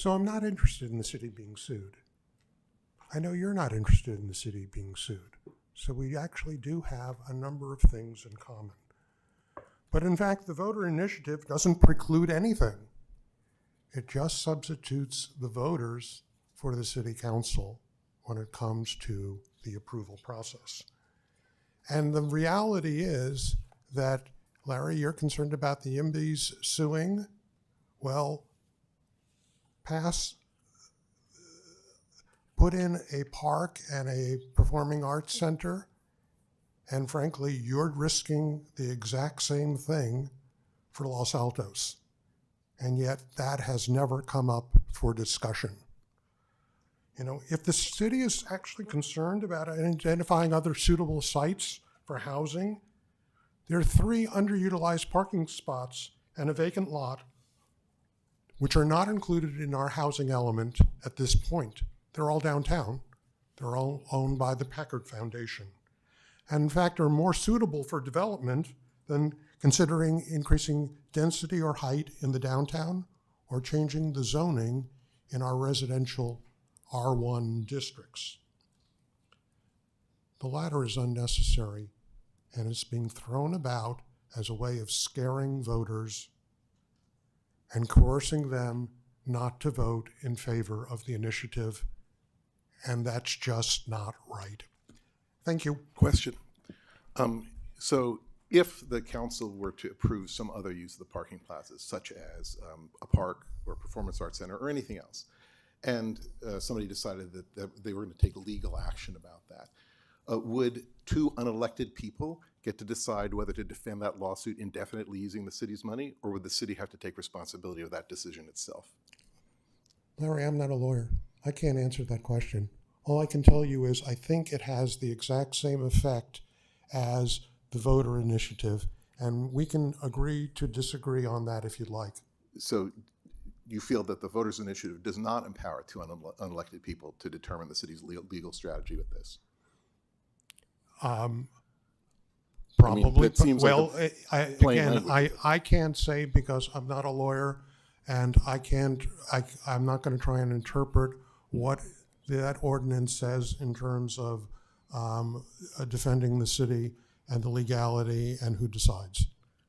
So I'm not interested in the city being sued. I know you're not interested in the city being sued. So we actually do have a number of things in common. But in fact, the voter initiative doesn't preclude anything. It just substitutes the voters for the city council when it comes to the approval process. And the reality is that, Larry, you're concerned about the IMBYs suing. Well, put in a park and a performing arts center, and frankly, you're risking the exact same thing for Los Altos. And yet that has never come up for discussion. You know, if the city is actually concerned about identifying other suitable sites for housing, there are 3 underutilized parking spots and a vacant lot, which are not included in our housing element at this point. They're all downtown. They're all owned by the Packard Foundation. And in fact, are more suitable for development than considering increasing density or height in the downtown or changing the zoning in our residential R1 districts. The latter is unnecessary, and it's being thrown about as a way of scaring voters and coercing them not to vote in favor of the initiative, and that's just not right. Thank you. Question. So if the council were to approve some other use of the parking plazas, such as a park or performance arts center or anything else, and somebody decided that they were going to take legal action about that, would 2 unelected people get to decide whether to defend that lawsuit indefinitely using the city's money, or would the city have to take responsibility of that decision itself? Larry, I'm not a lawyer. I can't answer that question. All I can tell you is I think it has the exact same effect as the voter initiative, and we can agree to disagree on that if you'd like. So you feel that the voters initiative does not empower 2 unelected people to determine the city's legal strategy with this? Probably. I mean, it seems well, like plain language. I can't say because I'm not a lawyer, and I'm not going to try and interpret what that ordinance says in terms of defending the city and the legality and who decides.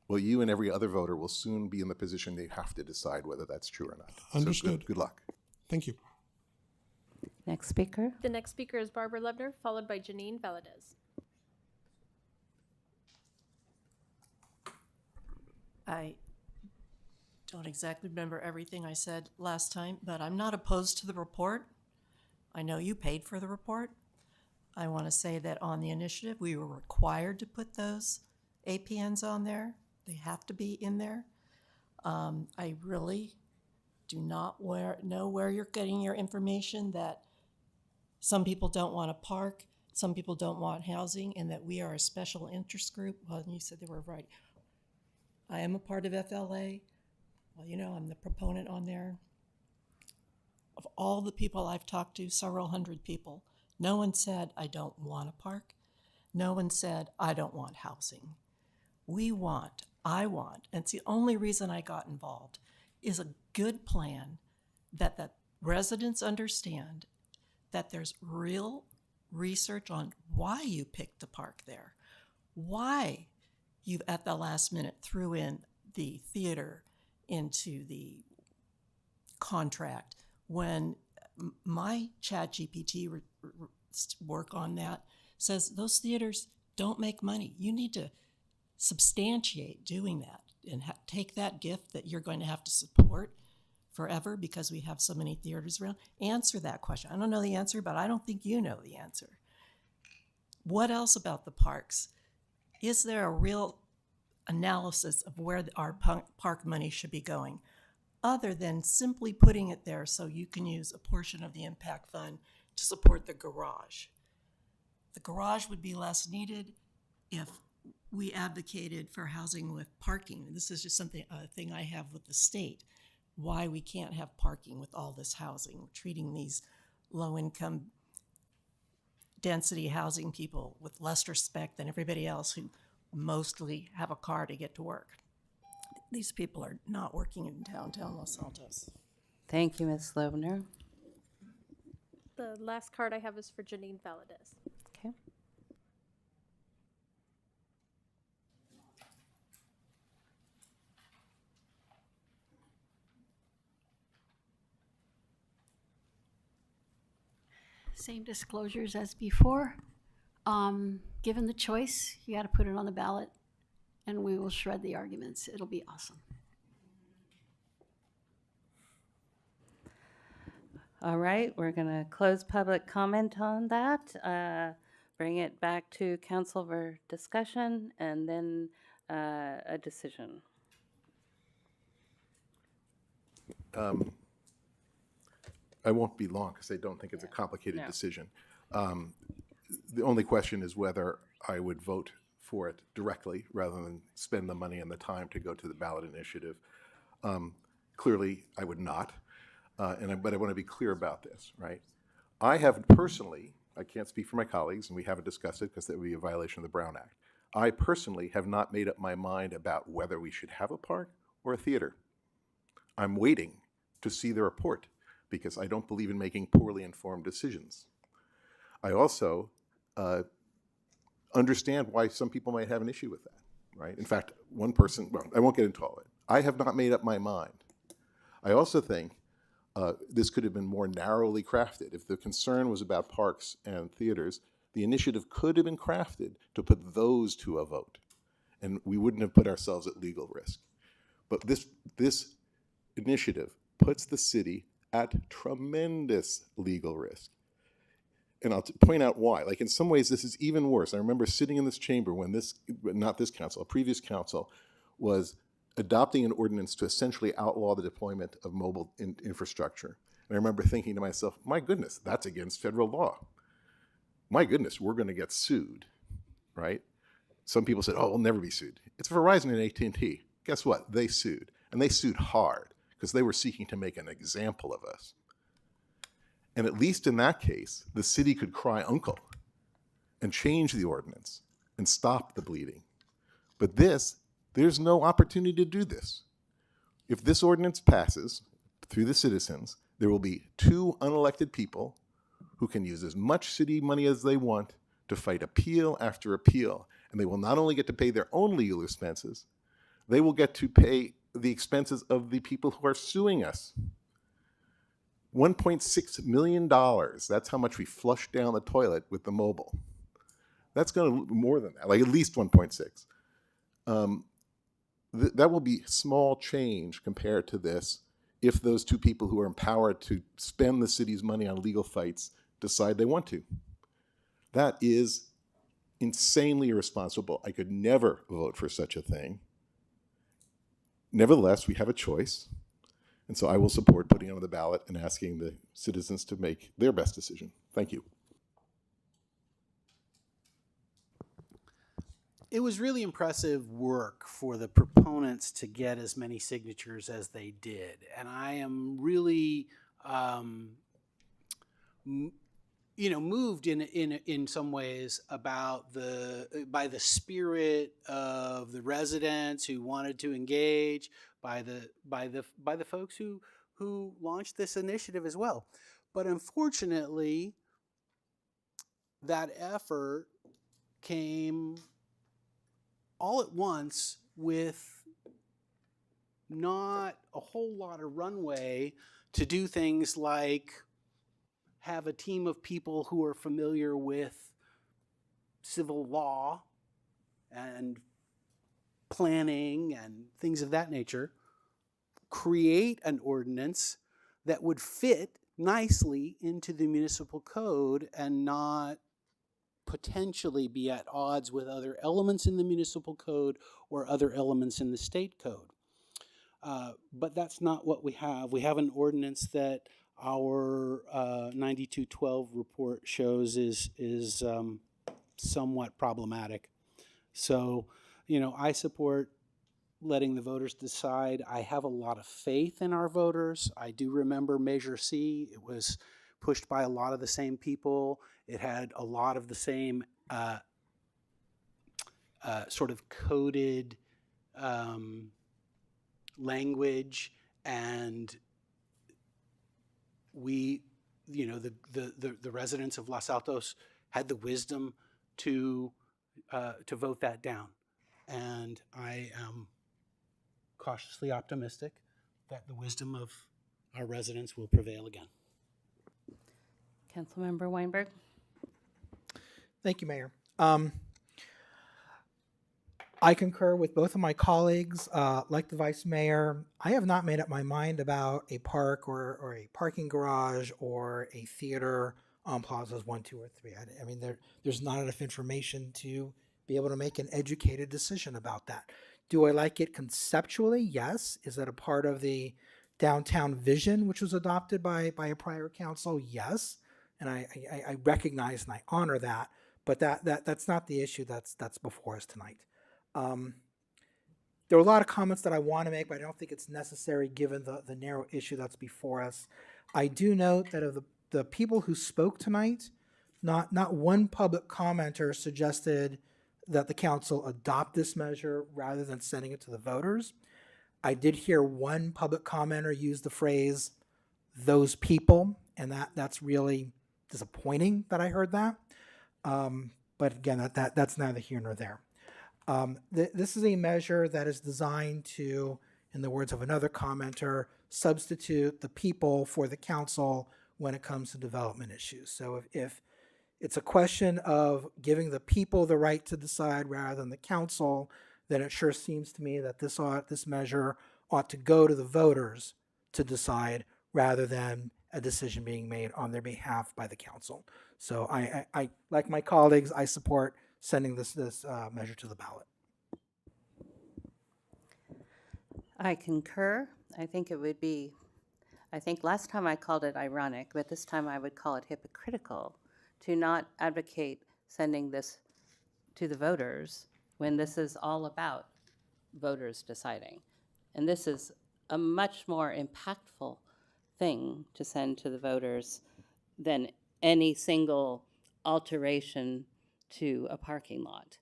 Well, you and every other voter will soon be in the position they have to decide whether that's true or not. Understood. So good luck. Thank you. Next speaker. The next speaker is Barbara Lebner, followed by Janine Valadez. I don't exactly remember everything I said last time, but I'm not opposed to the report. I know you paid for the report. I want to say that on the initiative, we were required to put those APNs on there. They have to be in there. I really do not know where you're getting your information that some people don't want to park, some people don't want housing, and that we are a special interest group. Well, you said they were right. I am a part of FLA. Well, you know, I'm the proponent on there. Of all the people I've talked to, several hundred people, no one said, I don't want a park. No one said, I don't want housing. I want, and it's the only reason I got involved, is a good plan that the residents understand that there's real research on why you picked the park there, why you at the last minute threw in the theater into the contract. When my ChatGPT work on that says those theaters don't make money. You need to substantiate doing that and take that gift that you're going to have to support forever because we have so many theaters around. Answer that question. I don't know the answer, but I don't think you know the answer. What else about the parks? Is there a real analysis of where our park money should be going, other than simply putting it there so you can use a portion of the impact fund to support the garage? The garage would be less needed if we advocated for housing with parking. This is just a thing I have with the state, why we can't have parking with all this housing. We're treating these low-income density housing people with less respect than everybody else who mostly have a car to get to work. These people are not working in downtown Los Altos. Thank you, Ms. Loebner. The last card I have is for Janine Valadez. Okay. Same disclosures as before. Given the choice, you got to put it on the ballot, and we will shred the arguments. It'll be awesome. All right, we're going to close public comment on that, bring it back to council for discussion, and then a decision. I won't be long because I don't think it's a complicated No. decision. The only question is whether I would vote for it directly rather than spend the money and the time to go to the ballot initiative. Clearly, I would not, but I want to be clear about this, right? I have personally, I can't speak for my colleagues, and we haven't discussed it because that would be a violation of the Brown Act. I personally have not made up my mind about whether we should have a park or a theater. I'm waiting to see the report because I don't believe in making poorly informed decisions. I also understand why some people might have an issue with that, right? In fact, one person, well, I won't get into all of it. I have not made up my mind. I also think this could have been more narrowly crafted. If the concern was about parks and theaters, the initiative could have been crafted to put those to a vote, and we wouldn't have put ourselves at legal risk. But this initiative puts the city at tremendous legal risk. And I'll point out why. Like, in some ways, this is even worse. I remember sitting in this chamber when not this council, a previous council, was adopting an ordinance to essentially outlaw the deployment of mobile infrastructure. And I remember thinking to myself, my goodness, that's against federal law. My goodness, we're going to get sued, right? Some people said, oh, we'll never be sued. It's Verizon and AT&T. Guess what? They sued. And they sued hard because they were seeking to make an example of us. And at least in that case, the city could cry uncle and change the ordinance and stop the bleeding. But there's no opportunity to do this. If this ordinance passes through the citizens, there will be 2 unelected people who can use as much city money as they want to fight appeal after appeal. And they will not only get to pay their own legal expenses, they will get to pay the expenses of the people who are suing us. $1.6 million, that's how much we flushed down the toilet with the mobile. That's going to more than that, like at least 1.6. That will be small change compared to this if those 2 people who are empowered to spend the city's money on legal fights decide they want to. That is insanely irresponsible. I could never vote for such a thing. Nevertheless, we have a choice. And so I will support putting it on the ballot and asking the citizens to make their best decision. Thank you. It was really impressive work for the proponents to get as many signatures as they did. And I am really, moved in some ways about by the spirit of the residents who wanted to engage, by the folks who launched this initiative as well. But unfortunately, that effort came all at once with not a whole lot of runway to do things like have a team of people who are familiar with civil law and planning and things of that nature, create an ordinance that would fit nicely into the municipal code and not potentially be at odds with other elements in the municipal code or other elements in the state code. But that's not what we have. We have an ordinance that our 9212 report shows is somewhat problematic. So, I support letting the voters decide. I have a lot of faith in our voters. I do remember Measure C. It was pushed by a lot of the same people. It had a lot of the same sort of coded language and we, the residents of Los Altos had the wisdom to vote that down. And I am cautiously optimistic that the wisdom of our residents will prevail again. Councilmember Weinberg? Thank you, Mayor. I concur with both of my colleagues. Like the Vice Mayor, I have not made up my mind about a park or a parking garage or a theater on plazas 1, 2, or 3. I mean, there's not enough information to be able to make an educated decision about that. Do I like it conceptually? Yes. Is that a part of the downtown vision, which was adopted by a prior council? Yes. And I recognize and I honor that, but that's not the issue that's before us tonight. There are a lot of comments that I want to make, but I don't think it's necessary given the narrow issue that's before us. I do note that of the people who spoke tonight, not one public commenter suggested that the council adopt this measure rather than sending it to the voters. I did hear one public commenter use the phrase, "those people," and that's really disappointing that I heard that. But again, that's neither here nor there. This is a measure that is designed to, in the words of another commenter, substitute the people for the council when it comes to development issues. So if it's a question of giving the people the right to decide rather than the council, then it sure seems to me that this measure ought to go to the voters to decide rather than a decision being made on their behalf by the council. So I like my colleagues, I support sending this measure to the ballot. I concur. I think it would be, I think last time I called it ironic, but this time I would call it hypocritical to not advocate sending this to the voters when this is all about voters deciding. And this is a much more impactful thing to send to the voters than any single alteration to a parking lot,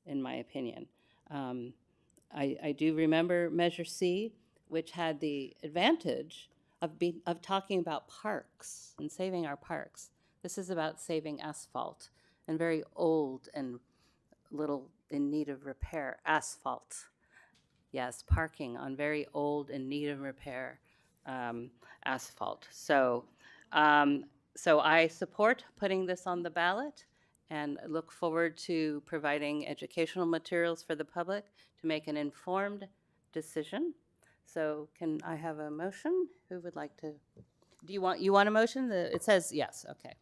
in my opinion. I do remember Measure C, which had the advantage of talking about parks and saving our parks. This is about saving asphalt and very old and little in need of repair asphalt. Yes, parking on very old and need of repair asphalt. So I support putting this on the ballot and look forward to providing educational materials for the public to make an informed decision. So can I have a motion? Who would like to? Do you want a motion? It says yes, okay.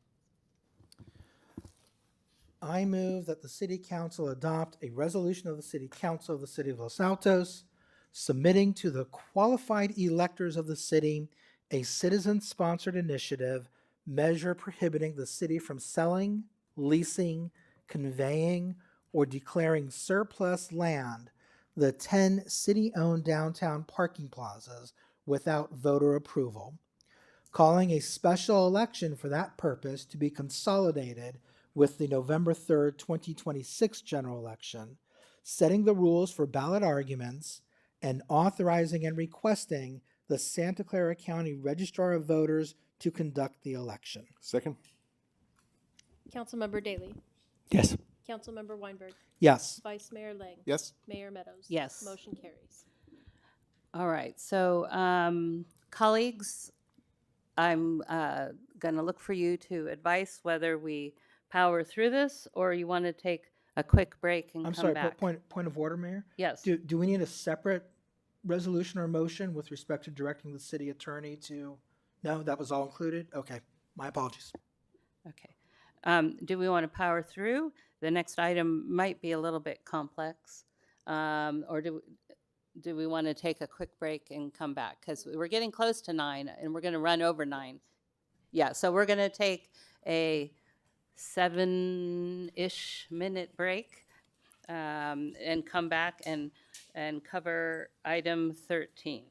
I move that the City Council adopt a resolution of the City Council of the City of Los Altos submitting to the qualified electors of the city a citizen-sponsored initiative measure prohibiting the city from selling, leasing, conveying, or declaring surplus land the 10 city-owned downtown parking plazas without voter approval, calling a special election for that purpose to be consolidated with the November 3rd, 2026 general election, setting the rules for ballot arguments, and authorizing and requesting the Santa Clara County Registrar of Voters to conduct the election. Second? Councilmember Daley. Yes. Councilmember Weinberg. Yes. Vice Mayor Lang. Yes. Mayor Meadows. Yes. Motion carries. All right, so colleagues, I'm going to look for you to advise whether we power through this or you want to take a quick break and I'm come sorry, back. point of order, Mayor? Yes. Do we need a separate resolution or motion with respect to directing the city attorney to, no, that was all included? Okay, my apologies. Okay. Do we want to power through? The next item might be a little bit complex. Or do we want to take a quick break and come back? Because we're getting close to 9 and we're going to run over 9. Yeah, so we're going to take a 7-ish minute break and come back and cover item 13.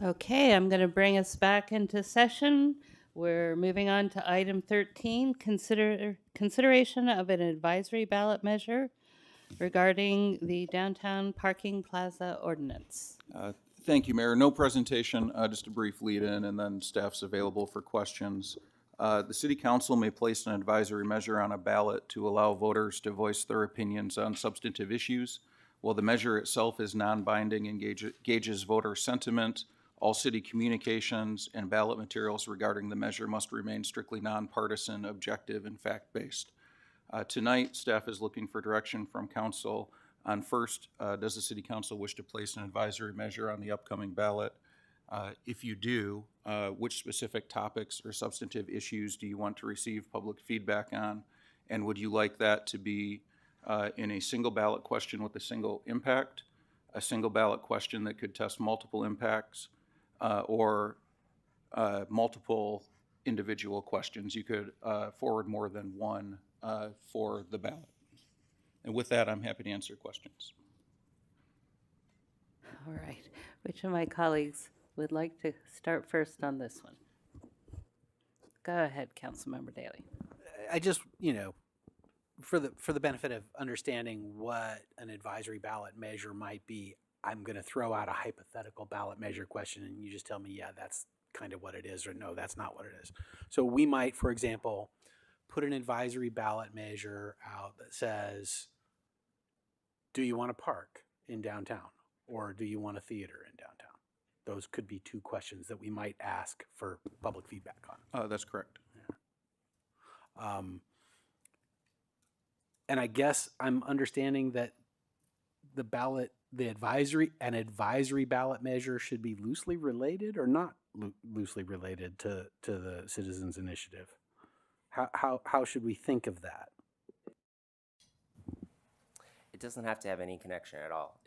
Okay, I'm going to bring us back into session. We're moving on to item 13, consideration of an advisory ballot measure regarding the downtown parking plaza ordinance. Thank you, Mayor. No presentation, just a brief lead-in, and then staff's available for questions. The City Council may place an advisory measure on a ballot to allow voters to voice their opinions on substantive issues. While the measure itself is non-binding and gauges voter sentiment, all city communications and ballot materials regarding the measure must remain strictly nonpartisan, objective, and fact-based. Tonight, staff is looking for direction from council on first, does the City Council wish to place an advisory measure on the upcoming ballot? If you do, which specific topics or substantive issues do you want to receive public feedback on? And would you like that to be in a single ballot question with a single impact, a single ballot question that could test multiple impacts, or multiple individual questions? You could forward more than one for the ballot. And with that, I'm happy to answer questions. All right. Which of my colleagues would like to start first on this one? Go ahead, Councilmember Daley. I just, for the benefit of understanding what an advisory ballot measure might be, I'm going to throw out a hypothetical ballot measure question, and you just tell me, yeah, that's kind of what it is, or no, that's not what it is. So we might, for example, put an advisory ballot measure out that says, do you want a park in downtown, or do you want a theater in downtown? Those could be two questions that we might ask for public feedback on. That's correct. Yeah. And I guess I'm understanding that an advisory ballot measure should be loosely related or not loosely related to the citizens initiative. How should we think of that? It doesn't have to have any connection at all.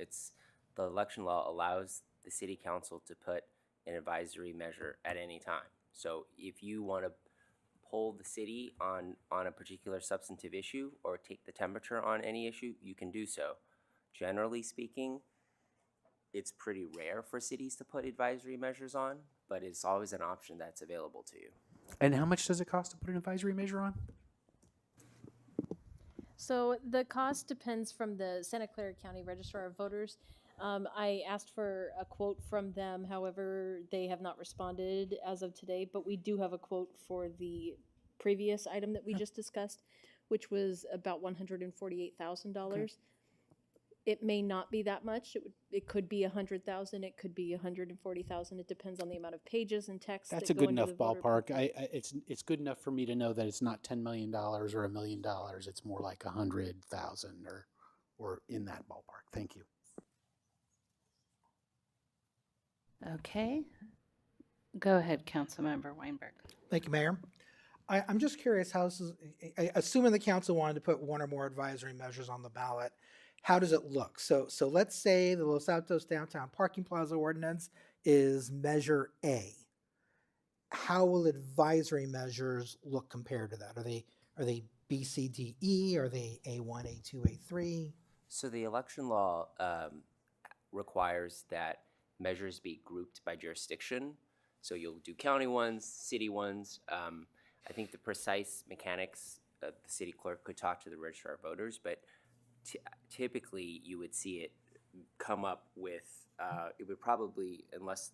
The election law allows the city council to put an advisory measure at any time. So if you want to poll the city on a particular substantive issue or take the temperature on any issue, you can do so. Generally speaking, it's pretty rare for cities to put advisory measures on, but it's always an option that's available to you. And how much does it cost to put an advisory measure on? So the cost depends from the Santa Clara County Registrar of Voters. I asked for a quote from them. However, they have not responded as of today, but we do have a quote for the previous item that we just discussed, which was about $148,000. Okay. It may not be that much. It could be 100,000. It could be 140,000. It depends on the amount of pages and text. That's a good enough ballpark. It's good enough for me to know that it's not $10 million or $1 million. It's more like 100,000 or in that ballpark. Thank you. Okay. Go ahead, Councilmember Weinberg. Thank you, Mayor. I'm just curious how this is, assuming the council wanted to put one or more advisory measures on the ballot, how does it look? So let's say the Los Altos Downtown Parking Plaza Ordinance is Measure A. How will advisory measures look compared to that? Are they B, C, D, E? Are they A1, A2, A3? So the election law requires that measures be grouped by jurisdiction. So you'll do county ones, city ones. I think the precise mechanics, the city clerk could talk to the registrar of voters, but typically you would see it come up with, it would probably, unless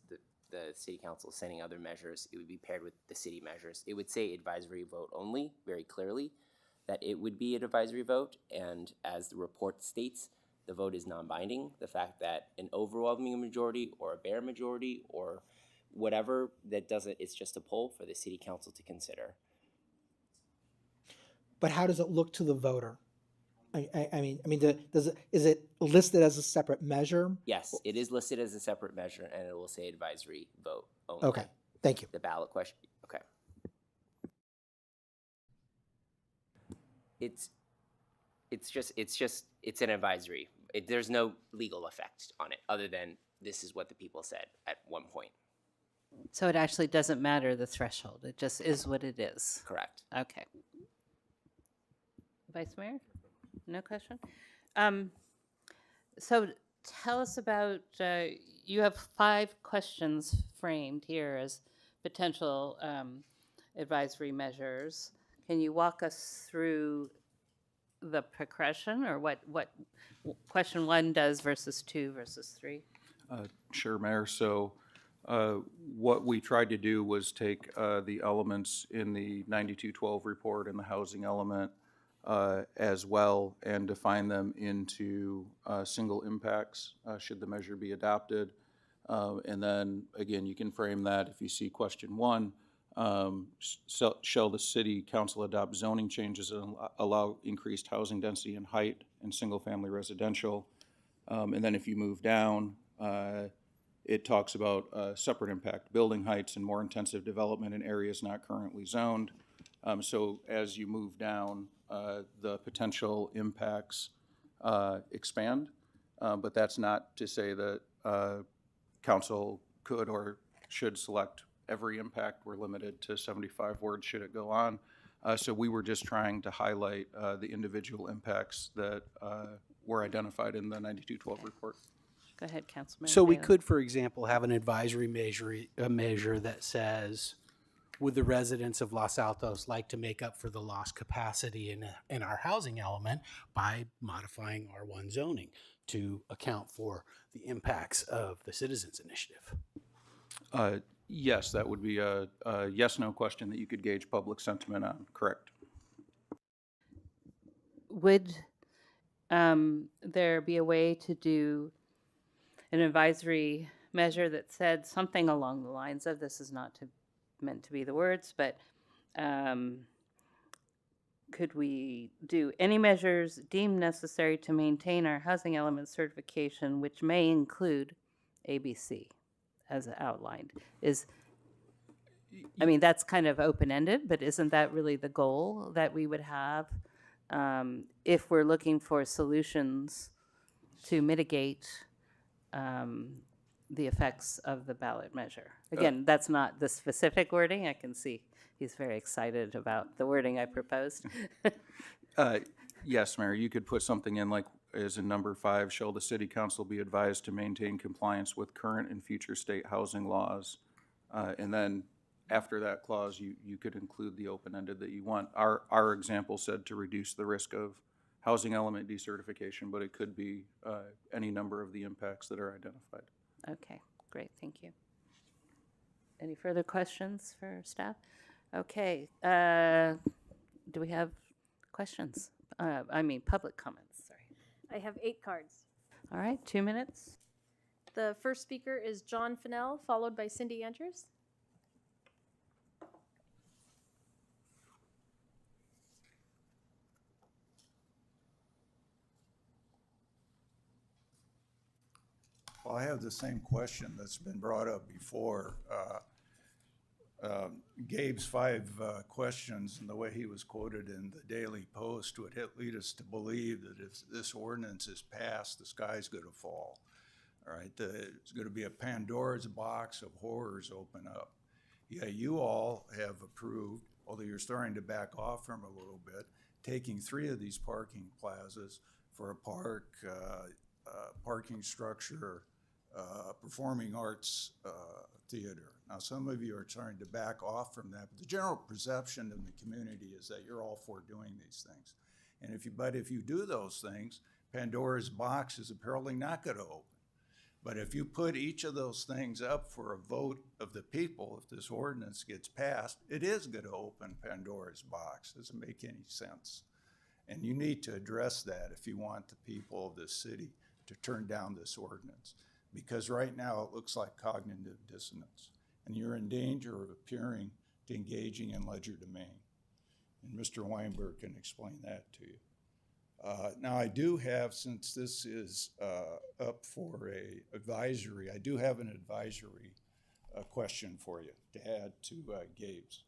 the city council is sending other measures, it would be paired with the city measures. It would say advisory vote only, very clearly, that it would be an advisory vote, and as the report states, the vote is non-binding. The fact that an overwhelming majority or a bare majority or whatever, that doesn't, it's just a poll for the city council to consider. But how does it look to the voter? Is it listed as a separate measure? Yes, it is listed as a separate measure, and it will say advisory vote only. Okay, thank you. The ballot question, okay. It's an advisory. There's no legal effect on it other than this is what the people said at one point. So it actually doesn't matter the threshold. It just is what it is. Correct. Okay. Vice Mayor? No question? So tell us about, you have 5 questions framed here as potential advisory measures. Can you walk us through the progression, or what question 1 does versus 2 versus 3? Sure, Mayor. So what we tried to do was take the elements in the 9212 report and the housing element as well and define them into single impacts should the measure be adopted. And then, again, you can frame that if you see question 1, shall the city council adopt zoning changes and allow increased housing density and height in single-family residential? And then if you move down, it talks about separate impact, building heights and more intensive development in areas not currently zoned. So as you move down, the potential impacts expand, but that's not to say that council could or should select every impact. We're limited to 75 words should it go on. So we were just trying to highlight the individual impacts that were identified in the 9212 report. Go ahead, Councilman. So we Bailey. could, for example, have an advisory measure that says, would the residents of Los Altos like to make up for the lost capacity in our housing element by modifying R1 zoning to account for the impacts of the Citizens Initiative? Yes, that would be a yes-no question that you could gauge public sentiment on, correct. Would there be a way to do an advisory measure that said something along the lines of, this is not meant to be the words, but could we do any measures deemed necessary to maintain our housing element certification, which may include ABC as outlined? I mean, that's kind of open-ended, but isn't that really the goal that we would have if we're looking for solutions to mitigate the effects of the ballot measure? Again, that's not the specific wording. I can see he's very excited about the wording I proposed. Yes, Mayor, you could put something in like, as in number 5, shall the city council be advised to maintain compliance with current and future state housing laws? And then after that clause, you could include the open-ended that you want. Our example said to reduce the risk of housing element decertification, but it could be any number of the impacts that are identified. Okay, great, thank you. Any further questions for staff? Okay, do we have questions? Public comments, sorry. I have 8 cards. All right, 2 minutes. The first speaker is John Fennell, followed by Cindy Andrews. Well, I have the same question that's been brought up before. Gabe's 5 questions and the way he was quoted in the Daily Post would lead us to believe that if this ordinance is passed, the sky's going to fall. All right, it's going to be a Pandora's box of horrors open up. Yeah, you all have approved, although you're starting to back off from a little bit, taking 3 of these parking plazas for a park, parking structure, performing arts theater. Now, some of you are trying to back off from that, but the general perception in the community is that you're all for doing these things. And if you do those things, Pandora's box is apparently not going to open. But if you put each of those things up for a vote of the people, if this ordinance gets passed, it is going to open Pandora's box. Doesn't make any sense. And you need to address that if you want the people of this city to turn down this ordinance. Because right now it looks like cognitive dissonance. And you're in danger of appearing to engaging in ledger domain. And Mr. Weinberg can explain that to you. Now I do have, since this is up for a advisory, I do have an advisory question for you to add to Gabe's.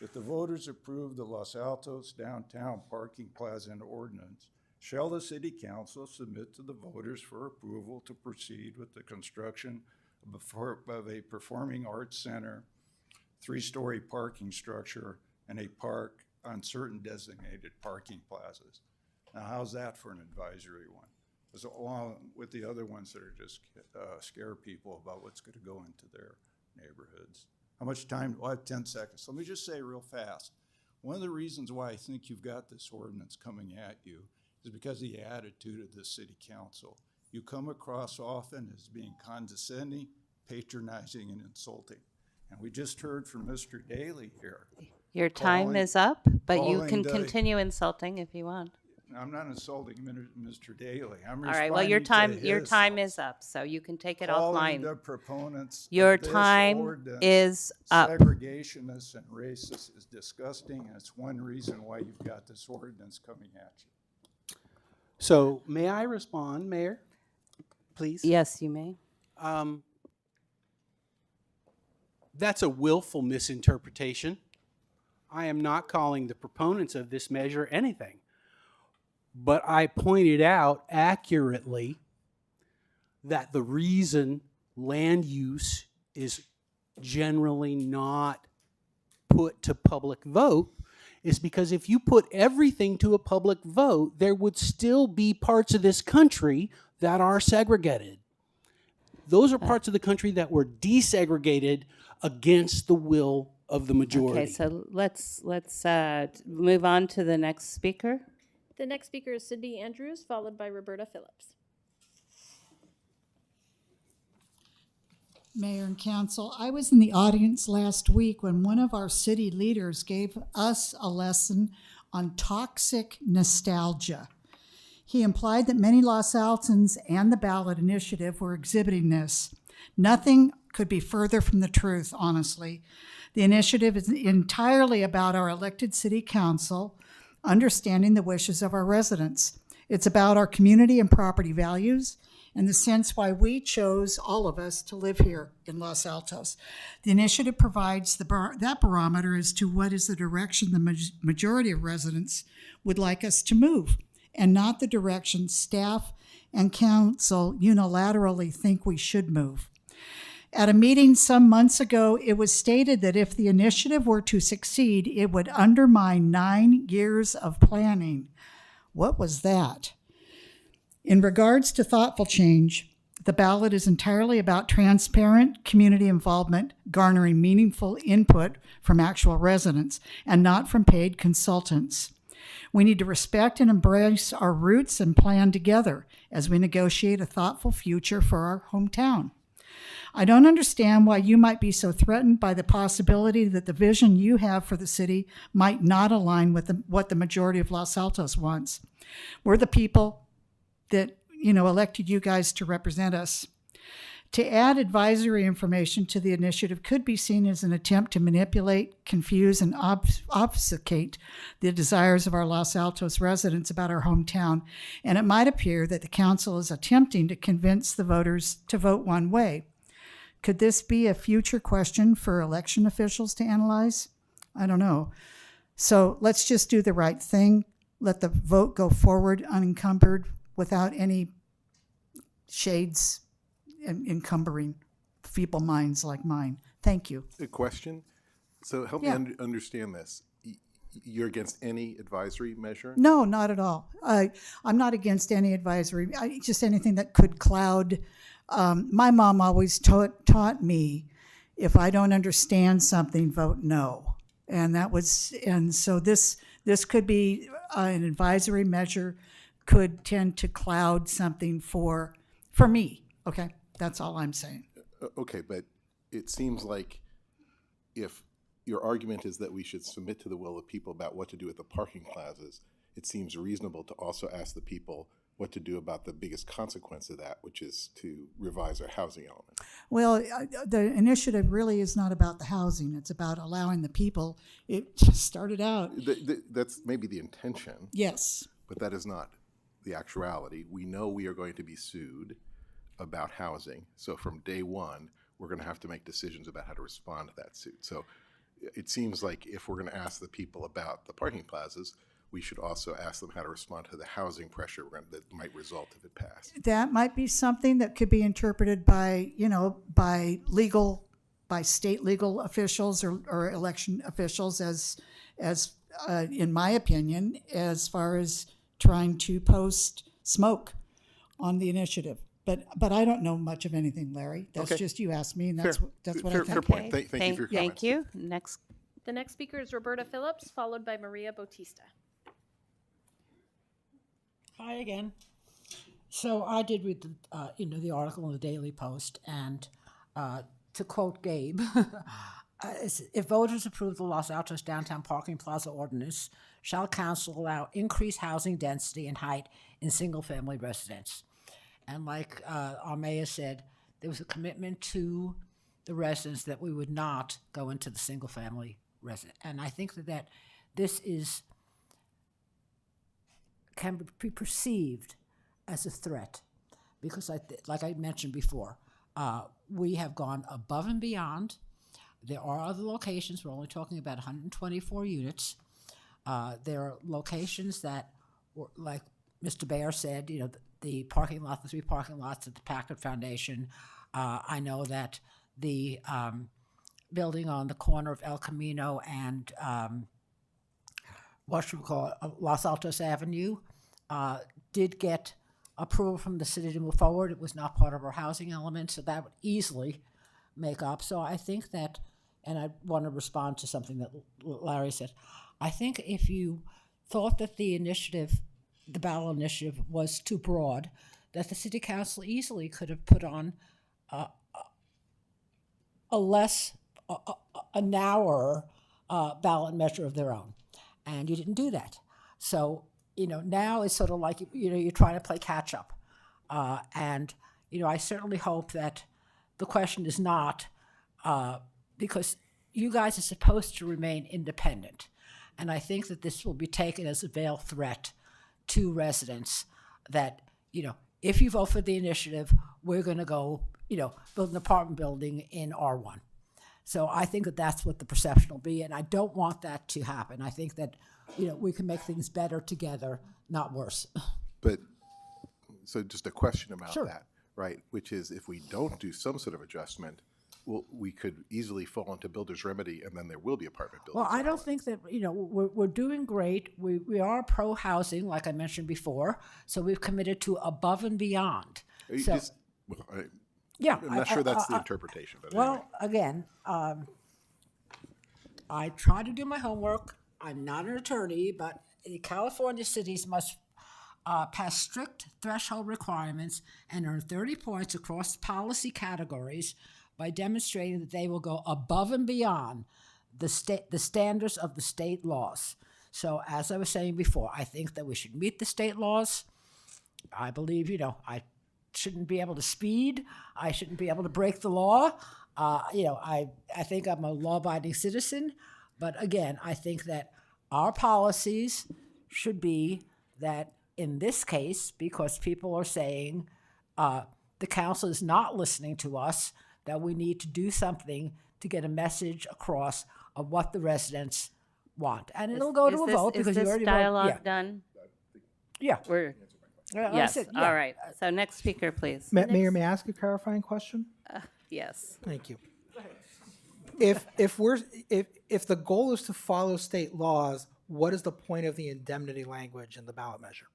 If the voters approve the Los Altos downtown parking plaza ordinance, shall the city council submit to the voters for approval to proceed with the construction of a performing arts center, 3-story parking structure, and a park on certain designated parking plazas? Now, how's that for an advisory one? as along with the other ones that are just scare people about what's going to go into their neighborhoods. How much time? I have 10 seconds. Let me just say real fast. One of the reasons why I think you've got this ordinance coming at you is because of the attitude of the city council. You come across often as being condescending, patronizing, and insulting. And we just heard from Mr. Daly here. Your time is up, but you can calling the- continue insulting if you want. I'm not insulting Mr. Daly. I'm All right, well, your responding to your his time is up, so you can take it calling offline. the proponents Your of this time ordinance is up. segregationist and racist is disgusting, and it's one reason why you've got this ordinance coming at you. So may I respond, Mayor? Please? Yes, you may. That's a willful misinterpretation. I am not calling the proponents of this measure anything. But I pointed out accurately that the reason land use is generally not put to public vote is because if you put everything to a public vote, there would still be parts of this country that are segregated. Those are parts of the country that were desegregated against the will of the majority. Okay, so let's move on to the next speaker. The next speaker is Cindy Andrews, followed by Roberta Phillips. Mayor and Council, I was in the audience last week when one of our city leaders gave us a lesson on toxic nostalgia. He implied that many Los Altons and the ballot initiative were exhibiting this. Nothing could be further from the truth, honestly. The initiative is entirely about our elected city council understanding the wishes of our residents. It's about our community and property values and the sense why we chose, all of us, to live here in Los Altos. The initiative provides that barometer as to what is the direction the majority of residents would like us to move, and not the direction staff and council unilaterally think we should move. At a meeting some months ago, it was stated that if the initiative were to succeed, it would undermine 9 years of planning. What was that? In regards to thoughtful change, the ballot is entirely about transparent community involvement, garnering meaningful input from actual residents and not from paid consultants. We need to respect and embrace our roots and plan together as we negotiate a thoughtful future for our hometown. I don't understand why you might be so threatened by the possibility that the vision you have for the city might not align with what the majority of Los Altos wants. We're the people that, elected you guys to represent us. To add advisory information to the initiative could be seen as an attempt to manipulate, confuse, and obfuscate the desires of our Los Altos residents about our hometown, and it might appear that the council is attempting to convince the voters to vote one way. Could this be a future question for election officials to analyze? I don't know. So let's just do the right thing. Let the vote go forward unencumbered without any shades encumbering feeble minds like mine. Thank you. A question? So help me understand this. You're against any advisory measure? No, not at all. I'm not against any advisory, just anything that could cloud. My mom always taught me, if I don't understand something, vote no. And so this could be an advisory measure, could tend to cloud something for me. Okay, that's all I'm saying. Okay, but it seems like if your argument is that we should submit to the will of people about what to do at the parking plazas, it seems reasonable to also ask the people what to do about the biggest consequence of that, which is to revise our housing element. Well, the initiative really is not about the housing. It's about allowing the people. It just started out. That's maybe the intention. Yes. But that is not the actuality. We know we are going to be sued about housing. So from day one, we're going to have to make decisions about how to respond to that suit. So it seems like if we're going to ask the people about the parking plazas, we should also ask them how to respond to the housing pressure that might result if it passed. That might be something that could be interpreted by state legal officials or election officials as in my opinion, as far as trying to post smoke on the initiative. But I don't know much of anything, Larry. That's Okay. just you asked me, and Fair. that's what Fair- I think. fair point. Thank you for your Thank comments. you. Next. The next speaker is Roberta Phillips, followed by Maria Bautista. Hi again. So I did read the article in the Daily Post, and to quote Gabe, if voters approve the Los Altos downtown parking plaza ordinance, shall council allow increased housing density and height in single-family residence. And like our mayor said, there was a commitment to the residents that we would not go into the single-family residence. And I think that this can be perceived as a threat, because like I mentioned before, we have gone above and beyond. There are other locations. We're only talking about 124 units. There are locations that, like Mr. Baer said, the parking lot, the 3 parking lots at the Packard Foundation. I know that the building on the corner of El Camino and Los Altos Avenue did get approval from the city to move forward. It was not part of our housing element, so that would easily make up. So I think that, and I want to respond to something that Larry said, I think if you thought that the ballot initiative was too broad, that the city council easily could have put on a narrower ballot measure of their own, and you didn't do that. So now it's sort of like you're trying to play catch up, and I certainly hope that the question is not because you guys are supposed to remain independent, and I think that this will be taken as a veiled threat to residents that if you vote for the initiative, we're going to go build an apartment building in R1. So I think that that's what the perception will be, and I don't want that to happen. I think that we can make things better together, not worse. But, so just a question about Sure. that, right? Which is, if we don't do some sort of adjustment, we could easily fall into builder's remedy, and then there will be apartment buildings. Well, I don't think that, we're doing great. We are pro-housing, like I mentioned before, so we've committed to above and beyond. So, yeah. I'm not sure that's the interpretation, but well, anyway. again, I try to do my homework. I'm not an attorney, but the California cities must pass strict threshold requirements and earn 30 points across policy categories by demonstrating that they will go above and beyond the standards of the state laws. So, as I was saying before, I think that we should meet the state laws. I believe, I shouldn't be able to speed. I shouldn't be able to break the law. I think I'm a law-abiding citizen. But again, I think that our policies should be that in this case, because people are saying the council is not listening to us, that we need to do something to get a message across of what the residents want. And it'll go to a vote because you already Is this dialogue voted. done? Yeah. We're, I yes, said, yeah. all right. So next speaker, please. Mayor, may I ask a clarifying question? Yes. Thank you. If the goal is to follow state laws, what is the point of the indemnity language in the ballot measure?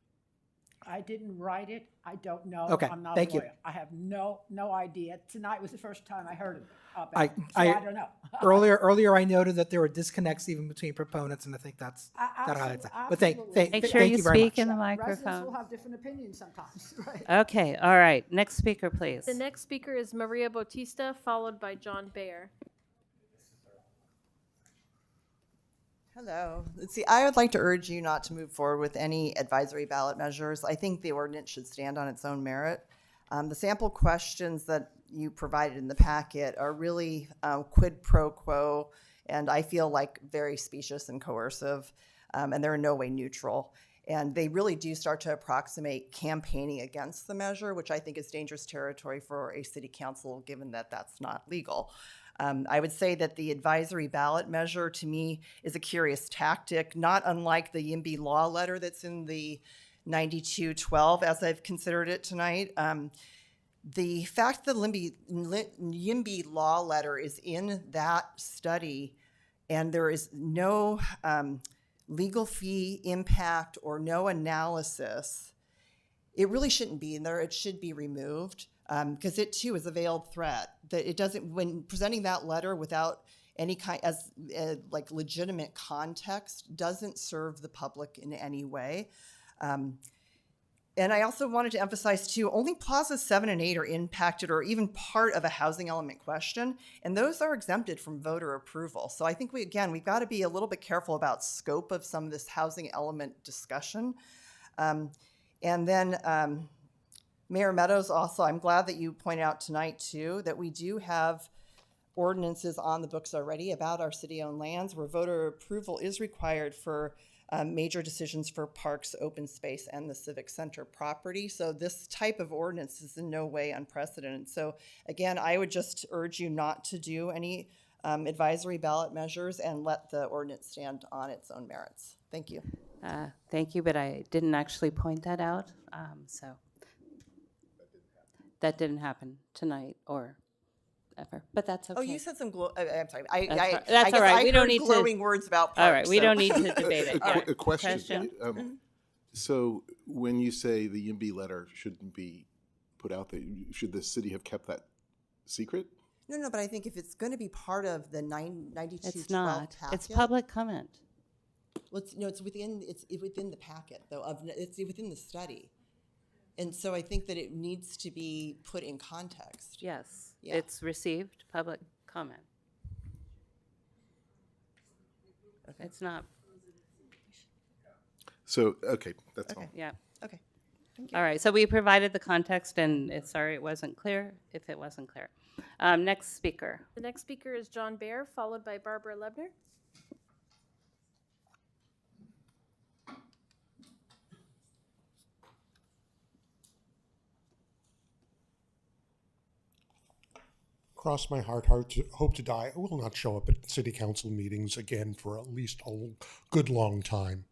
I didn't write it. I don't know. Okay, I'm not thank a you. lawyer. I have no idea. Tonight was the first time I heard about I it. So I don't know. earlier I noted that there were disconnects even between proponents, and I think that highlights that. But Make sure thank you you very speak much. in the Residents microphone. will have different opinions sometimes, right? Okay, all right. Next speaker, please. The next speaker is Maria Bautista, followed by John Baer. Hello. Let's see, I would like to urge you not to move forward with any advisory ballot measures. I think the ordinance should stand on its own merit. The sample questions that you provided in the packet are really quid pro quo, and I feel like very specious and coercive, and they're in no way neutral. And they really do start to approximate campaigning against the measure, which I think is dangerous territory for a city council, given that that's not legal. I would say that the advisory ballot measure, to me, is a curious tactic, not unlike the YIMBY law letter that's in the 9212, as I've considered it tonight. The fact that the YIMBY law letter is in that study and there is no legal fee impact or no analysis it really shouldn't be in there. It should be removed because it too is a veiled threat. That it doesn't, when presenting that letter without any kind as like legitimate context, doesn't serve the public in any way. And I also wanted to emphasize too, only plazas 7 and 8 are impacted or even part of a housing element question, and those are exempted from voter approval. So I think we've got to be a little bit careful about scope of some of this housing element discussion. And then Mayor Meadows, also, I'm glad that you pointed out tonight too, that we do have ordinances on the books already about our city-owned lands where voter approval is required for major decisions for parks, open space, and the civic center property. So this type of ordinance is in no way unprecedented. So again, I would just urge you not to do any advisory ballot measures and let the ordinance stand on its own merits. Thank you. Thank you, but I didn't actually point that out. So that didn't happen tonight or ever, but that's okay. Oh, you said some. I'm sorry. That's all right. We don't need glowing words about parks. All right, we so. don't need to debate it. Yeah. A question. So when you say the YIMBY letter shouldn't be put out there, should the city have kept that secret? No, but I think if it's going to be part of the 9212 It's not. packet, It's public comment. Well, it's within the packet though. It's within the study, and so I think that it needs to be put in context. Yes, Yeah. it's received public comment. Okay. It's not. So, okay, that's Okay. all. Yeah. Okay. Thank you. All right. So we provided the context, and sorry it wasn't clear if it wasn't clear. Next speaker. The next speaker is John Baer, followed by Barbara Lebner. Cross my heart, hope to die. I will not show up at city council meetings again for at least a good long time.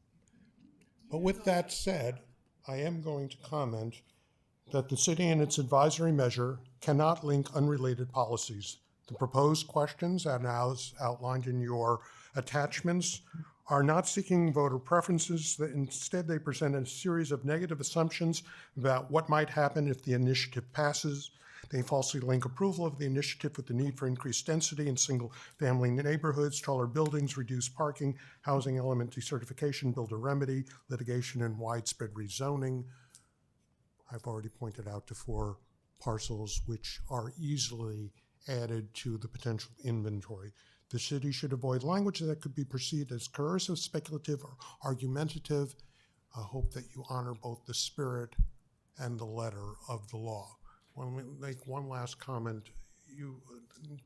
But with that said, I am going to comment that the city and its advisory measure cannot link unrelated policies. The proposed questions, and as outlined in your attachments, are not seeking voter preferences. Instead, they present a series of negative assumptions about what might happen if the initiative passes. They falsely link approval of the initiative with the need for increased density in single-family neighborhoods, taller buildings, reduced parking, housing element decertification, builder remedy, litigation, and widespread rezoning. I've already pointed out to 4 parcels which are easily added to the potential inventory. The city should avoid language that could be perceived as coercive, speculative, or argumentative. I hope that you honor both the spirit and the letter of the law. Let me make one last comment.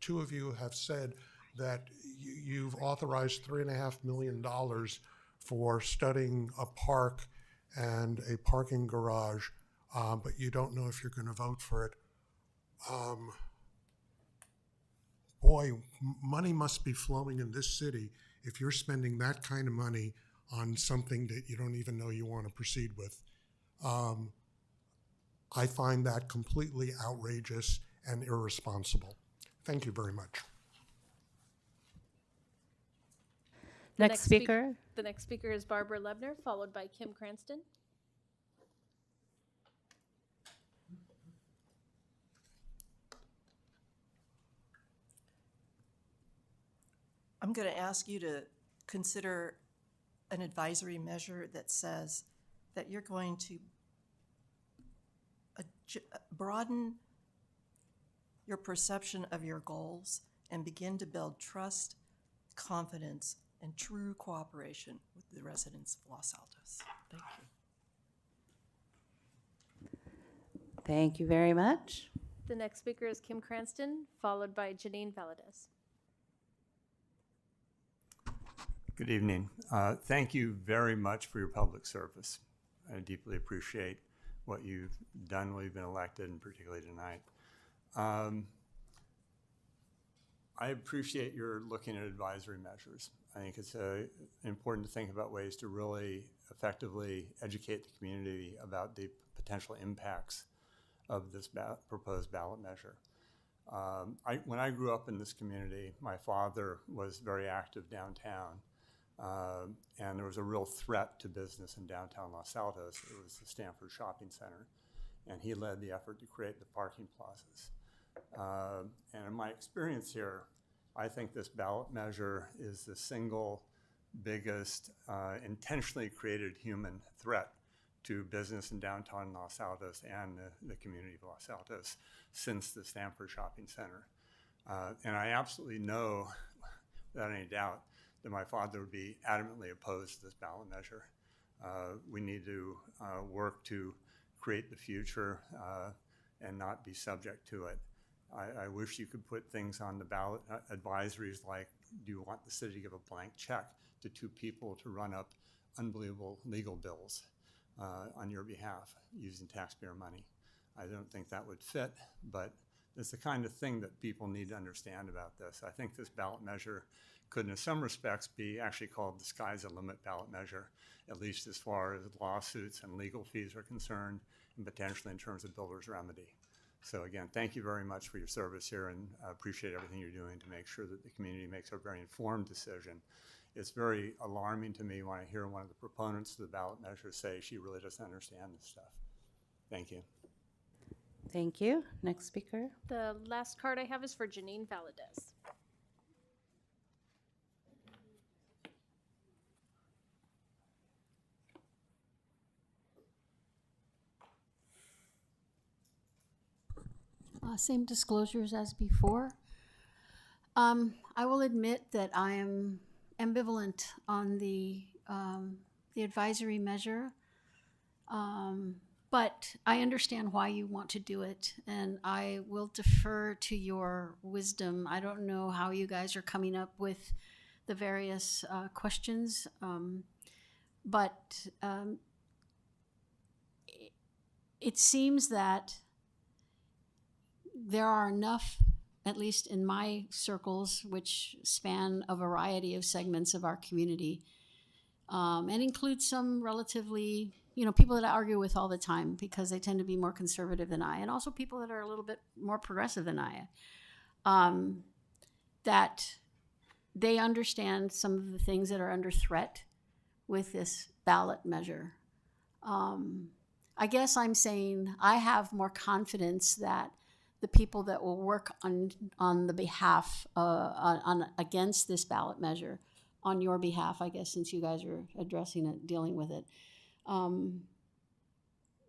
Two of you have said that you've authorized $3.5 million for studying a park and a parking garage, but you don't know if you're going to vote for it. Boy, money must be flowing in this city if you're spending that kind of money on something that you don't even know you want to proceed with. I find that completely outrageous and irresponsible. Thank you very much. Next speaker. The next speaker is Barbara Lebner, followed by Kim Cranston. I'm going to ask you to consider an advisory measure that says that you're going to broaden your perception of your goals and begin to build trust, confidence, and true cooperation with the residents of Los Altos. Thank you. Thank you very much. The next speaker is Kim Cranston, followed by Janine Valadez. Good evening. Thank you very much for your public service. I deeply appreciate what you've done while you've been elected, and particularly tonight. I appreciate your looking at advisory measures. I think it's important to think about ways to really effectively educate the community about the potential impacts of this proposed ballot measure. When I grew up in this community, my father was very active downtown. And there was a real threat to business in downtown Los Altos. It was the Stanford Shopping Center. And he led the effort to create the parking plazas. And in my experience here, I think this ballot measure is the single biggest intentionally created human threat to business in downtown Los Altos and the community of Los Altos since the Stanford Shopping Center. And I absolutely know, without any doubt, that my father would be adamantly opposed to this ballot measure. We need to work to create the future and not be subject to it. I wish you could put things on the ballot, advisories like, do you want the city to give a blank check to 2 people to run up unbelievable legal bills on your behalf using taxpayer money? I don't think that would fit, but it's the kind of thing that people need to understand about this. I think this ballot measure could, in some respects, be actually called the sky's the limit ballot measure, at least as far as lawsuits and legal fees are concerned, and potentially in terms of builder's remedy. So again, thank you very much for your service here, and I appreciate everything you're doing to make sure that the community makes a very informed decision. It's very alarming to me when I hear one of the proponents of the ballot measure say she really doesn't understand this stuff. Thank you. Thank you. Next speaker. The last card I have is for Janine Valadez. Same disclosures as before. I will admit that I am ambivalent on the advisory measure, but I understand why you want to do it, and I will defer to your wisdom. I don't know how you guys are coming up with the various questions, but it seems that there are enough, at least in my circles, which span a variety of segments of our community, and include some relatively, people that I argue with all the time because they tend to be more conservative than I, and also people that are a little bit more progressive than I, that they understand some of the things that are under threat with this ballot measure. I guess I'm saying I have more confidence that the people that will work on the behalf against this ballot measure, on your behalf, I guess, since you guys are addressing it, dealing with it,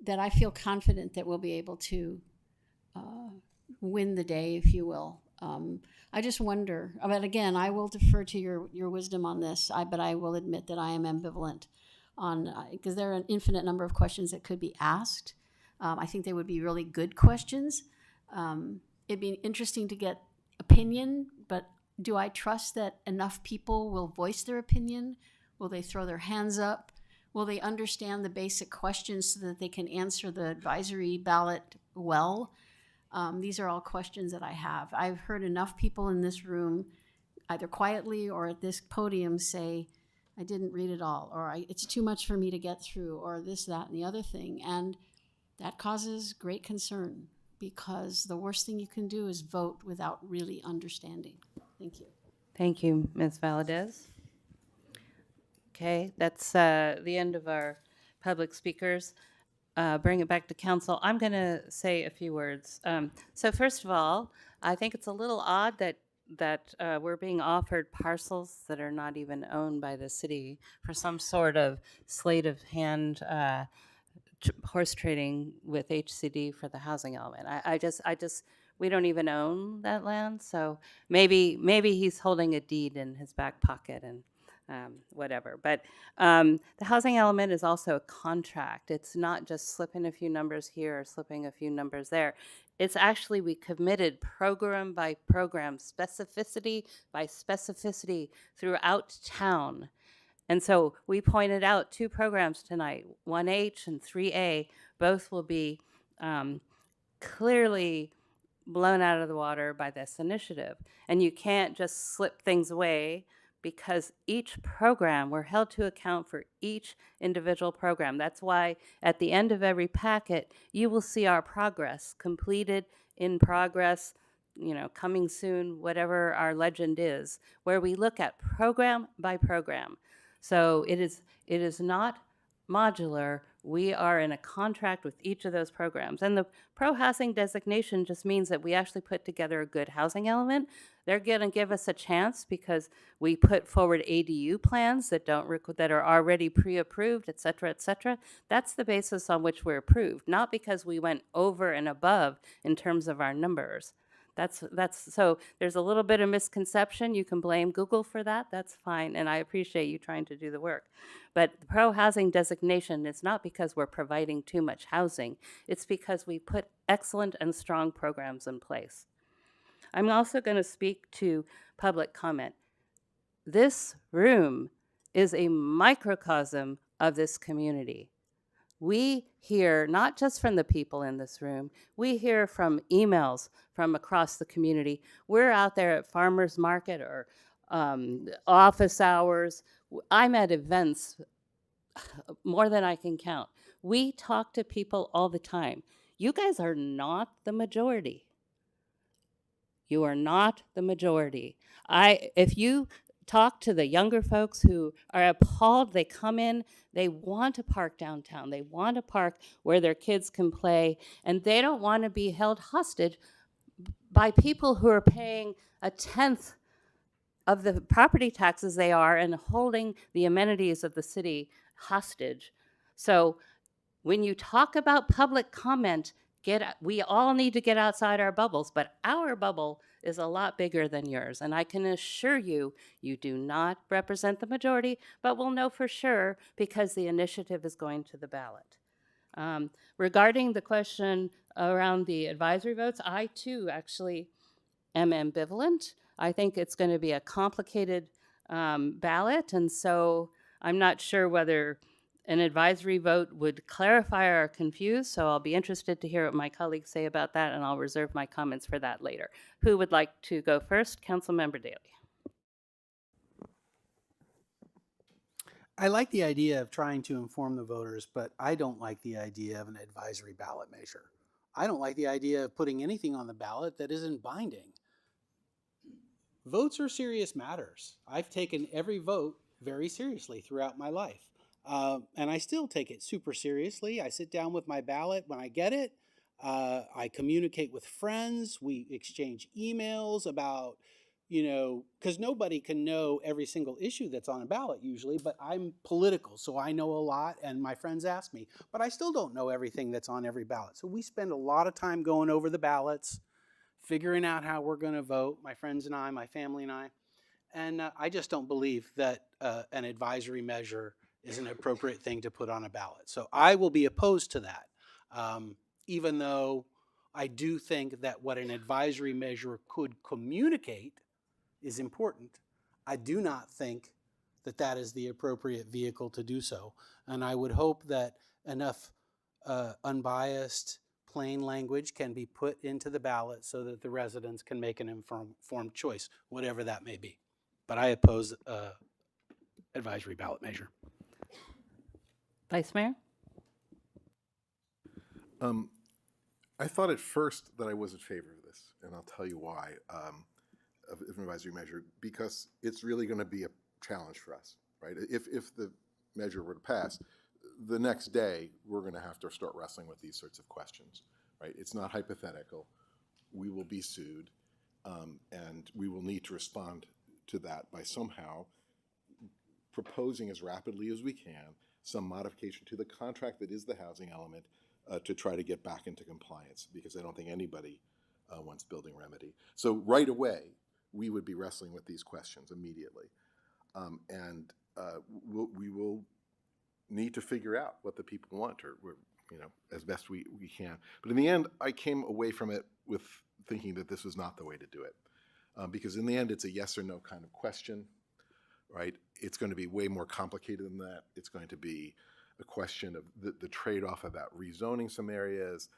that I feel confident that we'll be able to win the day, if you will. I just wonder, but again, I will defer to your wisdom on this, but I will admit that I am ambivalent on, because there are an infinite number of questions that could be asked. I think they would be really good questions. It'd be interesting to get opinion, but do I trust that enough people will voice their opinion? Will they throw their hands up? Will they understand the basic questions so that they can answer the advisory ballot well? These are all questions that I have. I've heard enough people in this room, either quietly or at this podium, say, I didn't read it all, or it's too much for me to get through, or this, that, and the other thing. And that causes great concern, because the worst thing you can do is vote without really understanding. Thank you. Thank you, Ms. Valadez. Okay, that's the end of our public speakers. Bring it back to council. I'm going to say a few words. So first of all, I think it's a little odd that we're being offered parcels that are not even owned by the city for some sort of sleight of hand horse trading with HCD for the housing element. I just, we don't even own that land, so maybe he's holding a deed in his back pocket and whatever. But the housing element is also a contract. It's not just slipping a few numbers here or slipping a few numbers there. It's actually, we committed program by program, specificity by specificity throughout town. And so we pointed out 2 programs tonight, 1H and 3A. Both will be clearly blown out of the water by this initiative. And you can't just slip things away, because each program, we're held to account for each individual program. That's why at the end of every packet, you will see our progress, completed, in progress, coming soon, whatever our legend is, where we look at program by program. So it is not modular. We are in a contract with each of those programs. And the pro-housing designation just means that we actually put together a good housing element. They're going to give us a chance because we put forward ADU plans that that are already pre-approved, et cetera, et cetera. That's the basis on which we're approved, not because we went over and above in terms of our numbers. That's so there's a little bit of misconception. You can blame Google for that. That's fine, and I appreciate you trying to do the work. But the pro-housing designation is not because we're providing too much housing. It's because we put excellent and strong programs in place. I'm also going to speak to public comment. This room is a microcosm of this community. We hear not just from the people in this room, we hear from emails from across the community. We're out there at farmers market or office hours. I'm at events more than I can count. We talk to people all the time. You guys are not the majority. You are not the majority. If you talk to the younger folks who are appalled, they come in, they want to park downtown, they want to park where their kids can play, and they don't want to be held hostage by people who are paying a tenth of the property taxes they are and holding the amenities of the city hostage. So when you talk about public comment, we all need to get outside our bubbles, but our bubble is a lot bigger than yours. And I can assure you, you do not represent the majority, but we'll know for sure because the initiative is going to the ballot. Regarding the question around the advisory votes, I too actually am ambivalent. I think it's going to be a complicated ballot, and so I'm not sure whether an advisory vote would clarify or confuse, so I'll be interested to hear what my colleagues say about that, and I'll reserve my comments for that later. Who would like to go first? Councilmember Daley. I like the idea of trying to inform the voters, but I don't like the idea of an advisory ballot measure. I don't like the idea of putting anything on the ballot that isn't binding. Votes are serious matters. I've taken every vote very seriously throughout my life. And I still take it super seriously. I sit down with my ballot when I get it. I communicate with friends. We exchange emails about, because nobody can know every single issue that's on a ballot usually, but I'm political, so I know a lot, and my friends ask me. But I still don't know everything that's on every ballot. So we spend a lot of time going over the ballots, figuring out how we're going to vote, my friends and I, my family and I. And I just don't believe that an advisory measure is an appropriate thing to put on a ballot. So I will be opposed to that, even though I do think that what an advisory measure could communicate is important. I do not think that that is the appropriate vehicle to do so. And I would hope that enough unbiased, plain language can be put into the ballot so that the residents can make an informed choice, whatever that may be. But I oppose advisory ballot measure. Vice Mayor? I thought at first that I was in favor of this, and I'll tell you why, of an advisory measure, because it's really going to be a challenge for us, right? If the measure were to pass, the next day we're going to have to start wrestling with these sorts of questions, right? It's not hypothetical. We will be sued, and we will need to respond to that by somehow proposing as rapidly as we can some modification to the contract that is the housing element to try to get back into compliance, because I don't think anybody wants building remedy. So right away, we would be wrestling with these questions immediately. And we will need to figure out what the people want, or as best we can. But in the end, I came away from it with thinking that this was not the way to do it. Because in the end, it's a yes or no kind of question, right? It's going to be way more complicated than that. It's going to be a question of the trade-off about rezoning some areas,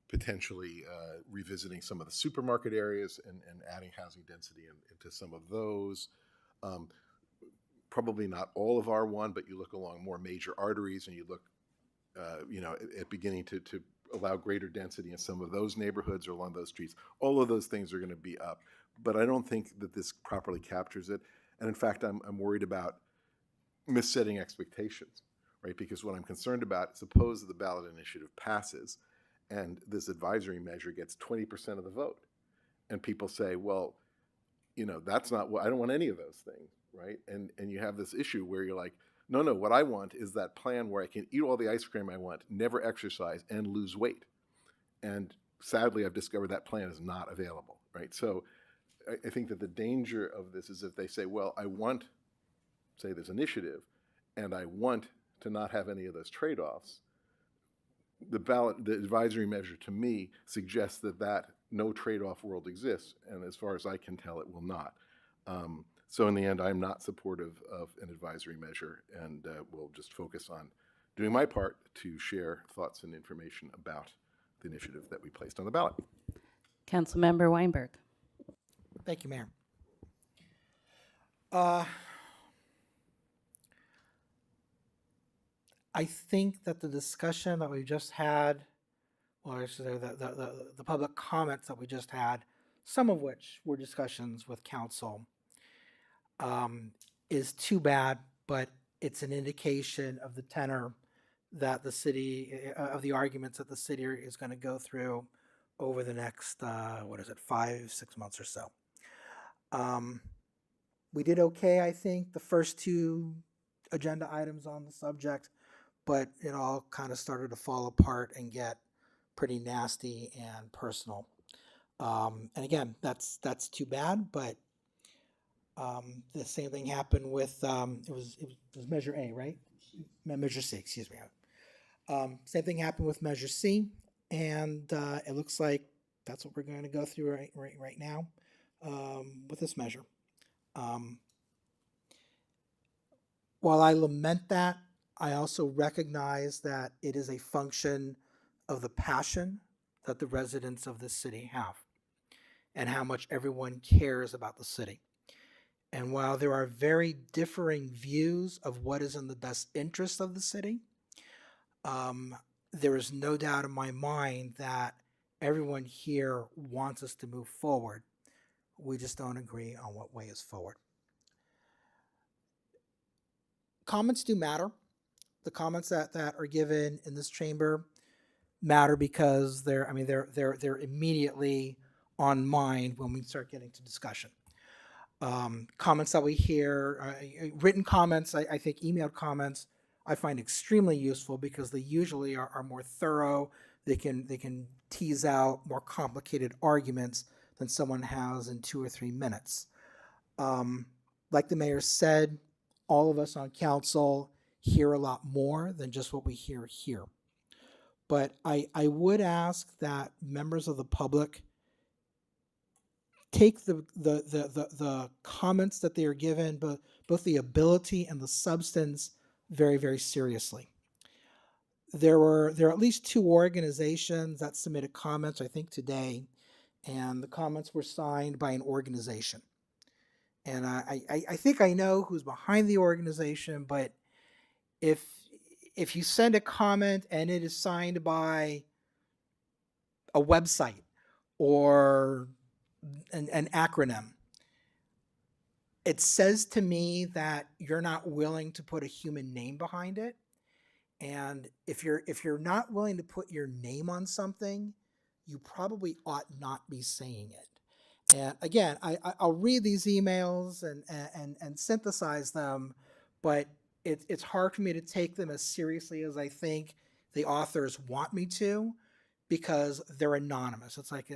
potentially revisiting some of the supermarket areas and adding housing density into some of those. Probably not all of R1, but you look along more major arteries and you look, at beginning to allow greater density in some of those neighborhoods or along those streets. All of those things are going to be up, but I don't think that this properly captures it. And in fact, I'm worried about missetting expectations, right? Because what I'm concerned about, suppose the ballot initiative passes and this advisory measure gets 20% of the vote. And people say, well, that's not what, I don't want any of those things, right? And you have this issue where you're like, no, what I want is that plan where I can eat all the ice cream I want, never exercise, and lose weight. And sadly, I've discovered that plan is not available, right? So I think that the danger of this is if they say, well, I want, say, this initiative, and I want to not have any of those trade-offs, the advisory measure to me suggests that no trade-off world exists, and as far as I can tell, it will not. So in the end, I'm not supportive of an advisory measure, and will just focus on doing my part to share thoughts and information about the initiative that we placed on the ballot. Councilmember Weinberg. Thank you, Mayor. I think that the discussion that we just had, or the public comments that we just had, some of which were discussions with council, is too bad, but it's an indication of the tenor that the city, of the arguments that the city is going to go through over the next, 5-6 months or so. We did okay, I think, the first two agenda items on the subject, but it all kind of started to fall apart and get pretty nasty and personal. And again, that's too bad, but the same thing happened with, it was Measure A, right? Measure C, excuse me. Same thing happened with Measure C, and it looks like that's what we're going to go through right now with this measure. While I lament that, I also recognize that it is a function of the passion that the residents of this city have and how much everyone cares about the city. And while there are very differing views of what is in the best interest of the city, there is no doubt in my mind that everyone here wants us to move forward. We just don't agree on what way is forward. Comments do matter. The comments that are given in this chamber matter because they're immediately on mind when we start getting to discussion. Comments that we hear, written comments, I think emailed comments, I find extremely useful because they usually are more thorough. They can tease out more complicated arguments than someone has in 2 or 3 minutes. Like the mayor said, all of us on council hear a lot more than just what we hear here. But I would ask that members of the public take the comments that they are given, but both the ability and the substance, very, very seriously. There are at least 2 organizations that submitted comments, I think today, and the comments were signed by an organization. And I think I know who's behind the organization, but if you send a comment and it is signed by a website or an acronym, it says to me that you're not willing to put a human name behind it. And if you're not willing to put your name on something, you probably ought not be saying it. And again, I'll read these emails and synthesize them, but it's hard for me to take them as seriously as I think the authors want me to, because they're anonymous. It's like,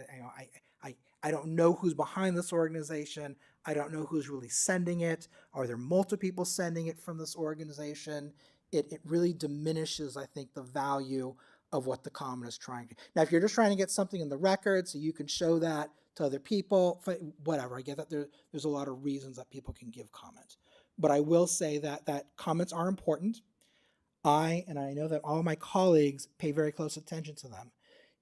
I don't know who's behind this organization. I don't know who's really sending it. Are there multiple people sending it from this organization? It really diminishes, I think, the value of what the comment is trying to. Now, if you're just trying to get something in the record so you can show that to other people, whatever, I get that there's a lot of reasons that people can give comments. But I will say that comments are important. And I know that all my colleagues pay very close attention to them.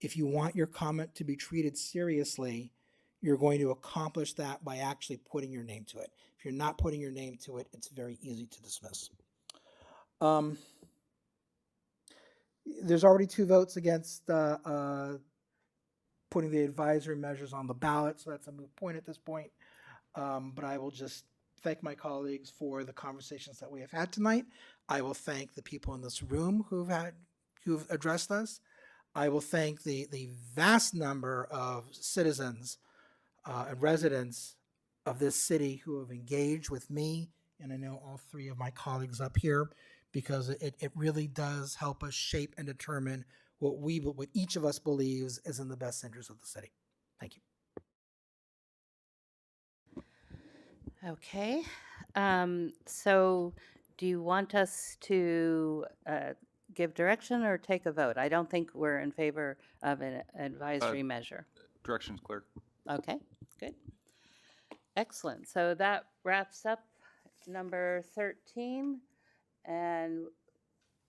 If you want your comment to be treated seriously, you're going to accomplish that by actually putting your name to it. If you're not putting your name to it, it's very easy to dismiss. There's already 2 votes against putting the advisory measures on the ballot, so that's a moot point at this point. But I will just thank my colleagues for the conversations that we have had tonight. I will thank the people in this room who've addressed us. I will thank the vast number of citizens and residents of this city who have engaged with me, and I know all three of my colleagues up here, because it really does help us shape and determine what each of us believes is in the best interest of the city. Thank you. Okay. So do you want us to give direction or take a vote? I don't think we're in favor of an advisory measure. Direction's clear. Okay, good. Excellent. So that wraps up number 13. And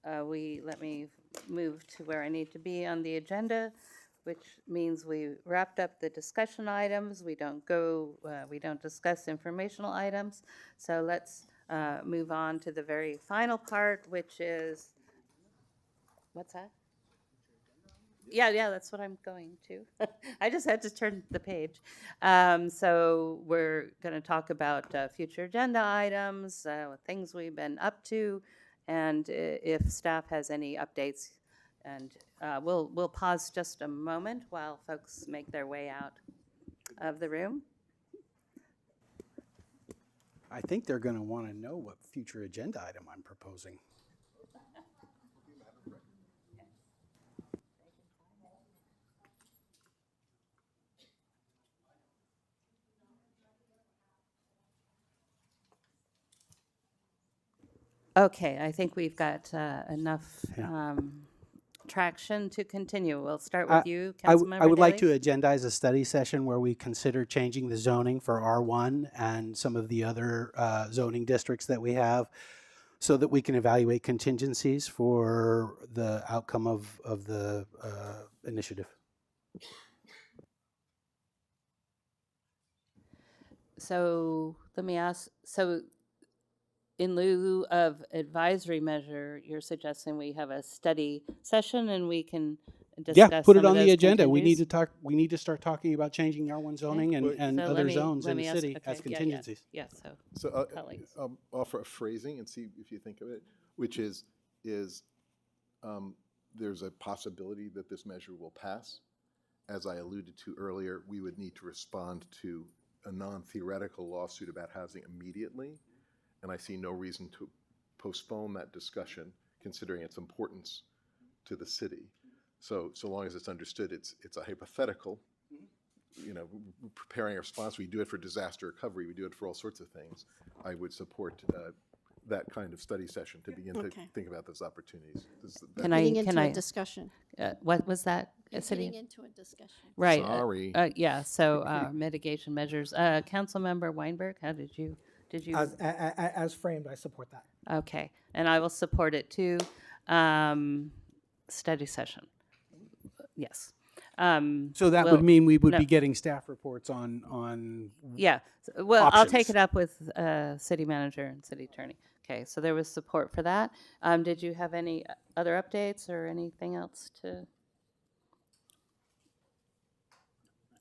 let me move to where I need to be on the agenda, which means we wrapped up the discussion items. We don't discuss informational items. So let's move on to the very final part, which is, what's that? Yeah, that's what I'm going to. I just had to turn the page. So we're going to talk about future agenda items, things we've been up to, and if staff has any updates. And we'll pause just a moment while folks make their way out of the room. I think they're going to want to know what future agenda item I'm proposing. Okay, I think we've got enough traction to continue. We'll start with you, Councilmember I would like to Daley. agendize a study session where we consider changing the zoning for R1 and some of the other zoning districts that we have, so that we can evaluate contingencies for the outcome of the initiative. So let me ask, so in lieu of advisory measure, you're suggesting we have a study session and we can discuss Yeah, put it some of on the those agenda. We need contingencies? to talk. We need to start talking about changing R1 zoning and So other zones in the ask- city as okay, contingencies. Yeah, so So colleagues. offer a phrasing and see if you think of it, which is there's a possibility that this measure will pass. As I alluded to earlier, we would need to respond to a non-theoretical lawsuit about housing immediately, and I see no reason to postpone that discussion, considering its importance to the city. So long as it's understood, it's a hypothetical. You know, preparing a response. We do it for disaster recovery. We do it for all sorts of things. I would support that kind of study session to begin to think about those opportunities. Getting into a discussion. What was that? Getting into a discussion. Right. Sorry. Yeah. So mitigation measures. Councilmember Weinberg, how did you? As framed, I support that. Okay, and I will support it too. Study session. Yes. So that would mean we would be getting staff reports on. Yeah. Well, I'll take options. it up with city manager and city attorney. Okay. So there was support for that. Did you have any other updates or anything else to?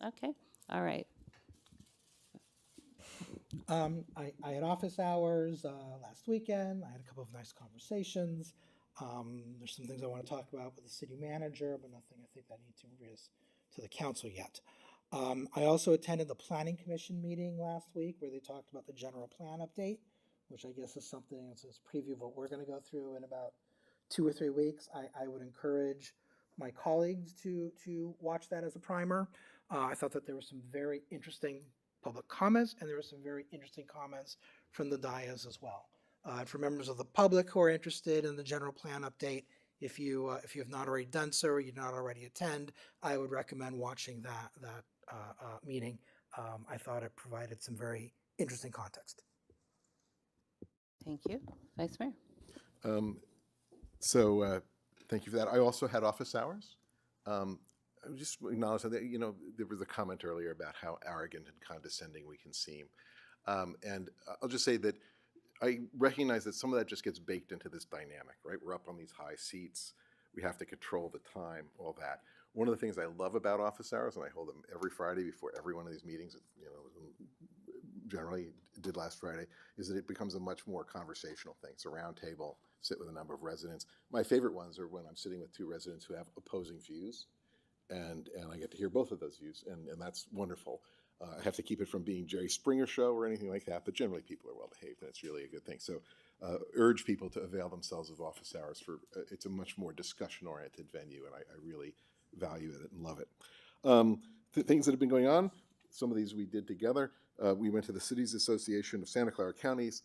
Okay. All right. I had office hours last weekend. I had a couple of nice conversations. There's some things I want to talk about with the city manager, but nothing I think that I need to raise to the council yet. I also attended the planning commission meeting last week where they talked about the general plan update, which I guess is something that's a preview of what we're going to go through in about 2 or 3 weeks. I would encourage my colleagues to watch that as a primer. I thought that there were some very interesting public comments, and there were some very interesting comments from the dais as well. For members of the public who are interested in the general plan update, if you have not already done so or you did not already attend, I would recommend watching that meeting. I thought it provided some very interesting context. Thank you, Vice Mayor. Thank you for that. I also had office hours. I would just acknowledge that, you know, there was a comment earlier about how arrogant and condescending we can seem. And I'll just say that I recognize that some of that just gets baked into this dynamic, right? We're up on these high seats. We have to control the time, all that. One of the things I love about office hours, and I hold them every Friday before every one of these meetings, you know, generally did last Friday, is that it becomes a much more conversational thing. It's a round table, sit with a number of residents. My favorite ones are when I'm sitting with two residents who have opposing views, and I get to hear both of those views, and that's wonderful. I have to keep it from being Jerry Springer show or anything like that, but generally people are well behaved, and it's really a good thing. So urge people to avail themselves of office hours for it's a much more discussion-oriented venue, and I really value it and love it. Things that have been going on, some of these we did together. We went to the Cities Association of Santa Clara Counties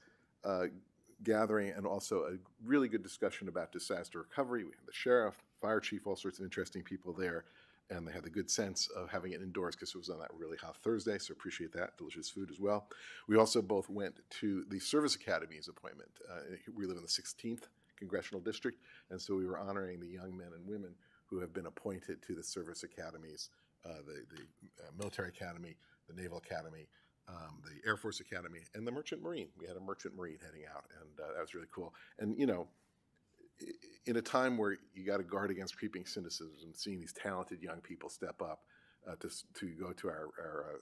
gathering, and also a really good discussion about disaster recovery. We had the sheriff, fire chief, all sorts of interesting people there. And they had the good sense of having it indoors because it was on that really hot Thursday, so appreciate that. Delicious food as well. We also both went to the Service Academy's appointment. We live in the 16th Congressional District, and so we were honoring the young men and women who have been appointed to the Service Academies, the Military Academy, the Naval Academy, the Air Force Academy, and the Merchant Marine. We had a Merchant Marine heading out, and that was really cool. And, you know, in a time where you got to guard against creeping cynicism, seeing these talented young people step up to go to our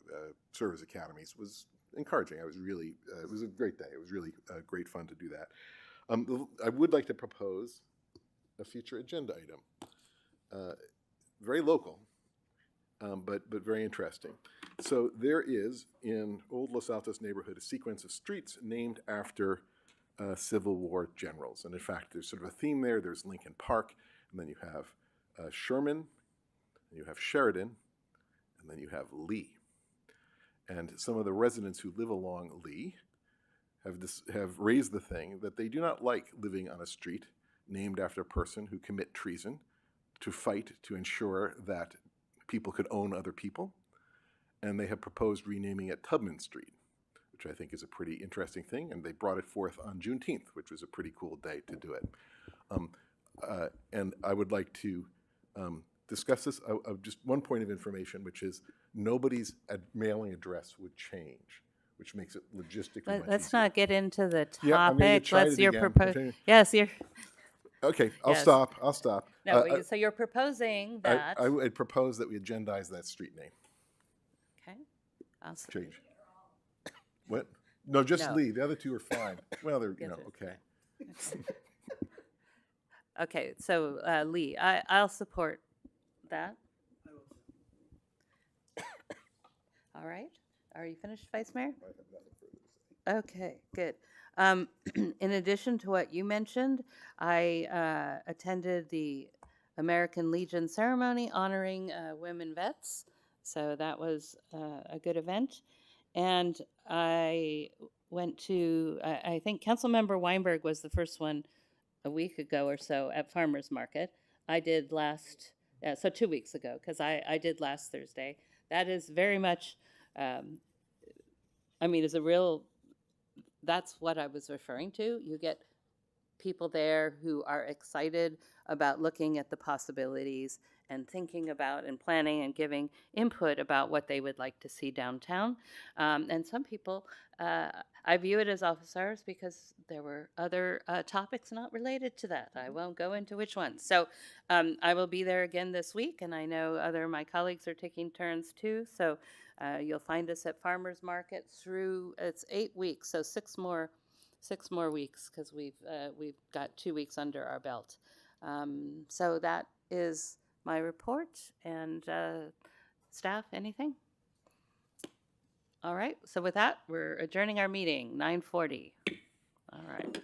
service academies was encouraging. I was really, it was a great day. It was really great fun to do that. I would like to propose a future agenda item, very local, but very interesting. So there is in Old Los Altos neighborhood a sequence of streets named after Civil War generals. And in fact, there's sort of a theme there. There's Lincoln Park, and then you have Sherman, and you have Sheridan, and then you have Lee. And some of the residents who live along Lee have raised the thing that they do not like living on a street named after a person who commit treason to fight to ensure that people could own other people. And they have proposed renaming it Tubman Street, which I think is a pretty interesting thing, and they brought it forth on Juneteenth, which was a pretty cool day to do it. And I would like to discuss this. Just one point of information, which is nobody's mailing address would change, which makes it logistically much Let's easier. not get into the topic. Yeah, I'm gonna try Let's it your again. proposal. Yes, you're. Okay, I'll Yes. stop. I'll stop. No, so you're proposing that. I would propose that we agendize that street name Okay. change. What? No, just No. Lee. The other two are fine. Well, they're, Yes, okay. Okay, so Lee, I'll support that. All right. Are you finished, Vice Mayor? Okay, good. In addition to what you mentioned, I attended the American Legion ceremony honoring women vets. So that was a good event. And I went to, I think Councilmember Weinberg was the first one a week ago or so at Farmers Market. I did so 2 weeks ago, because I did last Thursday. That is very much, is a real, that's what I was referring to. You get people there who are excited about looking at the possibilities and thinking about and planning and giving input about what they would like to see downtown. And some people, I view it as office hours because there were other topics not related to that. I won't go into which ones. So I will be there again this week, and I know other of my colleagues are taking turns too. So you'll find us at Farmers Market through, it's 8 weeks, so 6 more weeks, because we've got 2 weeks under our belt. So that is my report. And staff, anything? All right. So with that, we're adjourning our meeting, 9:40. All right.